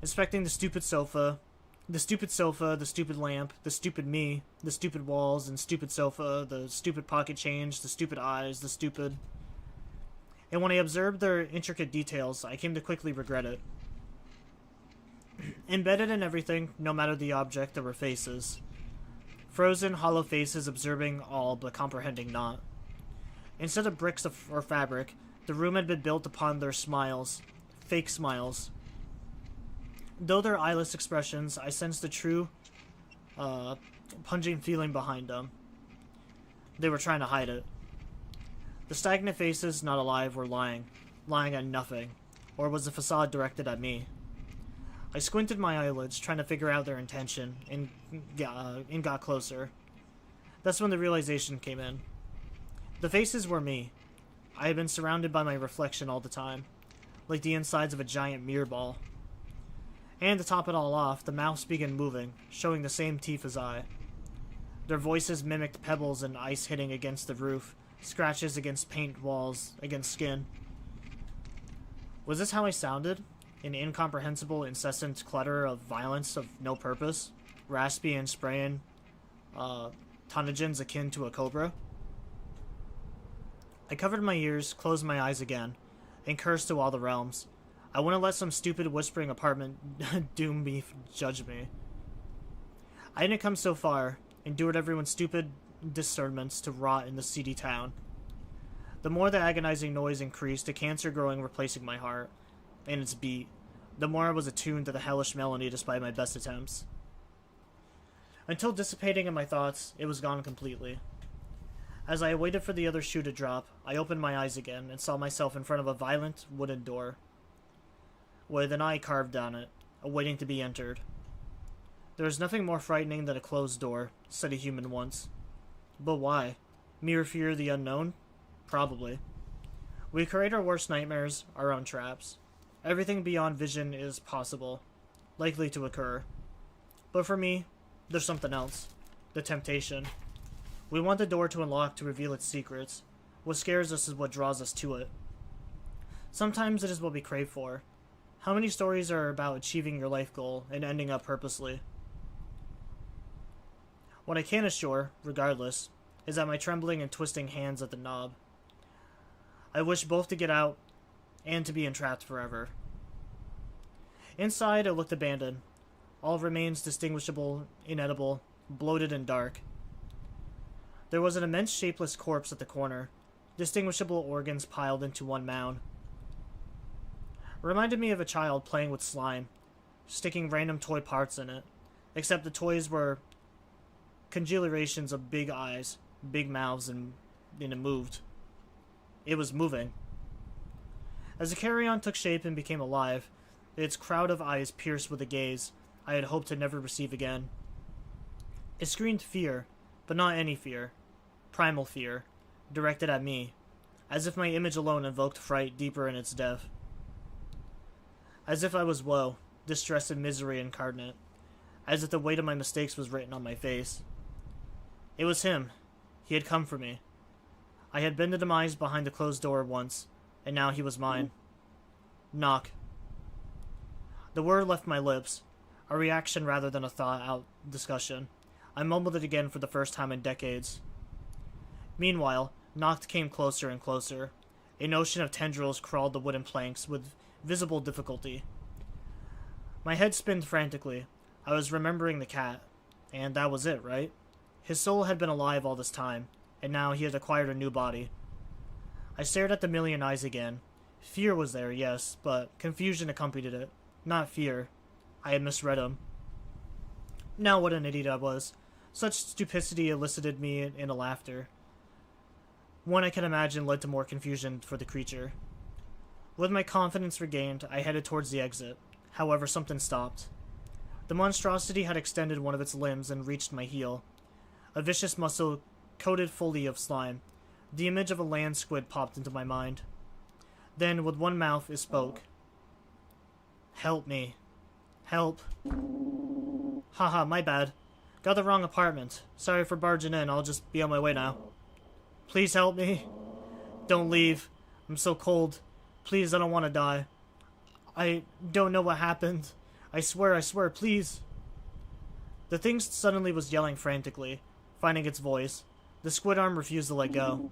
Inspecting the stupid sofa, the stupid lamp, the stupid me, the stupid walls and stupid sofa, the stupid pocket change, the stupid eyes, the stupid... And when I observed their intricate details, I came to quickly regret it. Embedded in everything, no matter the object, there were faces. Frozen, hollow faces observing all but comprehending not. Instead of bricks or fabric, the room had been built upon their smiles. Fake smiles. Though their eyeless expressions, I sensed the true, pungent feeling behind them. They were trying to hide it. The stagnant faces, not alive, were lying at nothing. Or was the facade directed at me? I squinted my eyelids, trying to figure out their intention, and got closer. That's when the realization came in. The faces were me. I had been surrounded by my reflection all the time, like the insides of a giant mirror ball. And to top it all off, the mouse began moving, showing the same teeth as I. Their voices mimicked pebbles and ice hitting against the roof, scratches against paint walls, against skin. Was this how I sounded? An incomprehensible, incessant clutter of violence of no purpose? Raspy and spraying tonnagens akin to a cobra? I covered my ears, closed my eyes again, and cursed to all the realms. I wouldn't let some stupid whispering apartment doom me, judge me. I didn't come so far, endured everyone's stupid discernments to rot in the seedy town. The more the agonizing noise increased, a cancer growing replacing my heart and its beat, the more I was attuned to the hellish melody despite my best attempts. Until dissipating in my thoughts, it was gone completely. As I waited for the other shoe to drop, I opened my eyes again and saw myself in front of a violent wooden door, with an eye carved on it, awaiting to be entered. There is nothing more frightening than a closed door, said a human once. But why? Mere fear of the unknown? Probably. We create our worst nightmares, our own traps. Everything beyond vision is possible, likely to occur. But for me, there's something else. The temptation. We want the door to unlock to reveal its secrets. What scares us is what draws us to it. Sometimes it is what we crave for. How many stories are about achieving your life goal and ending up purposely? What I can assure, regardless, is that my trembling and twisting hands at the knob. I wish both to get out and to be entrapped forever. Inside, it looked abandoned. All remains distinguishable, inedible, bloated and dark. There was an immense shapeless corpse at the corner, distinguishable organs piled into one mound. It reminded me of a child playing with slime, sticking random toy parts in it, except the toys were conglomerations of big eyes, big mouths, and it moved. It was moving. As the carry-on took shape and became alive, its crowd of eyes pierced with a gaze I had hoped to never receive again. It screamed fear, but not any fear. Primal fear, directed at me, as if my image alone invoked fright deeper in its depth. As if I was woe, distress and misery incarnate, as if the weight of my mistakes was written on my face. It was him. He had come for me. I had been the demise behind the closed door once, and now he was mine. Knock. The word left my lips, a reaction rather than a thought-out discussion. I mumbled it again for the first time in decades. Meanwhile, Noct came closer and closer. An ocean of tendrils crawled the wooden planks with visible difficulty. My head spinned frantically. I was remembering the cat, and that was it, right? His soul had been alive all this time, and now he had acquired a new body. I stared at the million eyes again. Fear was there, yes, but confusion accompanied it. Not fear. I had misread him. Now what an idiot I was. Such stupidity elicited me in a laughter. One I can imagine led to more confusion for the creature. With my confidence regained, I headed towards the exit. However, something stopped. The monstrosity had extended one of its limbs and reached my heel. A vicious muscle coated fully of slime. The image of a land squid popped into my mind. Then, with one mouth, it spoke. Help me. Help. Haha, my bad. Got the wrong apartment. Sorry for barging in, I'll just be on my way now. Please help me. Don't leave. I'm so cold. Please, I don't want to die. I don't know what happened. I swear, please. The thing suddenly was yelling frantically, finding its voice. The squid arm refused to let go.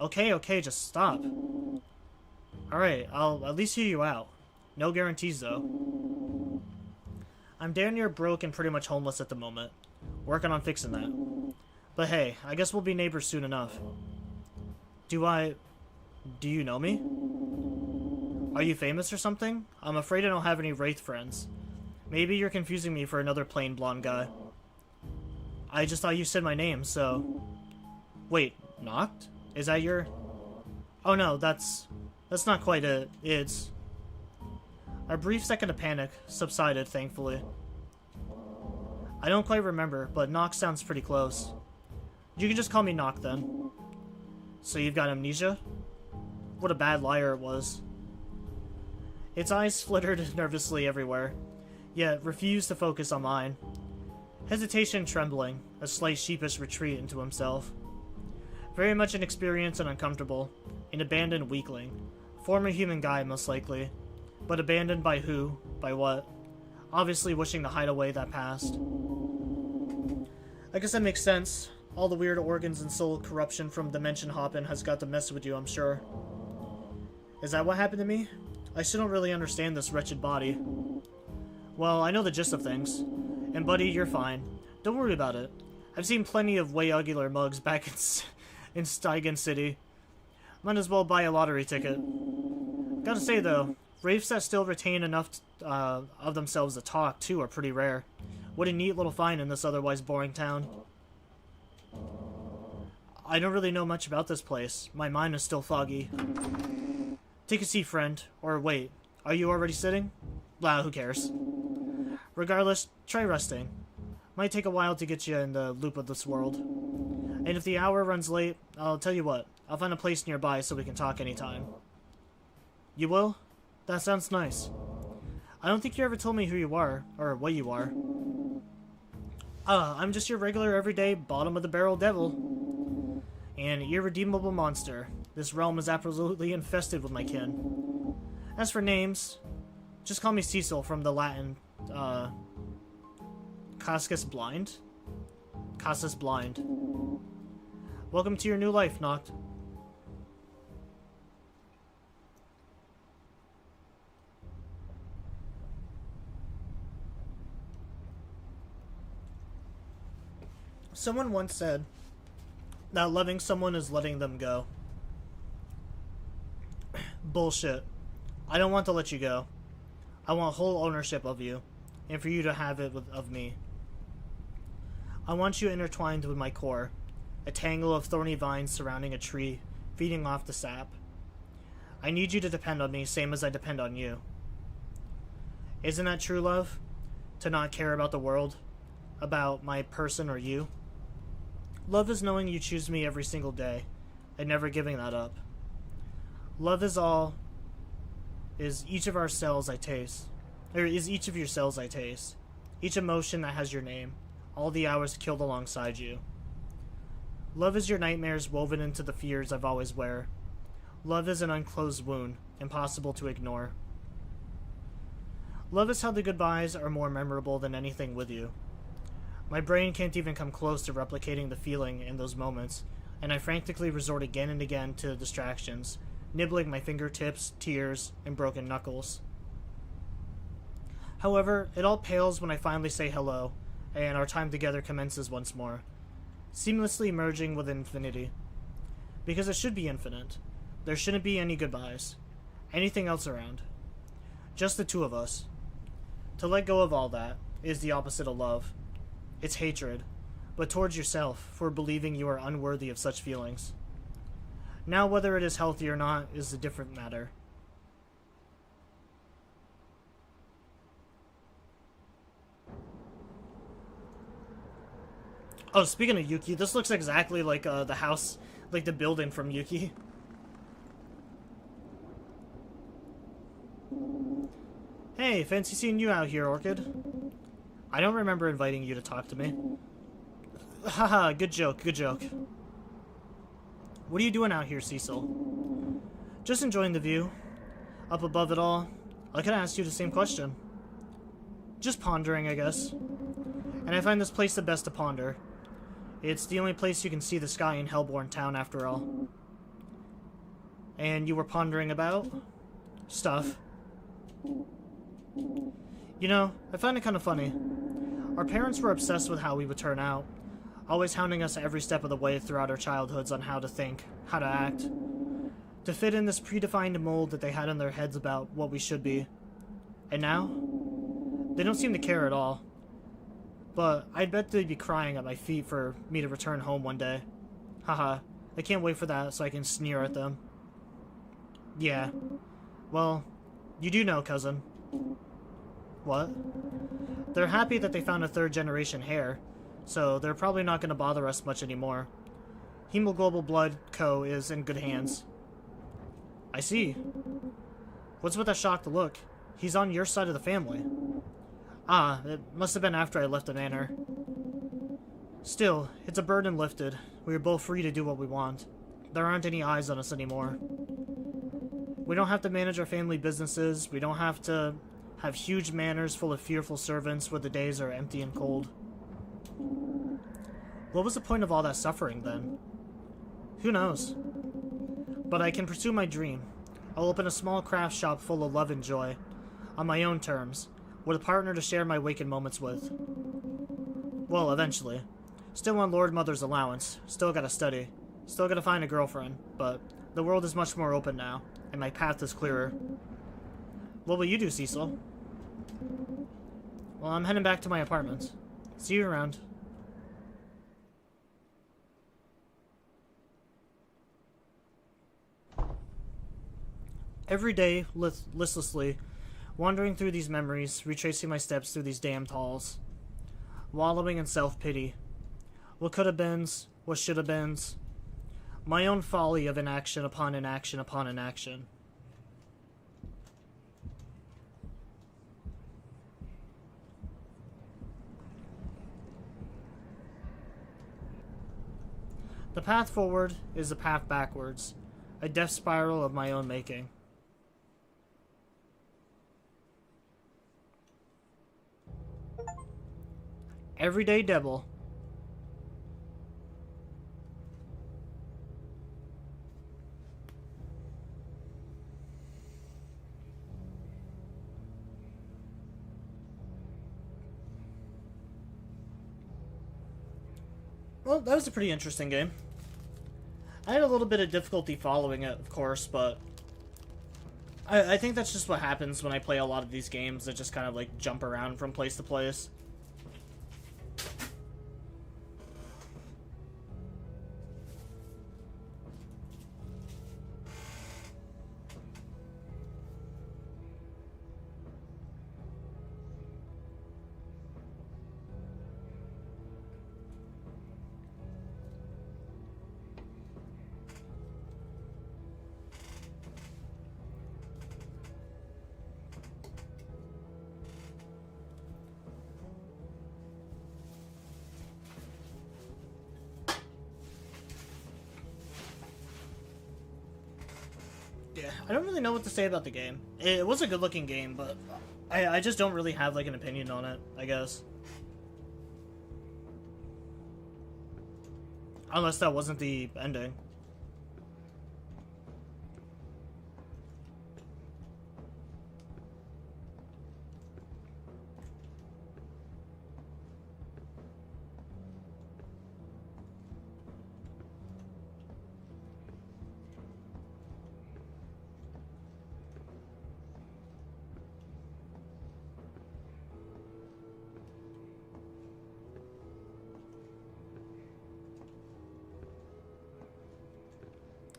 Okay, just stop. Alright, I'll at least hear you out. No guarantees, though. I'm damn near broke and pretty much homeless at the moment. Working on fixing that. But hey, I guess we'll be neighbors soon enough. Do you know me? Are you famous or something? I'm afraid I don't have any Wraith friends. Maybe you're confusing me for another plain blonde guy. I just thought you said my name, so... Wait, Noct? Is that your... Oh no, that's not quite it. It's... A brief second of panic subsided, thankfully. I don't quite remember, but Noct sounds pretty close. You can just call me Noct then. So you've got amnesia? What a bad liar it was. Its eyes flittered nervously everywhere, yet refused to focus on mine. Hesitation and trembling, a slight sheepish retreat into himself. Very much inexperienced and uncomfortable. An abandoned weakling. Former human guy, most likely. But abandoned by who? By what? Obviously wishing to hide away that past. I guess that makes sense. All the weird organs and soul corruption from dimension hopping has got to mess with you, I'm sure. Is that what happened to me? I still don't really understand this wretched body. Well, I know the gist of things. And buddy, you're fine. Don't worry about it. I've seen plenty of way uglier mugs back in Steigen City. Might as well buy a lottery ticket. Gotta say though, wraiths that still retain enough of themselves to talk too are pretty rare. What a neat little find in this otherwise boring town. I don't really know much about this place. My mind is still foggy. Take a seat, friend. Or wait, are you already sitting? Blah, who cares? Regardless, try resting. Might take a while to get you in the loop of this world. And if the hour runs late, I'll tell you what. I'll find a place nearby so we can talk anytime. You will? That sounds nice. I don't think you ever told me who you are, or what you are. I'm just your regular everyday bottom-of-the-barrel devil. An irredeemable monster. This realm is absolutely infested with my kin. As for names, just call me Cecil from the Latin, Cascus Blind? Cascus Blind. Welcome to your new life, Noct. Someone once said that loving someone is letting them go. Bullshit. I don't want to let you go. I want whole ownership of you, and for you to have it of me. I want you intertwined with my core, a tangle of thorny vines surrounding a tree, feeding off the sap. I need you to depend on me, same as I depend on you. Isn't that true, love? To not care about the world, about my person or you? Love is knowing you choose me every single day, and never giving that up. Love is each of our cells I taste. Or is each of your cells I taste. Each emotion that has your name. All the hours killed alongside you. Love is your nightmares woven into the fears I've always wear. Love is an unclosed wound, impossible to ignore. Love is how the goodbyes are more memorable than anything with you. My brain can't even come close to replicating the feeling in those moments, and I frantically resort again and again to distractions, nibbling my fingertips, tears, and broken knuckles. However, it all pales when I finally say hello, and our time together commences once more, seamlessly merging with infinity. Because it should be infinite. There shouldn't be any goodbyes, anything else around. Just the two of us. To let go of all that is the opposite of love. It's hatred, but towards yourself for believing you are unworthy of such feelings. Now, whether it is healthy or not is a different matter. Oh, speaking of Yuki, this looks exactly like the house, like the building from Yuki. Hey, fancy seeing you out here, Orchid. I don't remember inviting you to talk to me. Haha, good joke, good joke. What are you doing out here, Cecil? Just enjoying the view. Up above it all, I could ask you the same question. Just pondering, I guess. And I find this place the best to ponder. It's the only place you can see the sky in Hellborn Town, after all. And you were pondering about? Stuff. You know, I find it kind of funny. Our parents were obsessed with how we would turn out, always hounding us every step of the way throughout our childhoods on how to think, how to act, to fit in this predefined mold that they had in their heads about what we should be. And now, they don't seem to care at all. But I'd bet they'd be crying at my feet for me to return home one day. Haha, I can't wait for that so I can sneer at them. Yeah. Well, you do know, cousin. What? They're happy that they found a third-generation heir, so they're probably not going to bother us much anymore. Hemoglobal Blood Co. is in good hands. I see. What's with that shocked look? He's on your side of the family. Ah, it must have been after I left the manor. Still, it's a burden lifted. We are both free to do what we want. There aren't any eyes on us anymore. We don't have to manage our family businesses. We don't have to have huge manors full of fearful servants where the days are empty and cold. What was the point of all that suffering, then? Who knows? But I can pursue my dream. I'll open a small craft shop full of love and joy, on my own terms, with a partner to share my waking moments with. Well, eventually. Still on Lord Mother's allowance, still gotta study, still gotta find a girlfriend, but the world is much more open now, and my path is clearer. What will you do, Cecil? Well, I'm heading back to my apartment. See you around. Every day, listlessly, wandering through these memories, retracing my steps through these damned halls. Wallowing in self-pity. What could have beens, what should have beens. My own folly of inaction upon inaction upon inaction. The path forward is the path backwards, a death spiral of my own making. Everyday Devil. Well, that was a pretty interesting game. I had a little bit of difficulty following it, of course, but I think that's just what happens when I play a lot of these games that just kind of like jump around from place to place. Yeah, I don't really know what to say about the game. It was a good-looking game, but I just don't really have, like, an opinion on it, I guess. Unless that wasn't the ending.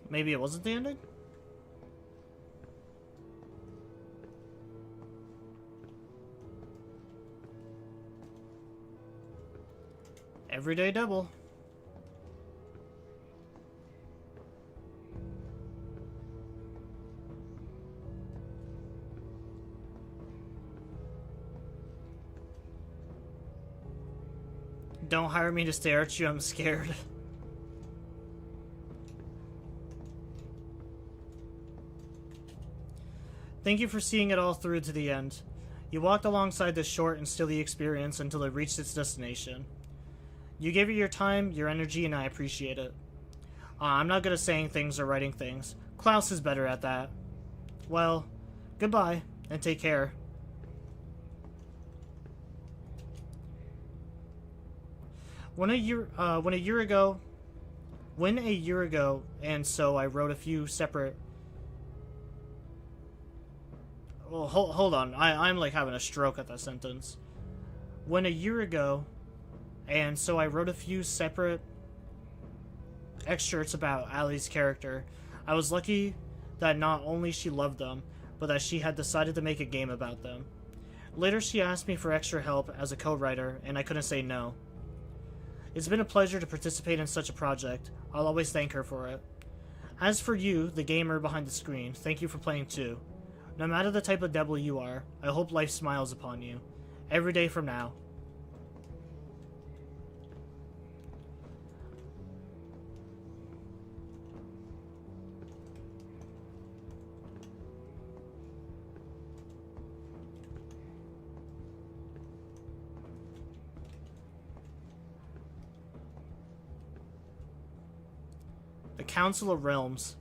Maybe it wasn't the ending? Everyday Devil. Don't hire me to stare at you, I'm scared. Thank you for seeing it all through to the end. You walked alongside this short and stilly experience until it reached its destination. You gave it your time, your energy, and I appreciate it. I'm not good at saying things or writing things. Klaus is better at that. Well, goodbye, and take care. When a year ago, and so I wrote a few separate... Well, hold on. I'm like having a stroke at that sentence. When a year ago, and so I wrote a few separate excerpts about Allie's character. I was lucky that not only she loved them, but that she had decided to make a game about them. Later she asked me for extra help as a co-writer, and I couldn't say no. It's been a pleasure to participate in such a project. I'll always thank her for it. As for you, the gamer behind the screen, thank you for playing too. No matter the type of devil you are, I hope life smiles upon you. Every day from now. The Council of Realms.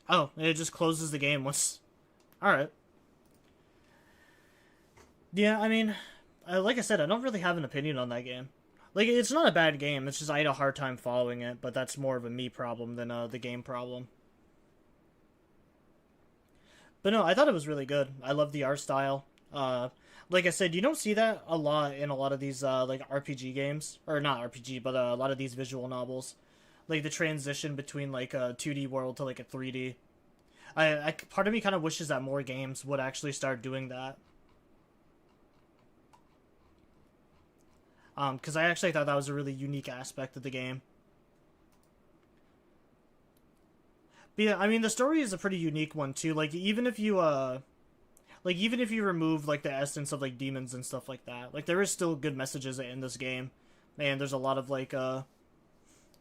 Oh, it just closes the game once. Alright. Yeah, I mean, like I said, I don't really have an opinion on that game. Like, it's not a bad game, it's just I had a hard time following it, but that's more of a me problem than the game problem. But no, I thought it was really good. I love the art style. Like I said, you don't see that a lot in a lot of these, like, RPG games. Or not RPG, but a lot of these visual novels. Like, the transition between, like, a 2D world to, like, a 3D. Part of me kind of wishes that more games would actually start doing that. Because I actually thought that was a really unique aspect of the game. But yeah, I mean, the story is a pretty unique one, too. Like, even if you remove, like, the essence of, like, demons and stuff like that, like, there is still good messages in this game. And there's a lot of, like,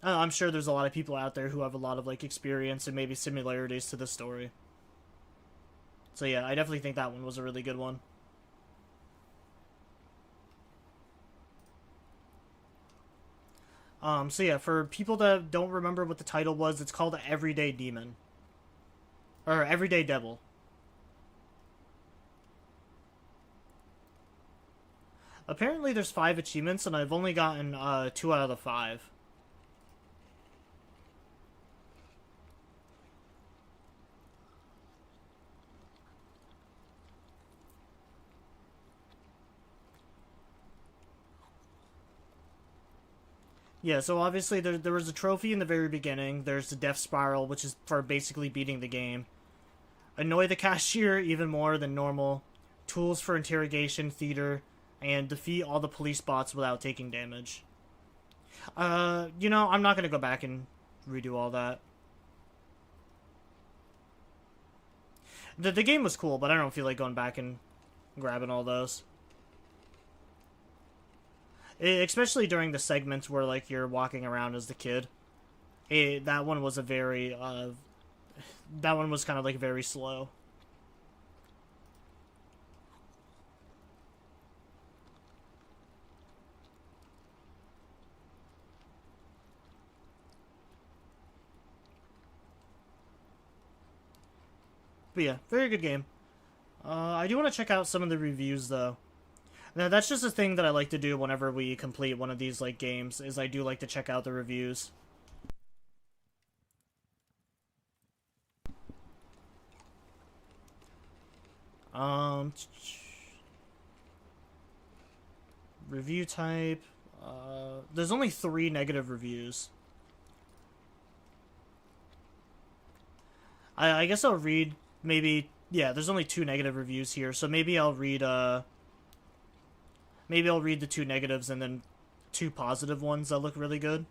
I'm sure there's a lot of people out there who have a lot of, like, experience and maybe similarities to the story. So yeah, I definitely think that one was a really good one. So yeah, for people that don't remember what the title was, it's called Everyday Demon. Or Everyday Devil. Apparently there's 5 achievements, and I've only gotten 2 out of the 5. Yeah, so obviously there was a trophy in the very beginning. There's the Death Spiral, which is for basically beating the game. Annoy the cashier even more than normal. Tools for interrogation, theater, and defeat all the police bots without taking damage. You know, I'm not gonna go back and redo all that. The game was cool, but I don't feel like going back and grabbing all those. Especially during the segments where, like, you're walking around as the kid. That one was a very, that one was kind of, like, very slow. But yeah, very good game. I do want to check out some of the reviews, though. Now, that's just a thing that I like to do whenever we complete one of these, like, games, is I do like to check out the reviews. Review type. There's only 3 negative reviews. I guess I'll read, maybe, yeah, there's only 2 negative reviews here, so maybe I'll read, maybe I'll read the 2 negatives and then 2 positive ones that look really good.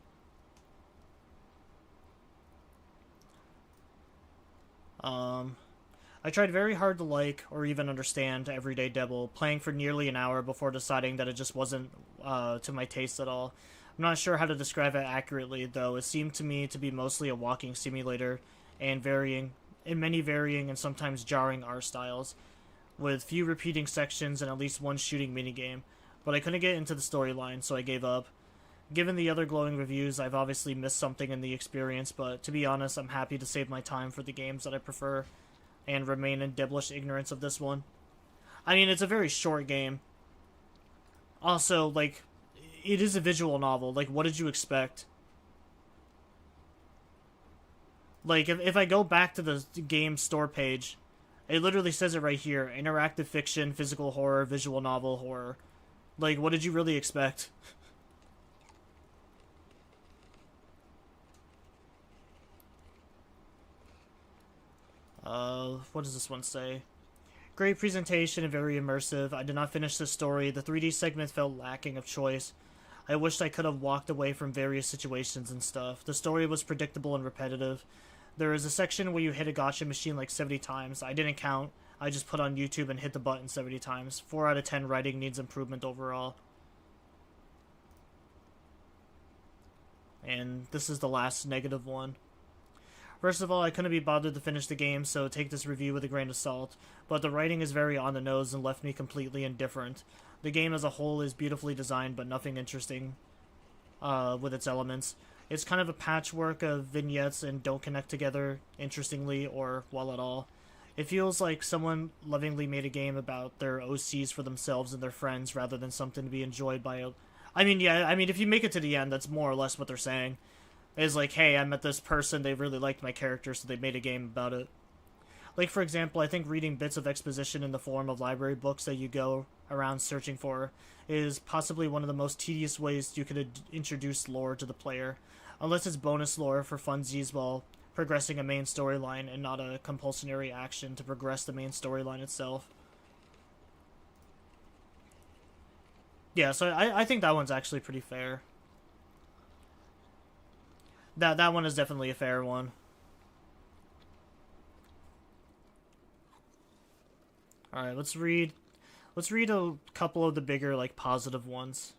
I tried very hard to like or even understand Everyday Devil, playing for nearly an hour before deciding that it just wasn't to my taste at all. I'm not sure how to describe it accurately, though. It seemed to me to be mostly a walking simulator and many varying and sometimes jarring art styles, with few repeating sections and at least one shooting minigame. But I couldn't get into the storyline, so I gave up. Given the other glowing reviews, I've obviously missed something in the experience, but to be honest, I'm happy to save my time for the games that I prefer, and remain in devilish ignorance of this one. I mean, it's a very short game. Also, like, it is a visual novel. Like, what did you expect? Like, if I go back to the game store page, it literally says it right here. Interactive fiction, physical horror, visual novel, horror. Like, what did you really expect? What does this one say? Great presentation and very immersive. I did not finish the story. The 3D segment felt lacking of choice. I wished I could have walked away from various situations and stuff. The story was predictable and repetitive. There is a section where you hit a gacha machine like 70 times. I didn't count. I just put on YouTube and hit the button 70 times. 4 out of 10 writing needs improvement overall. And this is the last negative one. First of all, I couldn't be bothered to finish the game, so take this review with a grain of salt, but the writing is very on the nose and left me completely indifferent. The game as a whole is beautifully designed, but nothing interesting with its elements. It's kind of a patchwork of vignettes and don't connect together interestingly or well at all. It feels like someone lovingly made a game about their OCs for themselves and their friends rather than something to be enjoyed by if you make it to the end, that's more or less what they're saying. Is like, hey, I met this person, they really liked my character, so they made a game about it. Like, for example, I think reading bits of exposition in the form of library books that you go around searching for is possibly one of the most tedious ways you could introduce lore to the player, unless it's bonus lore for funsies while progressing a main storyline and not a compulsory action to progress the main storyline itself. Yeah, so I think that one's actually pretty fair. That one is definitely a fair one. Alright, let's read a couple of the bigger, like, positive ones.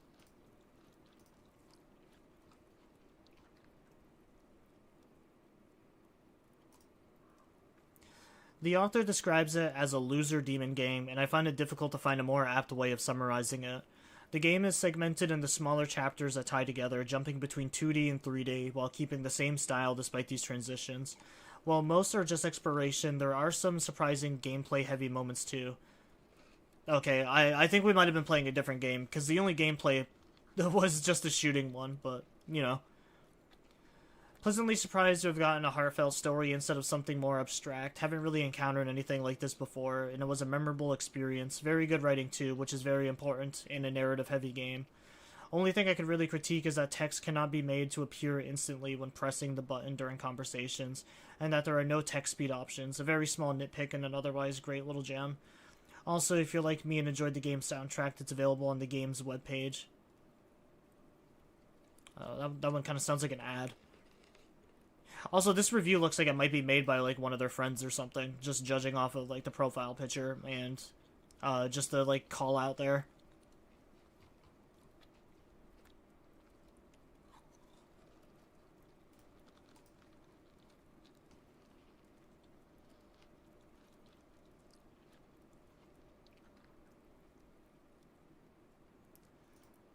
The author describes it as a loser demon game, and I find it difficult to find a more apt way of summarizing it. The game is segmented into smaller chapters that tie together, jumping between 2D and 3D, while keeping the same style despite these transitions. While most are just exploration, there are some surprising gameplay-heavy moments too. Okay, I think we might have been playing a different game, because the only gameplay was just a shooting one, but, you know. Pleasantly surprised to have gotten a heartfelt story instead of something more abstract. Haven't really encountered anything like this before, and it was a memorable experience. Very good writing too, which is very important in a narrative-heavy game. Only thing I could really critique is that text cannot be made to appear instantly when pressing the button during conversations, and that there are no text speed options. A very small nitpick and an otherwise great little gem. Also, if you're like me and enjoyed the game's soundtrack, it's available on the game's webpage. That one kind of sounds like an ad. Also, this review looks like it might be made by, like, one of their friends or something, just judging off of, like, the profile picture and just the, like, call out there.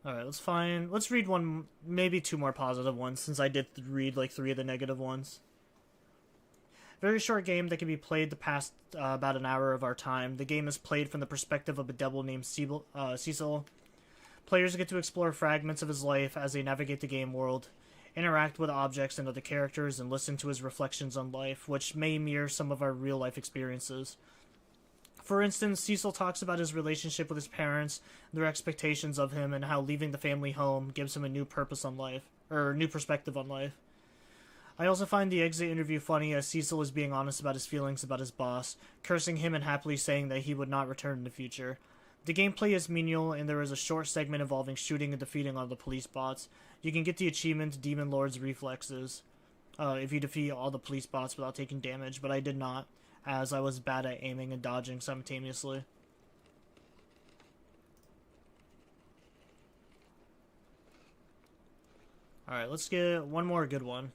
Alright, let's read one, maybe two more positive ones, since I did read, like, 3 of the negative ones. Very short game that can be played the past about an hour of our time. The game is played from the perspective of a devil named Cecil. Players get to explore fragments of his life as they navigate the game world, interact with objects and other characters, and listen to his reflections on life, which may mirror some of our real-life experiences. For instance, Cecil talks about his relationship with his parents, their expectations of him, and how leaving the family home gives him a new purpose on life, or new perspective on life. I also find the exit interview funny as Cecil is being honest about his feelings about his boss, cursing him and happily saying that he would not return in the future. The gameplay is menial, and there is a short segment involving shooting and defeating all the police bots. You can get the achievement Demon Lord's Reflexes if you defeat all the police bots without taking damage, but I did not, as I was bad at aiming and dodging simultaneously. Alright, let's get one more good one.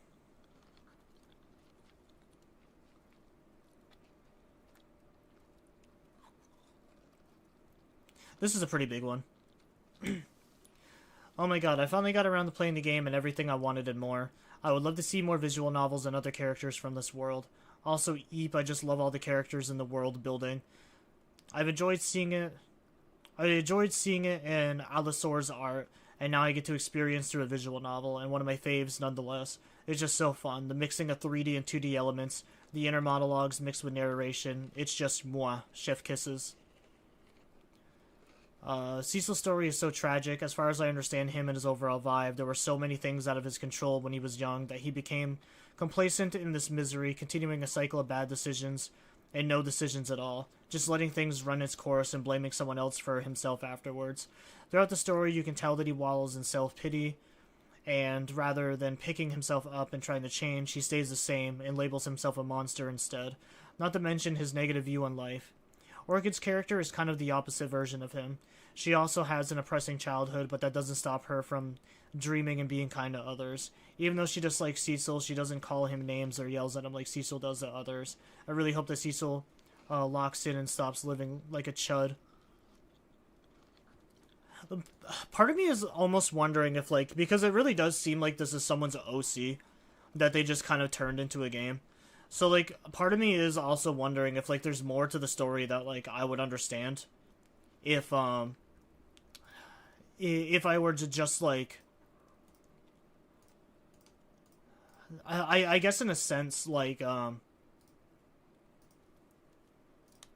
This is a pretty big one. Oh my god, I finally got around to playing the game and everything I wanted and more. I would love to see more visual novels and other characters from this world. Also, Eep, I just love all the characters in the world building. I've enjoyed seeing it. I enjoyed seeing it in Alisaur's art, and now I get to experience through a visual novel, and one of my faves nonetheless. It's just so fun. The mixing of 3D and 2D elements, the inner monologues mixed with narration. It's just moi, chef kisses. Cecil's story is so tragic. As far as I understand him and his overall vibe, there were so many things out of his control when he was young that he became complacent in this misery, continuing a cycle of bad decisions and no decisions at all, just letting things run its course and blaming someone else for himself afterwards. Throughout the story, you can tell that he wallows in self-pity, and rather than picking himself up and trying to change, he stays the same and labels himself a monster instead, not to mention his negative view on life. Orchid's character is kind of the opposite version of him. She also has an oppressing childhood, but that doesn't stop her from dreaming and being kind to others. Even though she dislikes Cecil, she doesn't call him names or yells at him like Cecil does at others. I really hope that Cecil locks in and stops living like a chud. Part of me is almost wondering if, like, because it really does seem like this is someone's OC that they just kind of turned into a game. So, like, part of me is also wondering if, like, there's more to the story that, like, I would understand if I were to just, like, I guess in a sense, like, what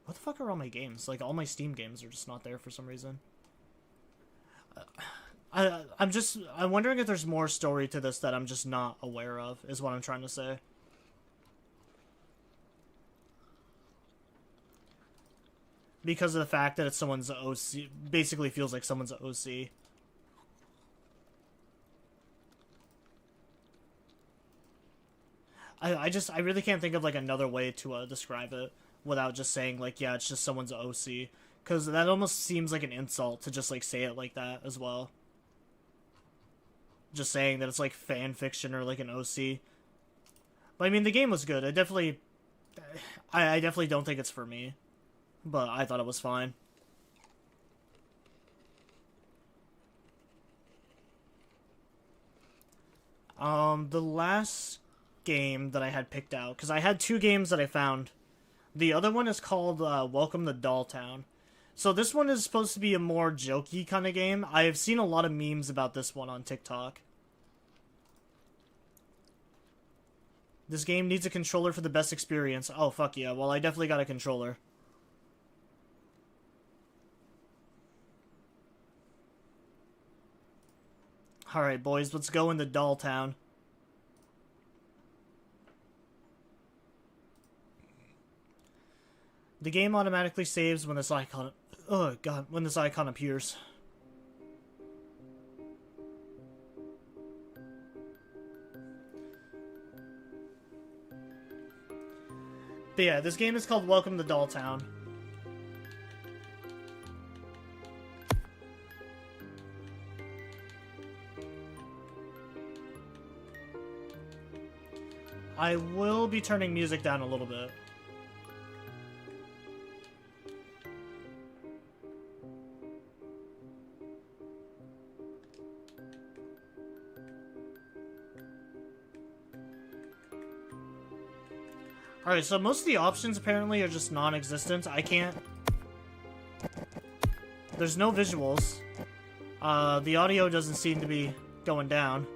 the fuck are all my games? Like, all my Steam games are just not there for some reason. I'm wondering if there's more story to this that I'm just not aware of, is what I'm trying to say. Because of the fact that it's someone's OC, basically feels like someone's OC. I really can't think of, like, another way to describe it without just saying, like, yeah, it's just someone's OC. Because that almost seems like an insult to just, like, say it like that as well. Just saying that it's, like, fan fiction or, like, an OC. But, I mean, the game was good. I definitely don't think it's for me. But I thought it was fine. The last game that I had picked out, because I had 2 games that I found. The other one is called Welcome to Dolltown. So this one is supposed to be a more jokey kind of game. I have seen a lot of memes about this one on TikTok. This game needs a controller for the best experience. Oh, fuck yeah. Well, I definitely got a controller. Alright, boys, let's go into Dolltown. The game automatically saves when this icon... Oh, God, when this icon appears. But yeah, this game is called Welcome to Dolltown. I will be turning music down a little bit. Alright, so most of the options apparently are just non-existent. I can't... There's no visuals. The audio doesn't seem to be going down.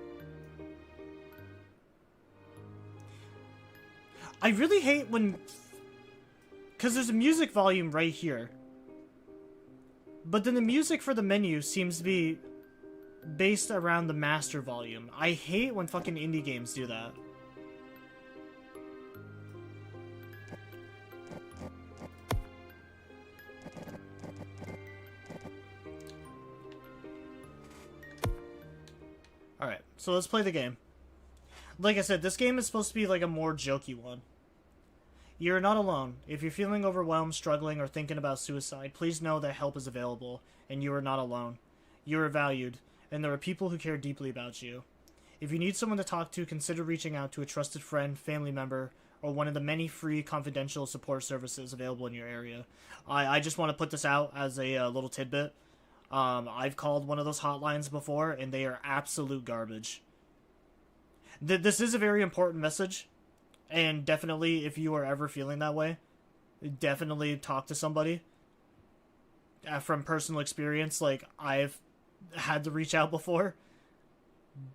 I really hate when... Because there's a music volume right here. But then the music for the menu seems to be based around the master volume. I hate when fucking indie games do that. Alright, so let's play the game. Like I said, this game is supposed to be like a more jokey one. You're not alone. If you're feeling overwhelmed, struggling, or thinking about suicide, please know that help is available, and you are not alone. You are valued, and there are people who care deeply about you. If you need someone to talk to, consider reaching out to a trusted friend, family member, or one of the many free confidential support services available in your area. I just want to put this out as a little tidbit. I've called one of those hotlines before, and they are absolute garbage. This is a very important message, and definitely, if you are ever feeling that way, definitely talk to somebody. From personal experience, like, I've had to reach out before,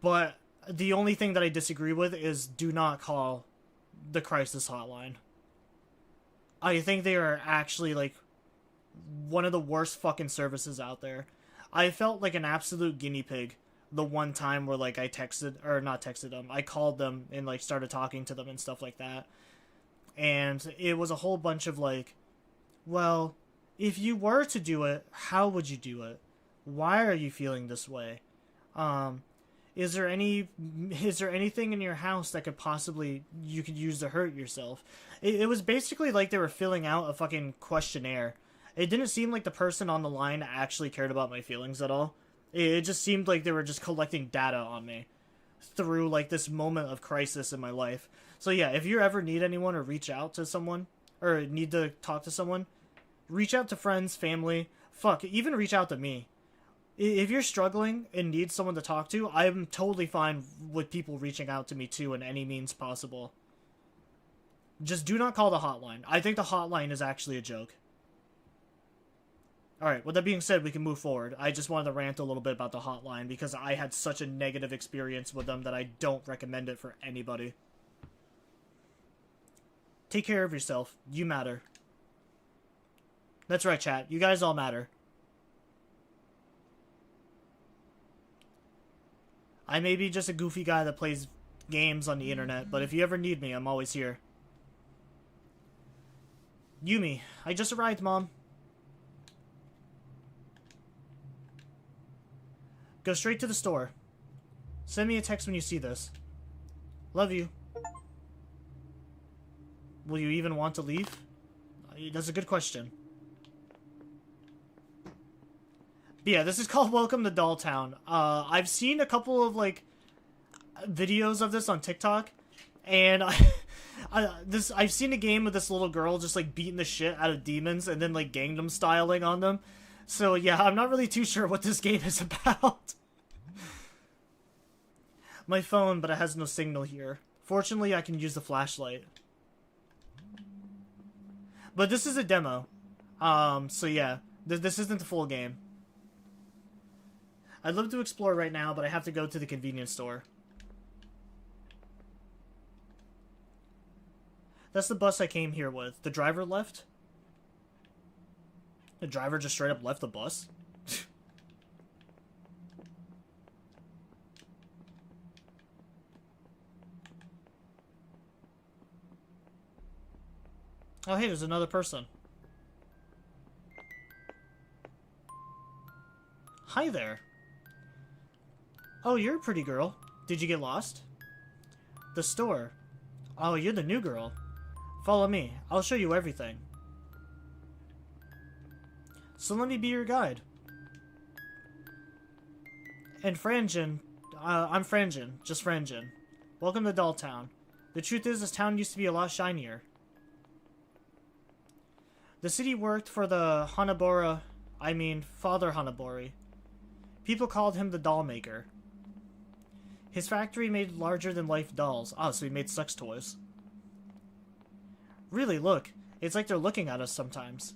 but the only thing that I disagree with is do not call the crisis hotline. I think they are actually, like, one of the worst fucking services out there. I felt like an absolute guinea pig the one time where, like, I called them and, like, started talking to them and stuff like that. And it was a whole bunch of, like, well, if you were to do it, how would you do it? Why are you feeling this way? Is there anything in your house that you could use to hurt yourself? It was basically like they were filling out a fucking questionnaire. It didn't seem like the person on the line actually cared about my feelings at all. It just seemed like they were just collecting data on me through like this moment of crisis in my life. So yeah, if you ever need anyone or reach out to someone or need to talk to someone, reach out to friends, family, fuck, even reach out to me. If you're struggling and need someone to talk to, I'm totally fine with people reaching out to me too in any means possible. Just do not call the hotline. I think the hotline is actually a joke. Alright, with that being said, we can move forward. I just wanted to rant a little bit about the hotline because I had such a negative experience with them that I don't recommend it for anybody. Take care of yourself. You matter. That's right, chat. You guys all matter. I may be just a goofy guy that plays games on the internet, but if you ever need me, I'm always here. Yumi, I just arrived, Mom. Go straight to the store. Send me a text when you see this. Love you. Will you even want to leave? That's a good question. But yeah, this is called Welcome to Doll Town. I've seen a couple of, like, videos of this on TikTok, and I've seen a game of this little girl just, like, beating the shit out of demons and then, like, Gangnam styling on them. So, yeah, I'm not really too sure what this game is about. My phone, but it has no signal here. Fortunately, I can use the flashlight. But this is a demo. So yeah, this isn't the full game. I'd love to explore right now, but I have to go to the convenience store. That's the bus I came here with. The driver left? The driver just straight up left the bus? Oh hey, there's another person. Hi there. Oh, you're a pretty girl. Did you get lost? The store. Oh, you're the new girl. Follow me. I'll show you everything. So let me be your guide. And Franjin. I'm Franjin. Just Franjin. Welcome to Doll Town. The truth is, this town used to be a lot shinier. The city worked for the Father Hanabori. People called him the doll maker. His factory made larger-than-life dolls. Oh, so he made sex toys. Really, look. It's like they're looking at us sometimes.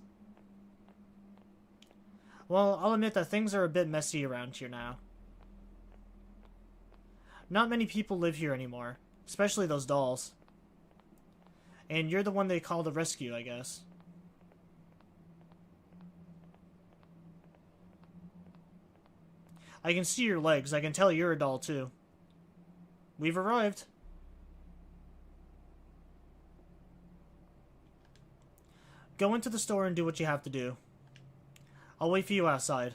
Well, I'll admit that things are a bit messy around here now. Not many people live here anymore, especially those dolls. And you're the one they call the rescue, I guess. I can see your legs. I can tell you're a doll, too. We've arrived. Go into the store and do what you have to do. I'll wait for you outside.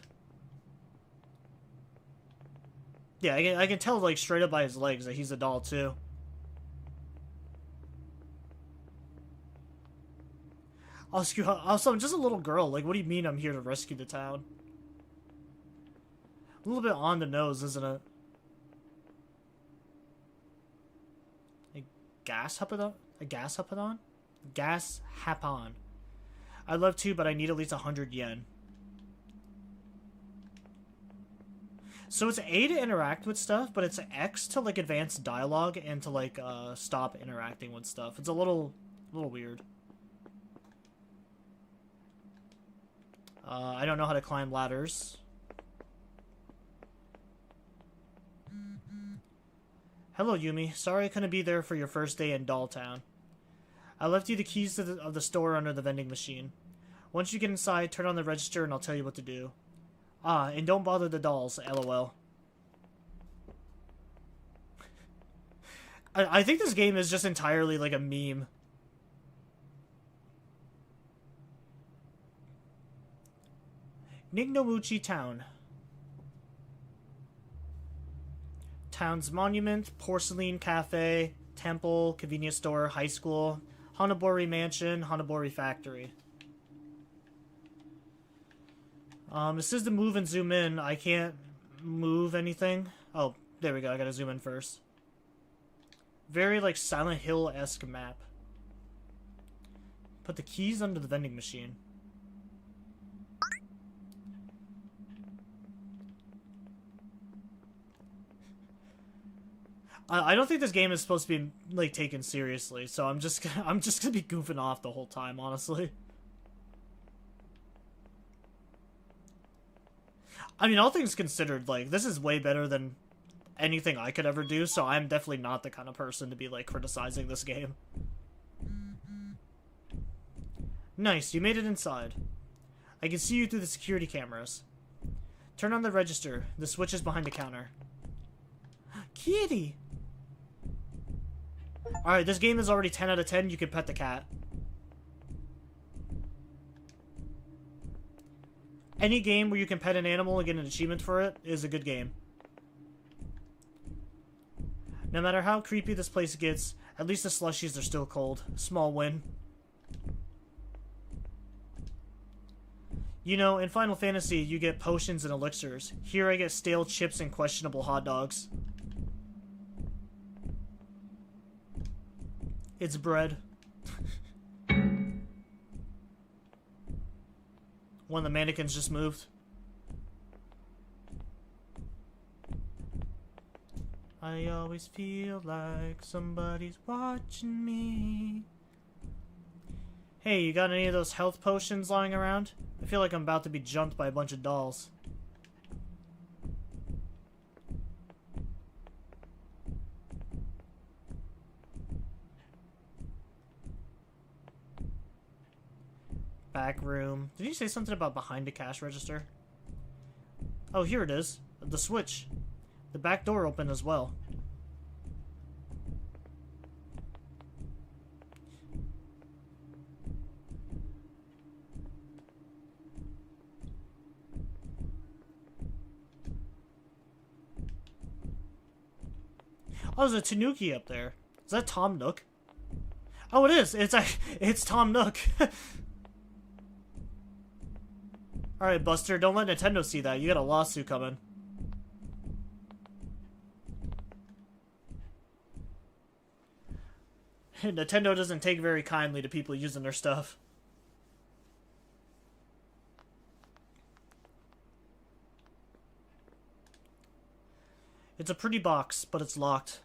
Yeah, I can tell, like, straight up by his legs that he's a doll, too. Also, I'm just a little girl. Like, what do you mean I'm here to rescue the town? A little bit on the nose, isn't it? A gas hapodon? A gas hapodon? Gas hapon. I'd love to, but I need at least 100 yen. So it's A to interact with stuff, but it's X to, like, advance dialogue and to, like, stop interacting with stuff. It's a little weird. I don't know how to climb ladders. Hello, Yumi. Sorry I couldn't be there for your first day in Doll Town. I left you the keys to of the store under the vending machine. Once you get inside, turn on the register and I'll tell you what to do. Ah, and don't bother the dolls, lol. I think this game is just entirely like a meme. Nignomuchi Town. Town's monument, porcelain cafe, temple, convenience store, high school, Hanabori mansion, Hanabori factory. This is to move and zoom in. I can't move anything. Oh, there we go. I gotta zoom in first. Very, like, Silent Hill-esque map. Put the keys under the vending machine. I don't think this game is supposed to be, like, taken seriously, so I'm just gonna be goofing off the whole time, honestly. I mean, all things considered, like, this is way better than anything I could ever do, so I'm definitely not the kind of person to be, like, criticizing this game. Nice, you made it inside. I can see you through the security cameras. Turn on the register. The switch is behind the counter. Kitty! Alright, this game is already 10 out of 10. You can pet the cat. Any game where you can pet an animal and get an achievement for it is a good game. No matter how creepy this place gets, at least the slushies are still cold. Small win. You know, in Final Fantasy, you get potions and elixirs. Here I get stale chips and questionable hot dogs. It's bread. One of the mannequins just moved. I always feel like somebody's watching me. Hey, you got any of those health potions lying around? I feel like I'm about to be jumped by a bunch of dolls. Back room. Did you say something about behind the cash register? Oh, here it is. The switch. The back door opened as well. Oh, there's a Tanuki up there. Is that Tom Nook? Oh, it is. It's Tom Nook. Alright, Buster, don't let Nintendo see that. You got a lawsuit coming. Nintendo doesn't take very kindly to people using their stuff. It's a pretty box, but it's locked.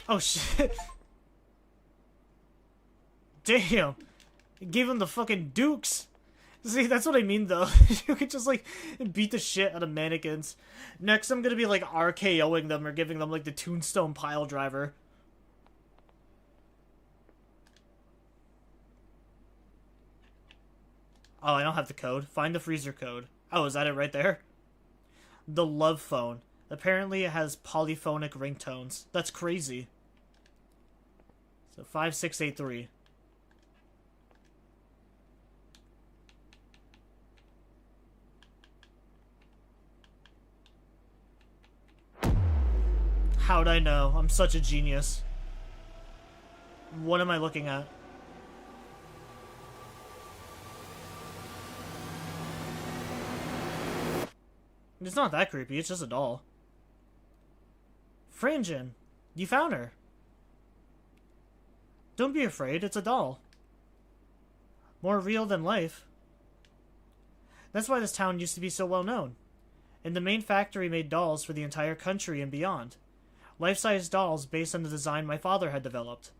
Oh shit. Damn. It gave him the fucking dukes. See, that's what I mean though. You could just like beat the shit out of mannequins. Next I'm gonna be like RKOing them or giving them like the Tombstone pile driver. Oh, I don't have the code. Find the freezer code. Oh, is that it right there? The love phone. Apparently it has polyphonic ringtones. That's crazy. So 5683. How'd I know? I'm such a genius. What am I looking at? It's not that creepy, it's just a doll. Frangen, you found her. Don't be afraid, it's a doll. More real than life. That's why this town used to be so well known. And the main factory made dolls for the entire country and beyond. Life-size dolls based on the design my father had developed.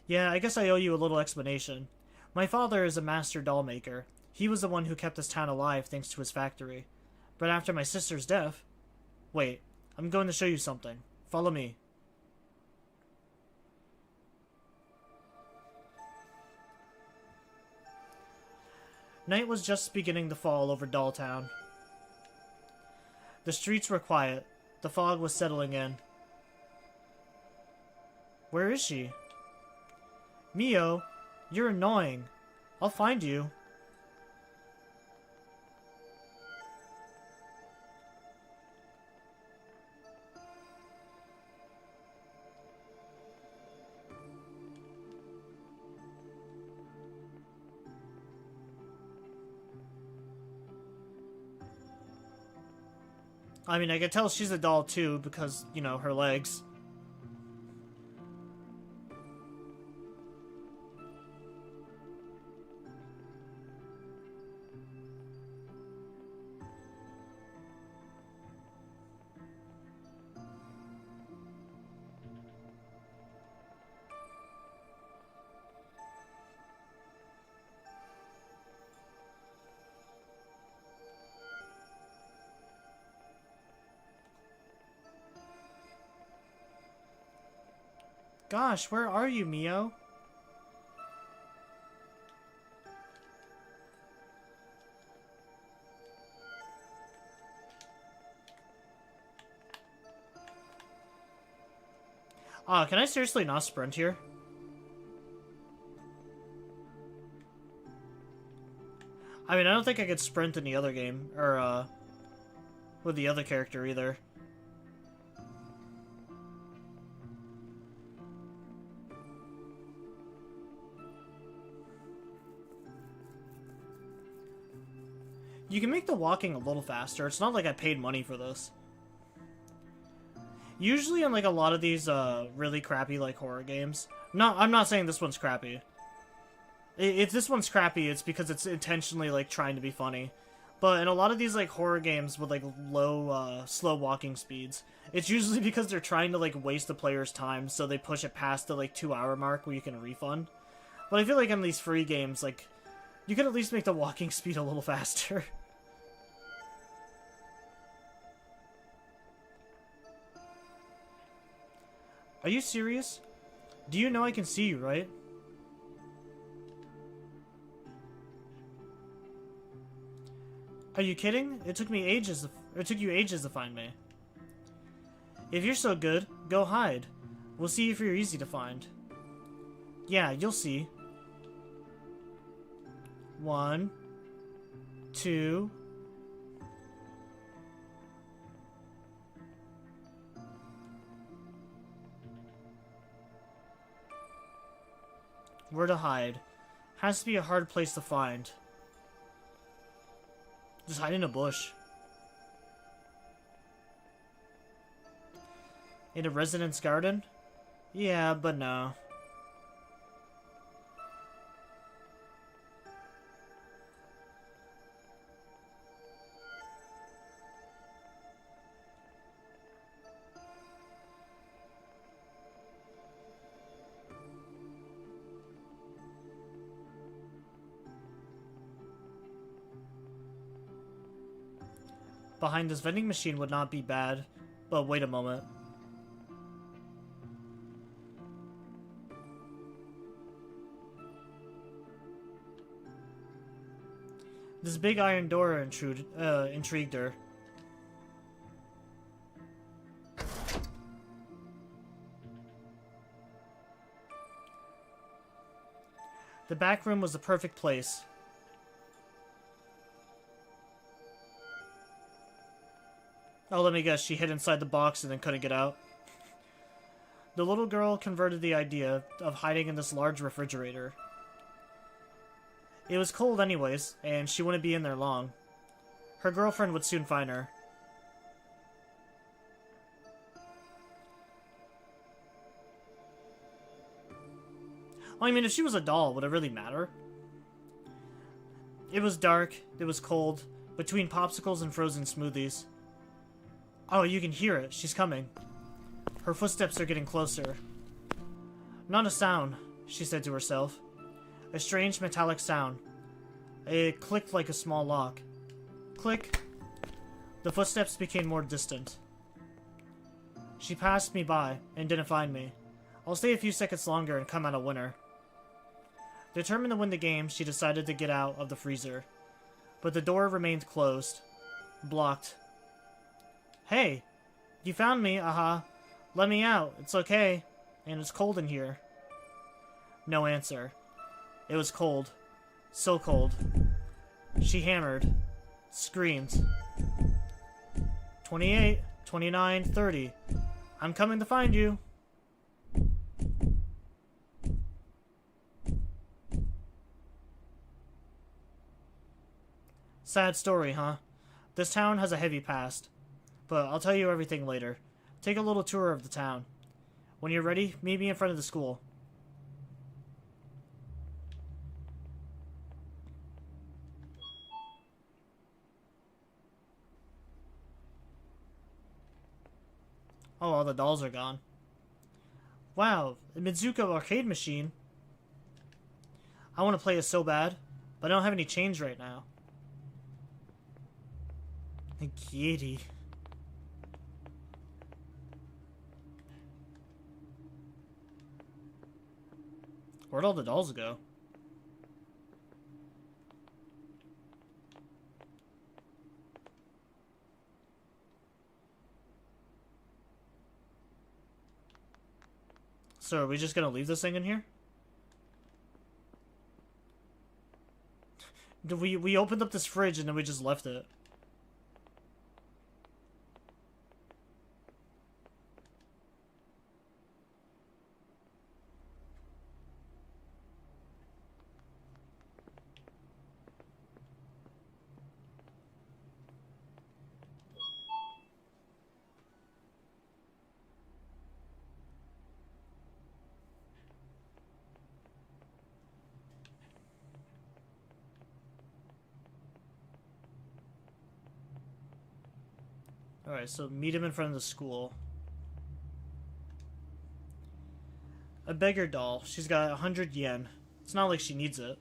Yeah, I guess I owe you a little explanation. My father is a master doll maker. He was the one who kept this town alive thanks to his factory. But after my sister's death... Wait, I'm going to show you something. Follow me. Night was just beginning to fall over Dolltown. The streets were quiet. The fog was settling in. Where is she? Mio, you're annoying. I'll find you. I mean, I can tell she's a doll too because, you know, her legs. Gosh, where are you, Mio? Can I seriously not sprint here? I mean, I don't think I could sprint in the other game, or, with the other character either. You can make the walking a little faster. It's not like I paid money for this. Usually in like a lot of these really crappy like horror games. No, I'm not saying this one's crappy. If this one's crappy, it's because it's intentionally like trying to be funny. But in a lot of these like horror games with like low slow walking speeds, it's usually because they're trying to like waste the player's time, so they push it past the like 2-hour mark where you can refund. But I feel like in these free games, like you can at least make the walking speed a little faster. Are you serious? Do you know I can see you, right? Are you kidding? It took you ages to find me. If you're so good, go hide. We'll see if you're easy to find. Yeah, you'll see. 1, 2. Where to hide? Has to be a hard place to find. Just hide in a bush. In a residence garden? Yeah, but no. Behind this vending machine would not be bad, but wait a moment. This big iron door intrigued her. The back room was the perfect place. Oh, let me guess, she hid inside the box and then couldn't get out. The little girl converted the idea of hiding in this large refrigerator. It was cold anyways, and she wouldn't be in there long. Her girlfriend would soon find her. Well, I mean, if she was a doll, would it really matter? It was dark, it was cold, between popsicles and frozen smoothies. Oh, you can hear it. She's coming. Her footsteps are getting closer. Not a sound, she said to herself. A strange metallic sound. It clicked like a small lock. Click. The footsteps became more distant. She passed me by and didn't find me. I'll stay a few seconds longer and come out a winner. Determined to win the game, she decided to get out of the freezer. But the door remained closed. Blocked. Hey, you found me, aha. Let me out, it's okay. And it's cold in here. No answer. It was cold. So cold. She hammered. Screamed. 28, 29, 30. I'm coming to find you. Sad story, huh? This town has a heavy past. but I'll tell you everything later. Take a little tour of the town. When you're ready, meet me in front of the school. Oh, all the dolls are gone. Wow, a Mizuko arcade machine. I want to play it so bad, but I don't have any change right now. Giddy. Where'd all the dolls go? So are we just gonna leave this thing in here? We opened up this fridge and then we just left it. Alright, so meet him in front of the school. A beggar doll. She's got 100 yen. It's not like she needs it.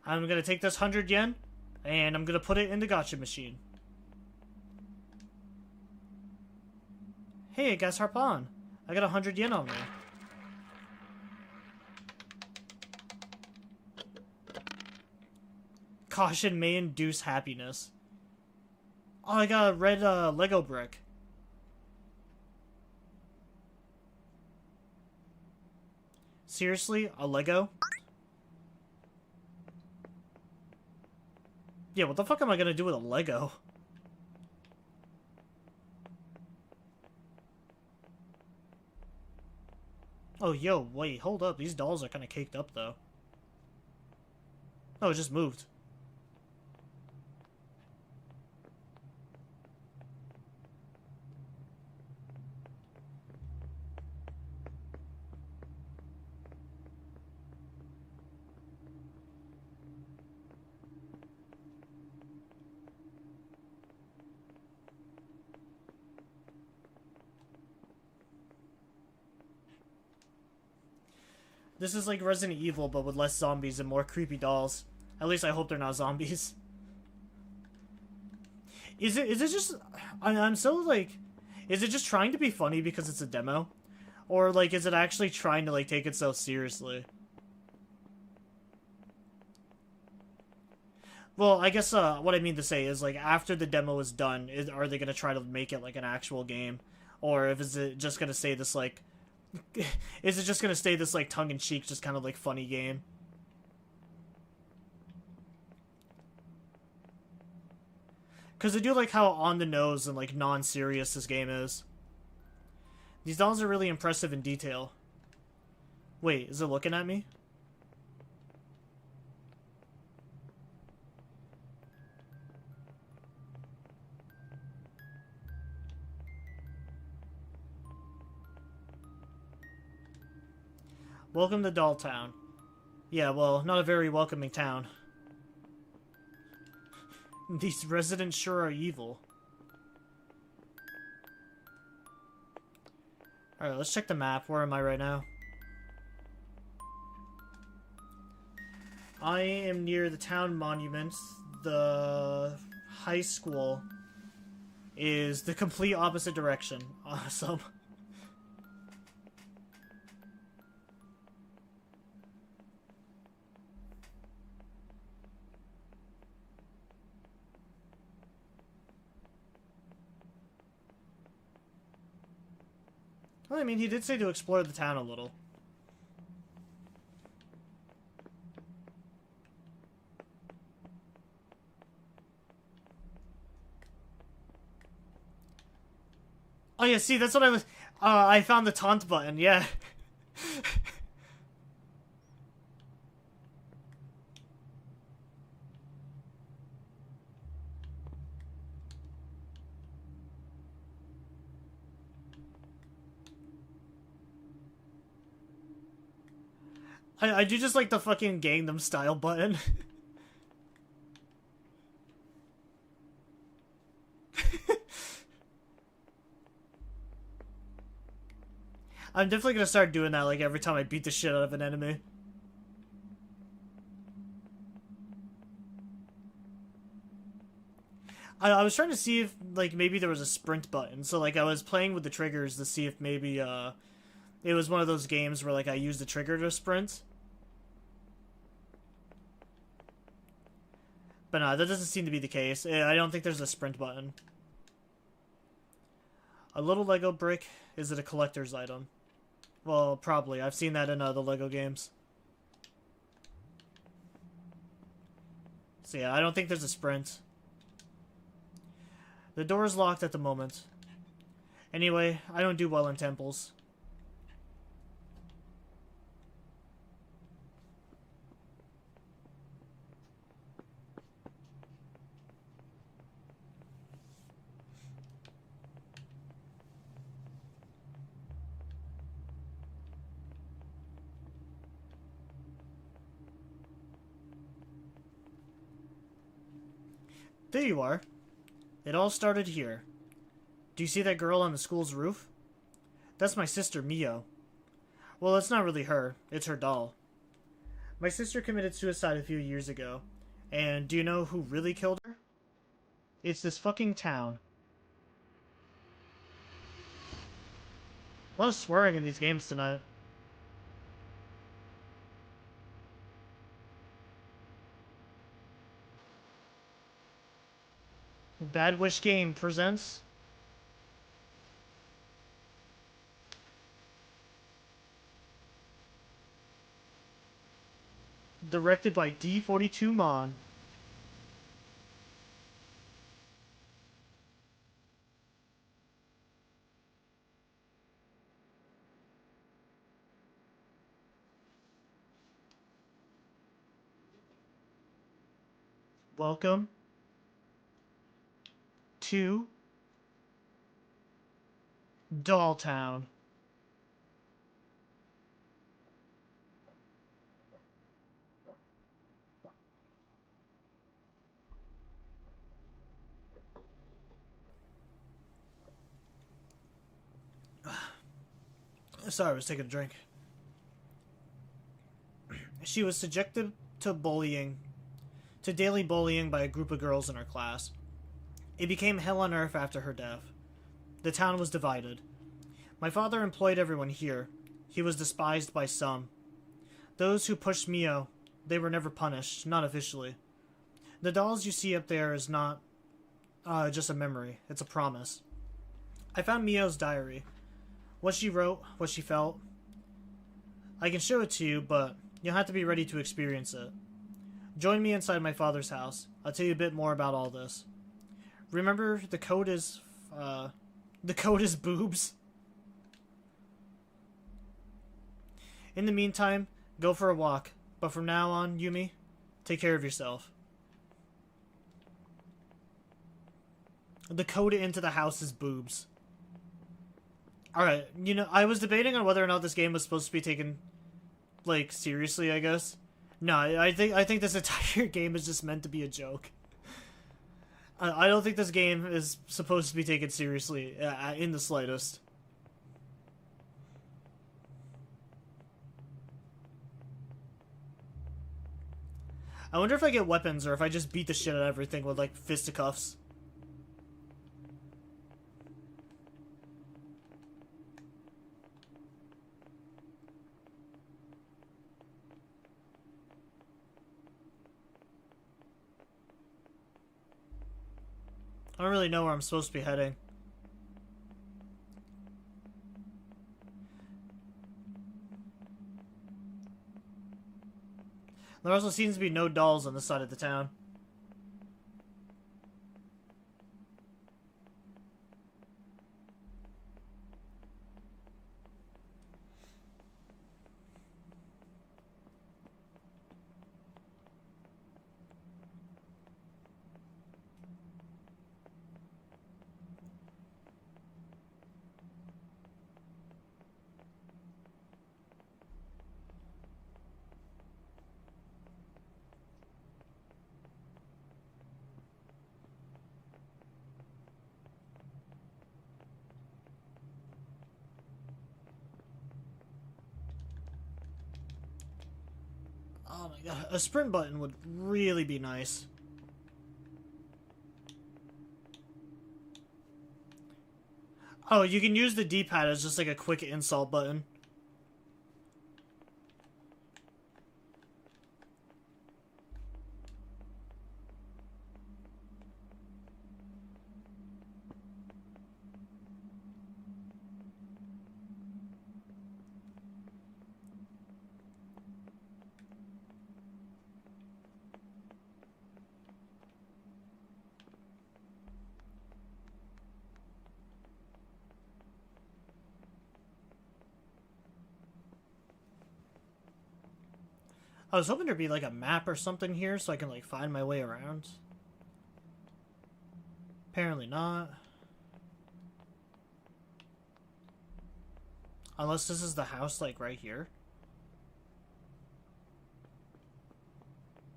I'm gonna take this 100 yen, and I'm gonna put it in the gacha machine. Hey, gas harpon. I got 100 yen on me. Caution may induce happiness. Oh, I got a red Lego brick. Seriously? A Lego? Yeah, what the fuck am I gonna do with a Lego? Oh, yo, wait, hold up. These dolls are kind of caked up, though. Oh, it just moved. This is like Resident Evil, but with less zombies and more creepy dolls. At least I hope they're not zombies. Is it just... I'm so like... Is it just trying to be funny because it's a demo? Or like, is it actually trying to like take itself seriously? Well, I guess what I mean to say is like after the demo is done, are they going to try to make it like an actual game? Or is it just going to say this like... Is it just gonna stay this like tongue-in-cheek, just kind of like funny game? Because I do like how on the nose and like non-serious this game is. These dolls are really impressive in detail. Wait, is it looking at me? Welcome to Doll Town. Yeah, well, not a very welcoming town. These residents sure are evil. Alright, let's check the map. Where am I right now? I am near the town monument. The high school is the complete opposite direction. Awesome. Well, I mean, he did say to explore the town a little. Oh yeah, see, that's what I was... I found the taunt button, yeah. I do just like the fucking Gangnam Style button. I'm definitely gonna start doing that like every time I beat the shit out of an enemy. I was trying to see if like maybe there was a sprint button, so like I was playing with the triggers to see if maybe it was one of those games where like I used the trigger to sprint. But no, that doesn't seem to be the case. I don't think there's a sprint button. A little Lego brick, is it a collector's item? Well, probably. I've seen that in the Lego games. So yeah, I don't think there's a sprint. The door is locked at the moment. Anyway, I don't do well in temples. There you are. It all started here. Do you see that girl on the school's roof? That's my sister, Mio. Well, it's not really her. It's her doll. My sister committed suicide a few years ago. And do you know who really killed her? It's this fucking town. A lot of swearing in these games tonight. Bad Wish Game presents directed by D42 Mon. Welcome to Dolltown. Sorry, I was taking a drink. She was subjected to daily bullying by a group of girls in her class. It became hell on earth after her death. The town was divided. My father employed everyone here. He was despised by some. Those who pushed Mio, they were never punished, not officially. The dolls you see up there is not just a memory, it's a promise. I found Mio's diary. What she wrote, what she felt. I can show it to you, but you'll have to be ready to experience it. Join me inside my father's house. I'll tell you a bit more about all this. Remember, the code is boobs. In the meantime, go for a walk. But from now on, Yumi, take care of yourself. The code into the house is boobs. Alright, you know, I was debating on whether or not this game was supposed to be taken, like, seriously, I guess. No, I think this entire game is just meant to be a joke. I don't think this game is supposed to be taken seriously in the slightest. I wonder if I get weapons or if I just beat the shit out of everything with, like, fisticuffs. I don't really know where I'm supposed to be heading. There also seems to be no dolls on this side of the town. Oh my god, a sprint button would really be nice. Oh, you can use the D-pad as just like a quick insult button. I was hoping there'd be like a map or something here so I can like find my way around. Apparently not. Unless this is the house like right here.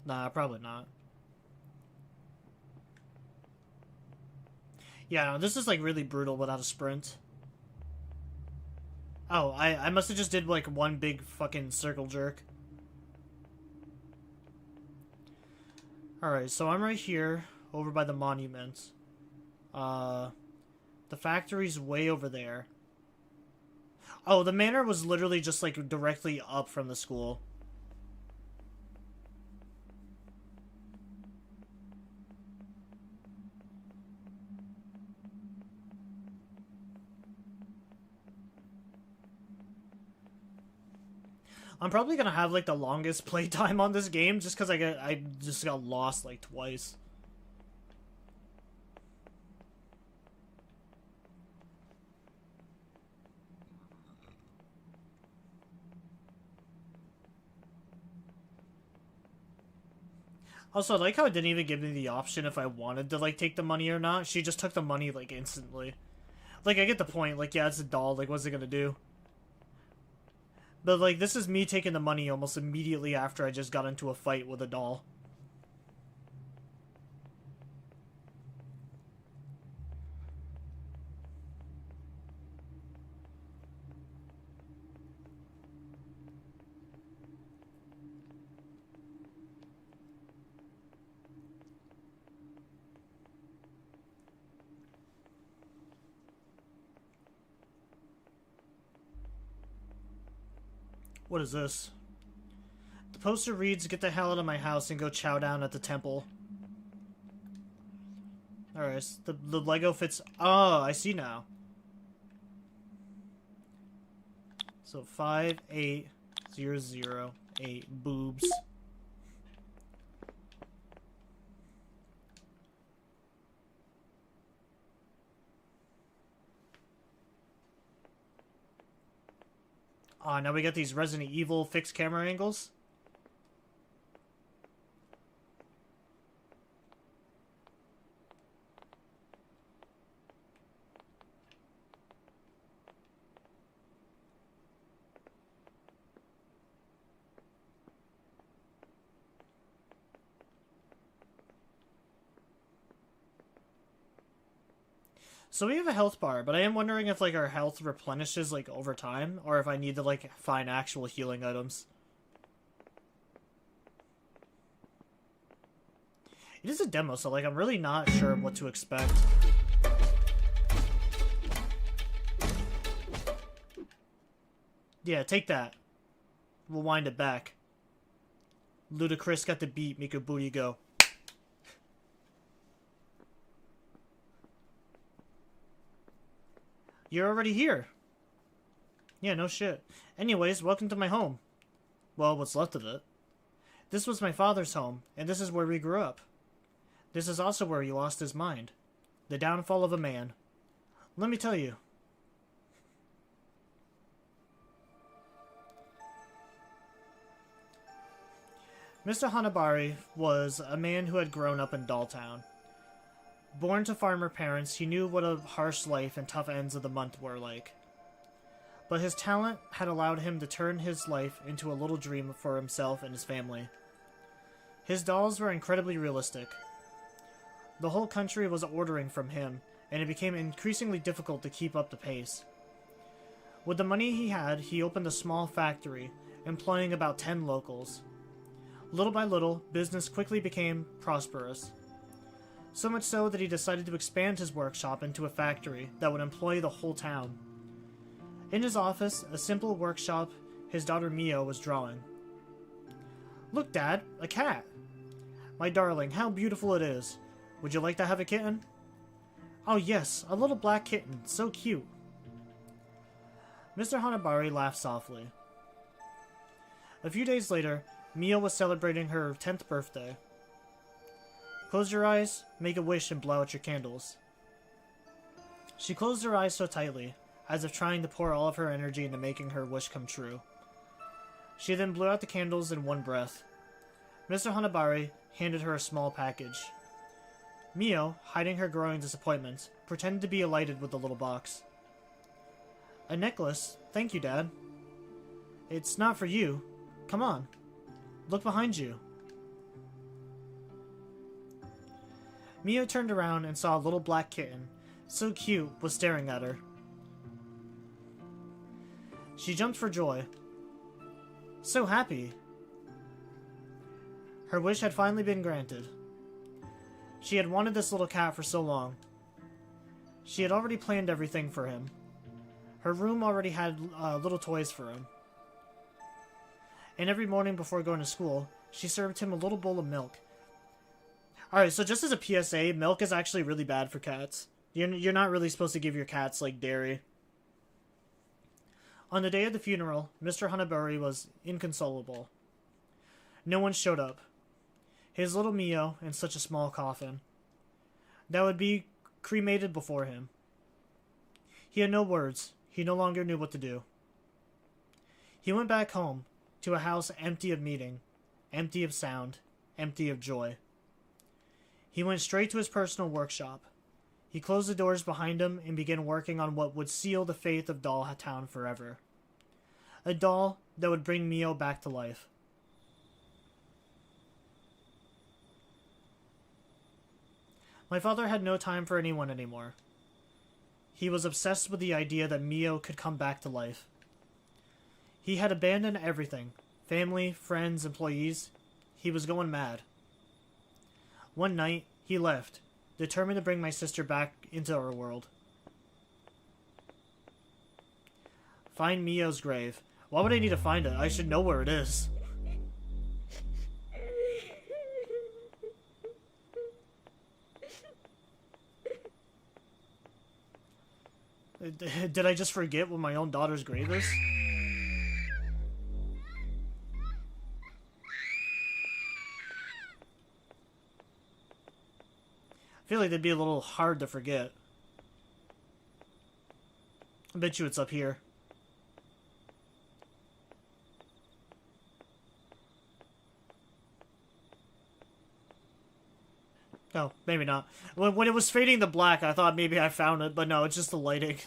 Nah, probably not. Yeah, no, this is like really brutal without a sprint. Oh, I must have just did like one big fucking circle jerk. Alright, so I'm right here, over by the monument. The factory's way over there. Oh, the manor was literally just, like, directly up from the school. I'm probably gonna have like the longest playtime on this game just because I just got lost like twice. Also, I like how it didn't even give me the option if I wanted to like take the money or not. She just took the money like instantly. Like, I get the point. Like, yeah, it's a doll. Like, what's it gonna do? But, like, this is me taking the money almost immediately after I just got into a fight with a doll. What is this? The poster reads, "Get the hell out of my house and go chow down at the temple." Alright, so the Lego fits... Oh, I see now. So 58008 boobs. Now we got these Resident Evil fixed camera angles. So we have a health bar, but I am wondering if, like, our health replenishes, like, over time, or if I need to, like, find actual healing items. It is a demo, so, like, I'm really not sure what to expect. Yeah, take that. We'll wind it back. Ludacris got the beat, make your booty go. You're already here. Yeah, no shit. Anyways, welcome to my home. Well, what's left of it. This was my father's home, and this is where we grew up. This is also where he lost his mind. The downfall of a man. Let me tell you. Mr. Hanabari was a man who had grown up in Dolltown. Born to farmer parents, he knew what a harsh life and tough ends of the month were like. But his talent had allowed him to turn his life into a little dream for himself and his family. His dolls were incredibly realistic. The whole country was ordering from him, and it became increasingly difficult to keep up the pace. With the money he had, he opened a small factory, employing about 10 locals. Little by little, business quickly became prosperous. So much so that he decided to expand his workshop into a factory that would employ the whole town. In his office, a simple workshop, his daughter Mio was drawing. "Look, Dad, a cat! My darling, how beautiful it is. Would you like to have a kitten?" "Oh yes, a little black kitten, so cute." Mr. Hanabari laughed softly. A few days later, Mio was celebrating her 10th birthday. Close your eyes, make a wish, and blow out your candles. She closed her eyes so tightly, as if trying to pour all of her energy into making her wish come true. She then blew out the candles in one breath. Mr. Hanabari handed her a small package. Mio, hiding her growing disappointment, pretended to be elated with the little box. "A necklace? Thank you, Dad." "It's not for you. Come on. Look behind you." Mio turned around and saw a little black kitten, so cute, was staring at her. She jumped for joy. So happy. Her wish had finally been granted. She had wanted this little cat for so long. She had already planned everything for him. Her room already had little toys for him. And every morning before going to school, she served him a little bowl of milk. Alright, so just as a PSA, milk is actually really bad for cats. You're not really supposed to give your cats, like, dairy. On the day of the funeral, Mr. Hanabari was inconsolable. No one showed up. His little Mio in such a small coffin that would be cremated before him. He had no words. He no longer knew what to do. He went back home, to a house empty of meaning, empty of sound, empty of joy. He went straight to his personal workshop. He closed the doors behind him and began working on what would seal the fate of Doll Town forever. A doll that would bring Mio back to life. My father had no time for anyone anymore. He was obsessed with the idea that Mio could come back to life. He had abandoned everything. Family, friends, employees. He was going mad. One night, he left, determined to bring my sister back into our world. Find Mio's grave. Why would I need to find it? I should know where it is. Did I just forget what my own daughter's grave is? I feel like that'd be a little hard to forget. I bet you it's up here. Oh, maybe not. When it was fading to black, I thought maybe I found it, but no, it's just the lighting.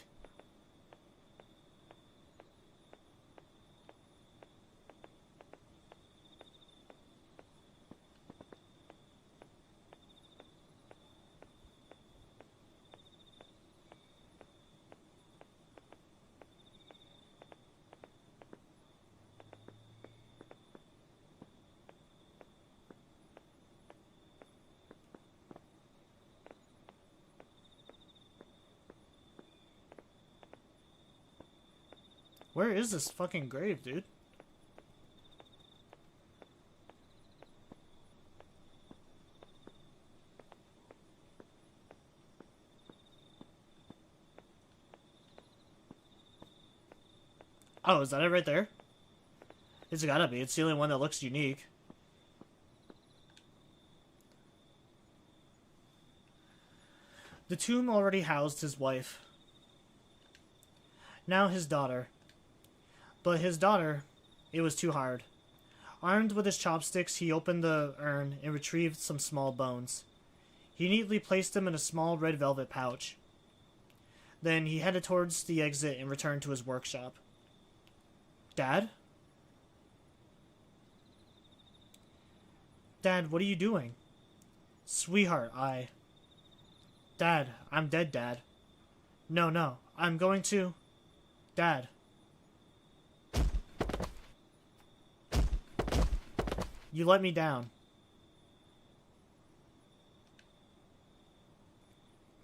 Where is this fucking grave, dude? Oh, is that it right there? It's gotta be. It's the only one that looks unique. The tomb already housed his wife. Now his daughter. But his daughter, it was too hard. Armed with his chopsticks, he opened the urn and retrieved some small bones. He neatly placed them in a small red velvet pouch. Then he headed towards the exit and returned to his workshop. Dad? Dad, what are you doing? Sweetheart, Dad, I'm dead, Dad. No, I'm going to... Dad. You let me down.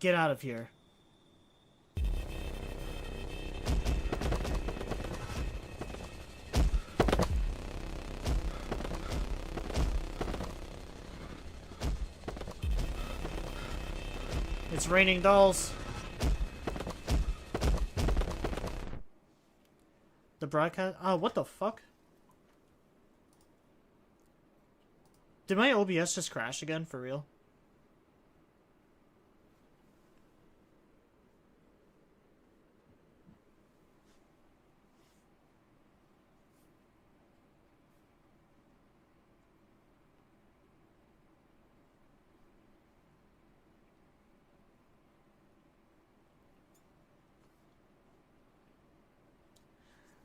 Get out of here. It's raining dolls. The broadcast. Oh, what the fuck? Did my OBS just crash again, for real?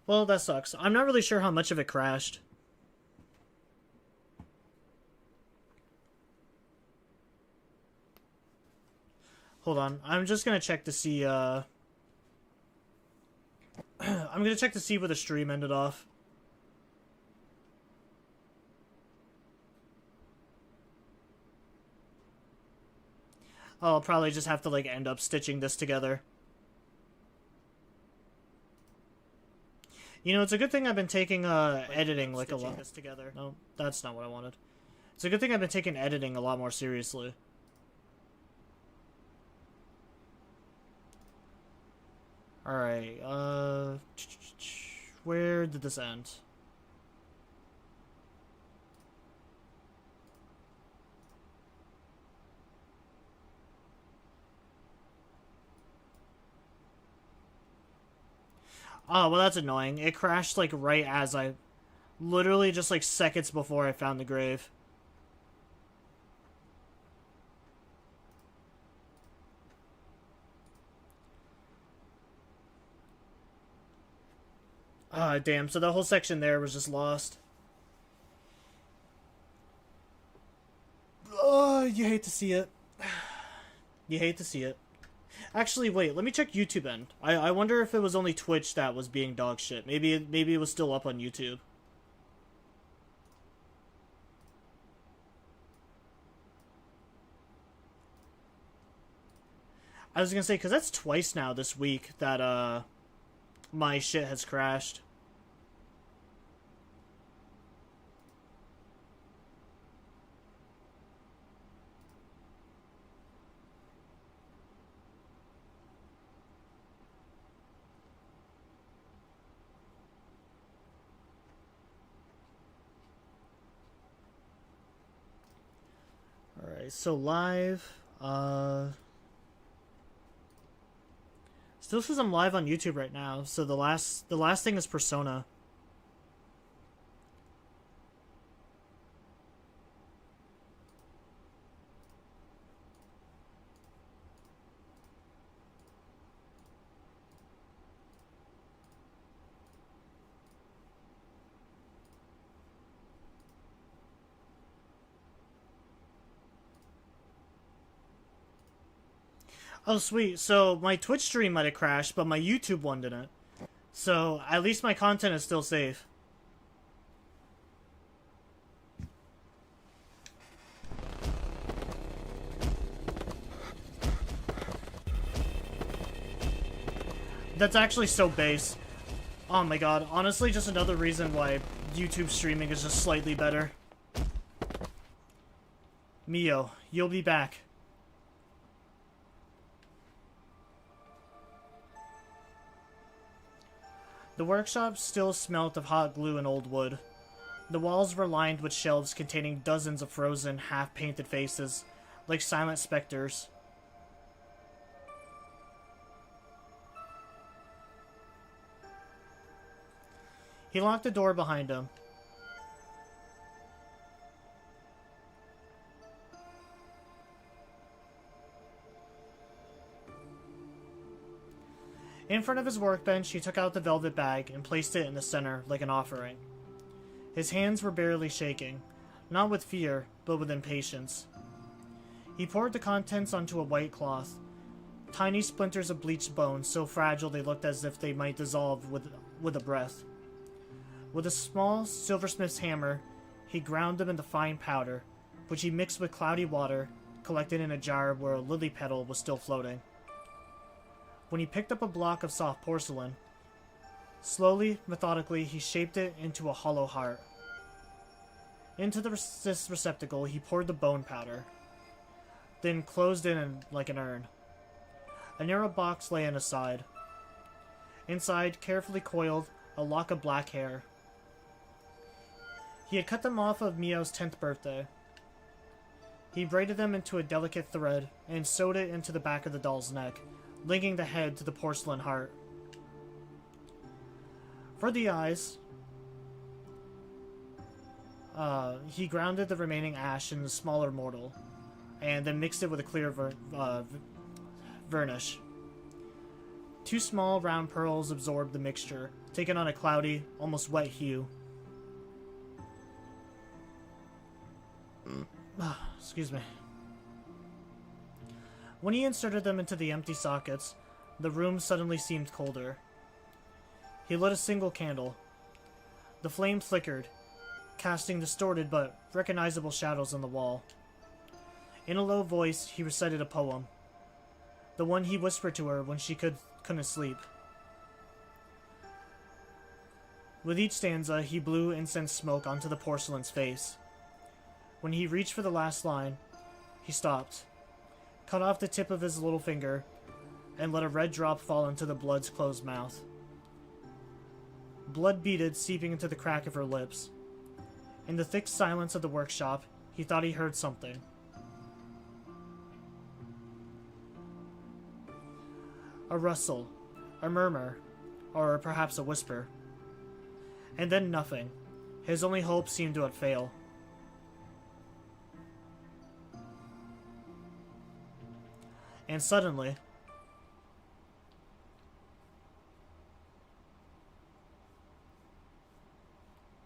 Well, that sucks. I'm not really sure how much of it crashed. Hold on. I'm just gonna check to see, I'm gonna check to see where the stream ended off. I'll probably just have to, like, end up stitching this together. You know, it's a good thing I've been taking, editing, like, a lot. This together. No, that's not what I wanted. It's a good thing I've been taking editing a lot more seriously. Alright, where did this end? Oh, well, that's annoying. It crashed, like, right as I... Literally just, like, seconds before I found the grave. Ah, damn. So the whole section there was just lost. Oh, you hate to see it. You hate to see it. Actually, wait, let me check YouTube end. I wonder if it was only Twitch that was being dog shit. Maybe it was still up on YouTube. I was gonna say, because that's twice now this week that, my shit has crashed. Alright, so live, still says I'm live on YouTube right now, so the last thing is Persona. Oh, sweet. So, my Twitch stream might have crashed, but my YouTube one didn't. So, at least my content is still safe. That's actually so base. Oh my god. Honestly, just another reason why YouTube streaming is just slightly better. Mio, you'll be back. The workshop still smelt of hot glue and old wood. The walls were lined with shelves containing dozens of frozen, half-painted faces, like silent specters. He locked the door behind him. In front of his workbench, he took out the velvet bag and placed it in the center like an offering. His hands were barely shaking, not with fear, but with impatience. He poured the contents onto a white cloth, tiny splinters of bleached bone so fragile they looked as if they might dissolve with a breath. With a small silversmith's hammer, he ground them into fine powder, which he mixed with cloudy water collected in a jar where a lily petal was still floating. When he picked up a block of soft porcelain, slowly, methodically, he shaped it into a hollow heart. Into this receptacle, he poured the bone powder, then closed it in like an urn. A narrow box lay on his side. Inside, carefully coiled, a lock of black hair. He had cut them off of Mio's 10th birthday. He braided them into a delicate thread and sewed it into the back of the doll's neck, linking the head to the porcelain heart. For the eyes, he grounded the remaining ash in a smaller mortar, and then mixed it with a clear varnish. 2 small round pearls absorbed the mixture, taking on a cloudy, almost wet hue. Excuse me. When he inserted them into the empty sockets, the room suddenly seemed colder. He lit a single candle. The flame flickered, casting distorted but recognizable shadows on the wall. In a low voice, he recited a poem. The one he whispered to her when she couldn't sleep. With each stanza, he blew incense smoke onto the porcelain's face. When he reached for the last line, he stopped, cut off the tip of his little finger, and let a red drop fall into the blood's closed mouth. Blood beaded, seeping into the crack of her lips. In the thick silence of the workshop, he thought he heard something. A rustle, a murmur, or perhaps a whisper. And then nothing. His only hope seemed to have failed. And suddenly,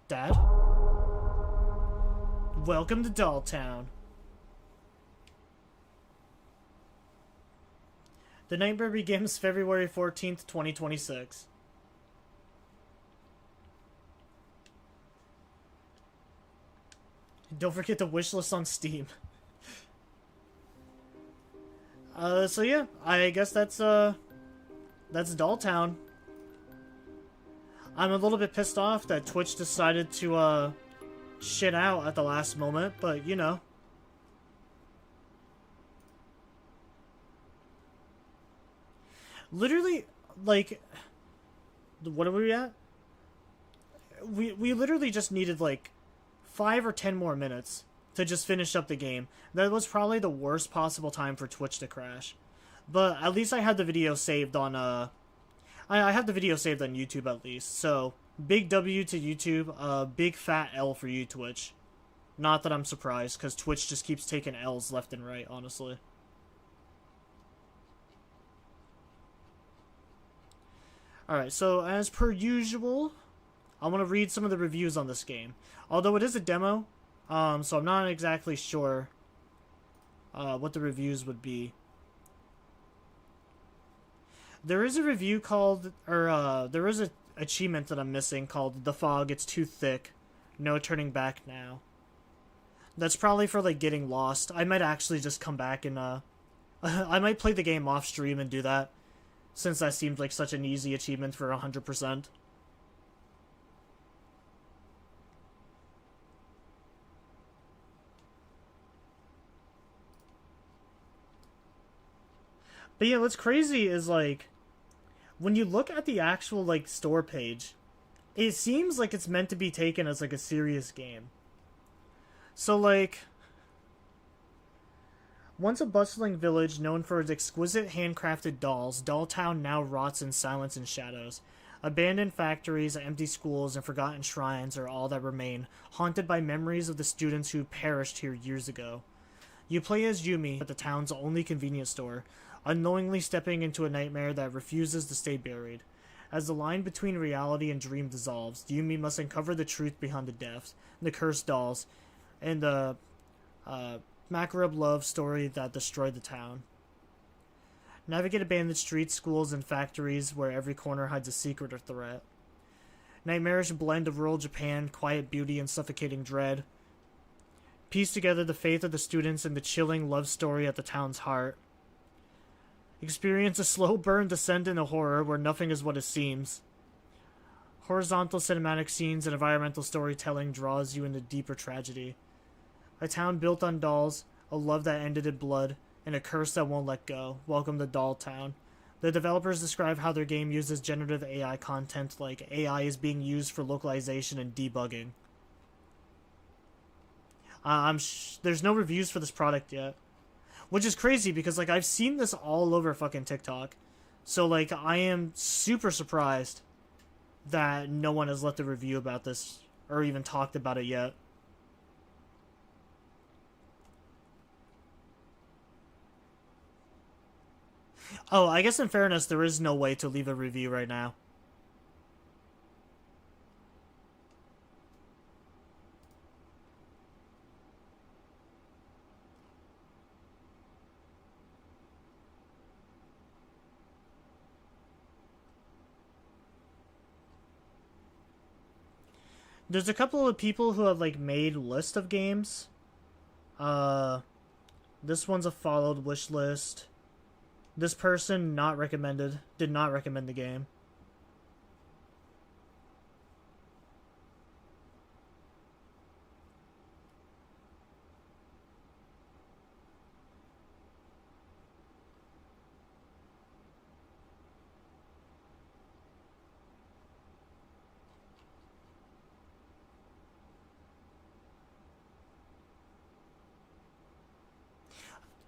Dad? Welcome to Dolltown. The nightmare begins February 14th, 2026. Don't forget the wishlist on Steam. So yeah, I guess that's Dolltown. I'm a little bit pissed off that Twitch decided to, shit out at the last moment, but, you know. Literally, like, what are we at? We literally just needed, like, 5 or 10 more minutes to just finish up the game. That was probably the worst possible time for Twitch to crash. But at least I had the video saved on, I have the video saved on YouTube at least. So, big W to YouTube, big fat L for you, Twitch. Not that I'm surprised, because Twitch just keeps taking L's left and right, honestly. Alright, so as per usual, I want to read some of the reviews on this game. Although it is a demo, so I'm not exactly sure what the reviews would be. There is a review called, or there is an achievement that I'm missing called The Fog, It's Too Thick, No Turning Back Now. That's probably for, like, getting lost. I might actually just come back and, I might play the game off stream and do that, since that seemed like such an easy achievement for 100%. But yeah, what's crazy is, like, when you look at the actual, like, store page, it seems like it's meant to be taken as, like, a serious game. So, like, once a bustling village known for its exquisite handcrafted dolls, Dolltown now rots in silence and shadows. Abandoned factories, empty schools, and forgotten shrines are all that remain, haunted by memories of the students who perished here years ago. You play as Yumi at the town's only convenience store, unknowingly stepping into a nightmare that refuses to stay buried. As the line between reality and dream dissolves, Yumi must uncover the truth behind the deaths, the cursed dolls, and the macabre love story that destroyed the town. Navigate abandoned streets, schools, and factories where every corner hides a secret or threat. Nightmarish blend of rural Japan, quiet beauty, and suffocating dread. Piece together the faith of the students and the chilling love story at the town's heart. Experience a slow burn descent into horror where nothing is what it seems. Horizontal cinematic scenes and environmental storytelling draws you into deeper tragedy. A town built on dolls, a love that ended in blood, and a curse that won't let go. Welcome to Doll Town. The developers describe how their game uses generative AI content like AI is being used for localization and debugging. There's no reviews for this product yet. Which is crazy because, like, I've seen this all over fucking TikTok. So, like, I am super surprised that no one has left a review about this or even talked about it yet. Oh, I guess in fairness, there is no way to leave a review right now. There's a couple of people who have, like, made list of games. This one's a followed wish list. This person not recommended, did not recommend the game.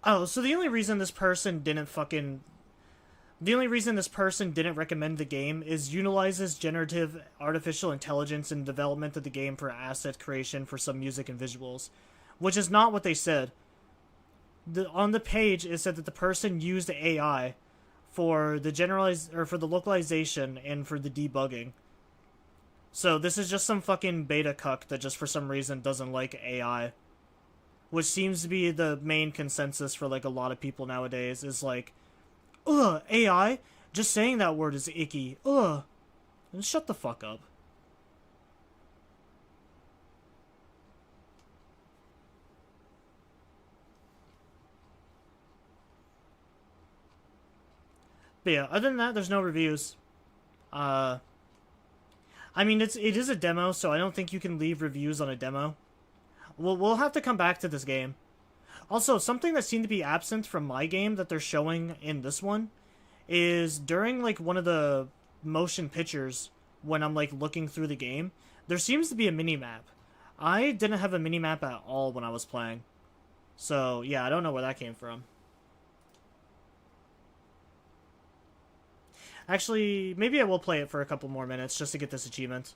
Oh, so the only reason this person didn't recommend the game is utilizes generative artificial intelligence in development of the game for asset creation for some music and visuals, which is not what they said. On the page, it said that the person used AI for the localization and for the debugging. So this is just some fucking beta cuck that just for some reason doesn't like AI. Which seems to be the main consensus for, like, a lot of people nowadays, is like, ugh, AI? Just saying that word is icky. Ugh. And shut the fuck up. But yeah, other than that, there's no reviews. I mean, it is a demo, so I don't think you can leave reviews on a demo. We'll have to come back to this game. Also, something that seemed to be absent from my game that they're showing in this one is during, like, one of the motion pictures when I'm, like, looking through the game, there seems to be a mini-map. I didn't have a mini-map at all when I was playing. So, yeah, I don't know where that came from. Actually, maybe I will play it for a couple more minutes just to get this achievement.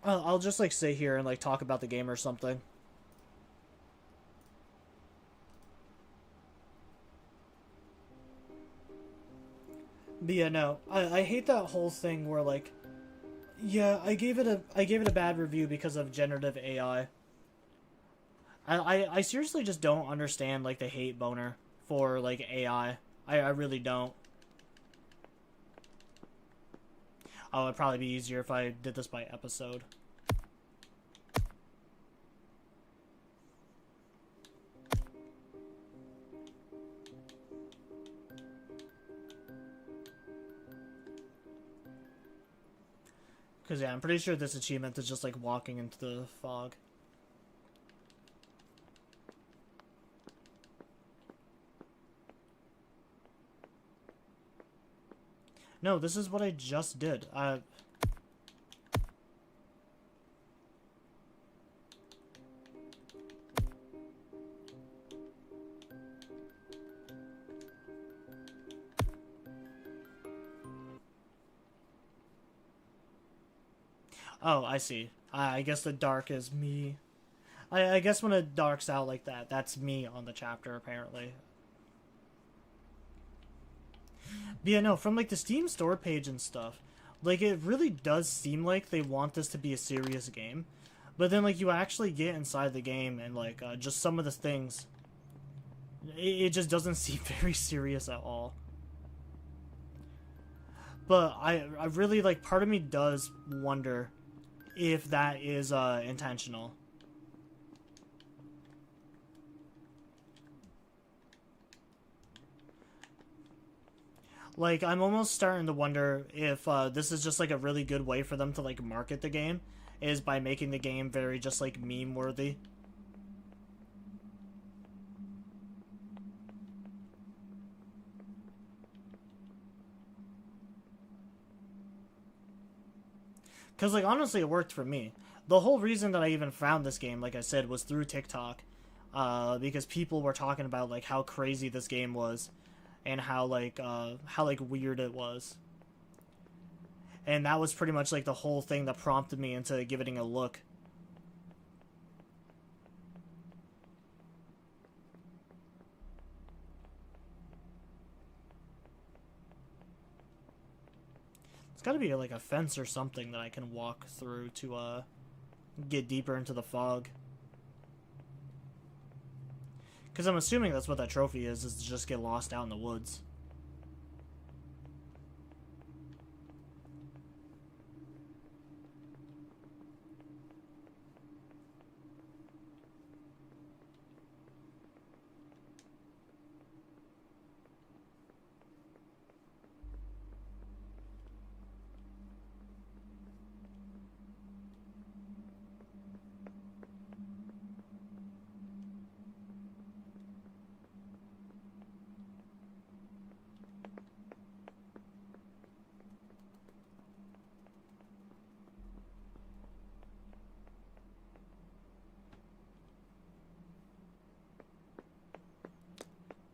I'll just, like, sit here and, like, talk about the game or something. But yeah, no. I hate that whole thing where, like, yeah, I gave it a bad review because of generative AI. I seriously just don't understand, like, the hate boner for, like, AI. I really don't. Oh, it'd probably be easier if I did this by episode. Because, yeah, I'm pretty sure this achievement is just, like, walking into the fog. No, this is what I just did. Oh, I see. I guess the dark is me. I guess when it darks out like that, that's me on the chapter, apparently. But yeah, no, from, like, the Steam store page and stuff, like, it really does seem like they want this to be a serious game. But then, like, you actually get inside the game and, like, just some of the things, It just doesn't seem very serious at all. But I really, like, part of me does wonder if that is intentional. Like, I'm almost starting to wonder if this is just, like, a really good way for them to, like, market the game, is by making the game very just, like, meme-worthy. Because, like, honestly, it worked for me. The whole reason that I even found this game, like I said, was through TikTok. Because people were talking about, like, how crazy this game was. And how weird it was. And that was pretty much, like, the whole thing that prompted me into giving it a look. It's gotta be, like, a fence or something that I can walk through to, get deeper into the fog. Because I'm assuming that's what that trophy is to just get lost out in the woods.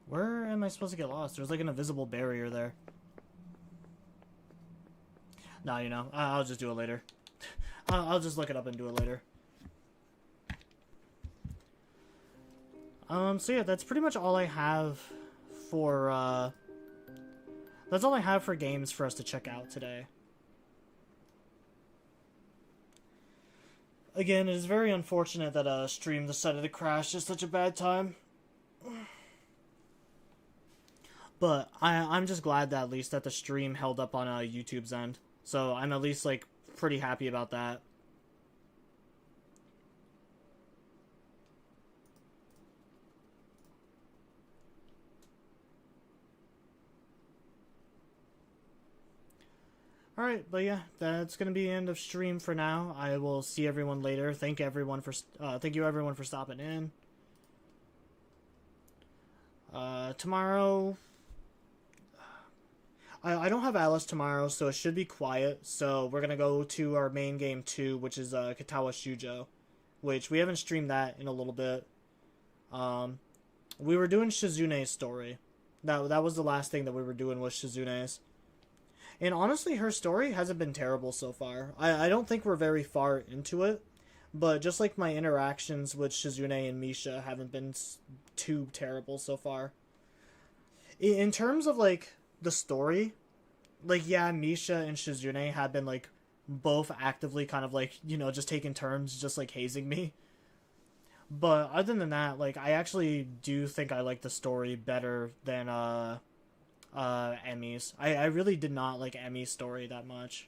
Where am I supposed to get lost? There's like an invisible barrier there. Nah, you know, I'll just do it later. I'll just look it up and do it later. So yeah, that's pretty much all I have for, that's all I have for games for us to check out today. Again, it is very unfortunate that, stream decided to crash at such a bad time. But I'm just glad that at least that the stream held up on YouTube's end. So I'm at least, like, pretty happy about that. Alright, but yeah, that's gonna be the end of stream for now. I will see everyone later. Thank you everyone for stopping in. Tomorrow... I don't have Alice tomorrow, so it should be quiet. So we're going to go to our main game 2, which is Katawa Shujo, which we haven't streamed that in a little bit. We were doing Shizune's story. That was the last thing that we were doing was Shizune's. And honestly, her story hasn't been terrible so far. I don't think we're very far into it, but just like my interactions with Shizune and Misha haven't been too terrible so far. In terms of, like, the story, like, yeah, Misha and Shizune have been, like, both actively kind of, like, you know, just taking turns, just, like, hazing me. But other than that, like, I actually do think I like the story better than, Emi's. I really did not like Emi's story that much.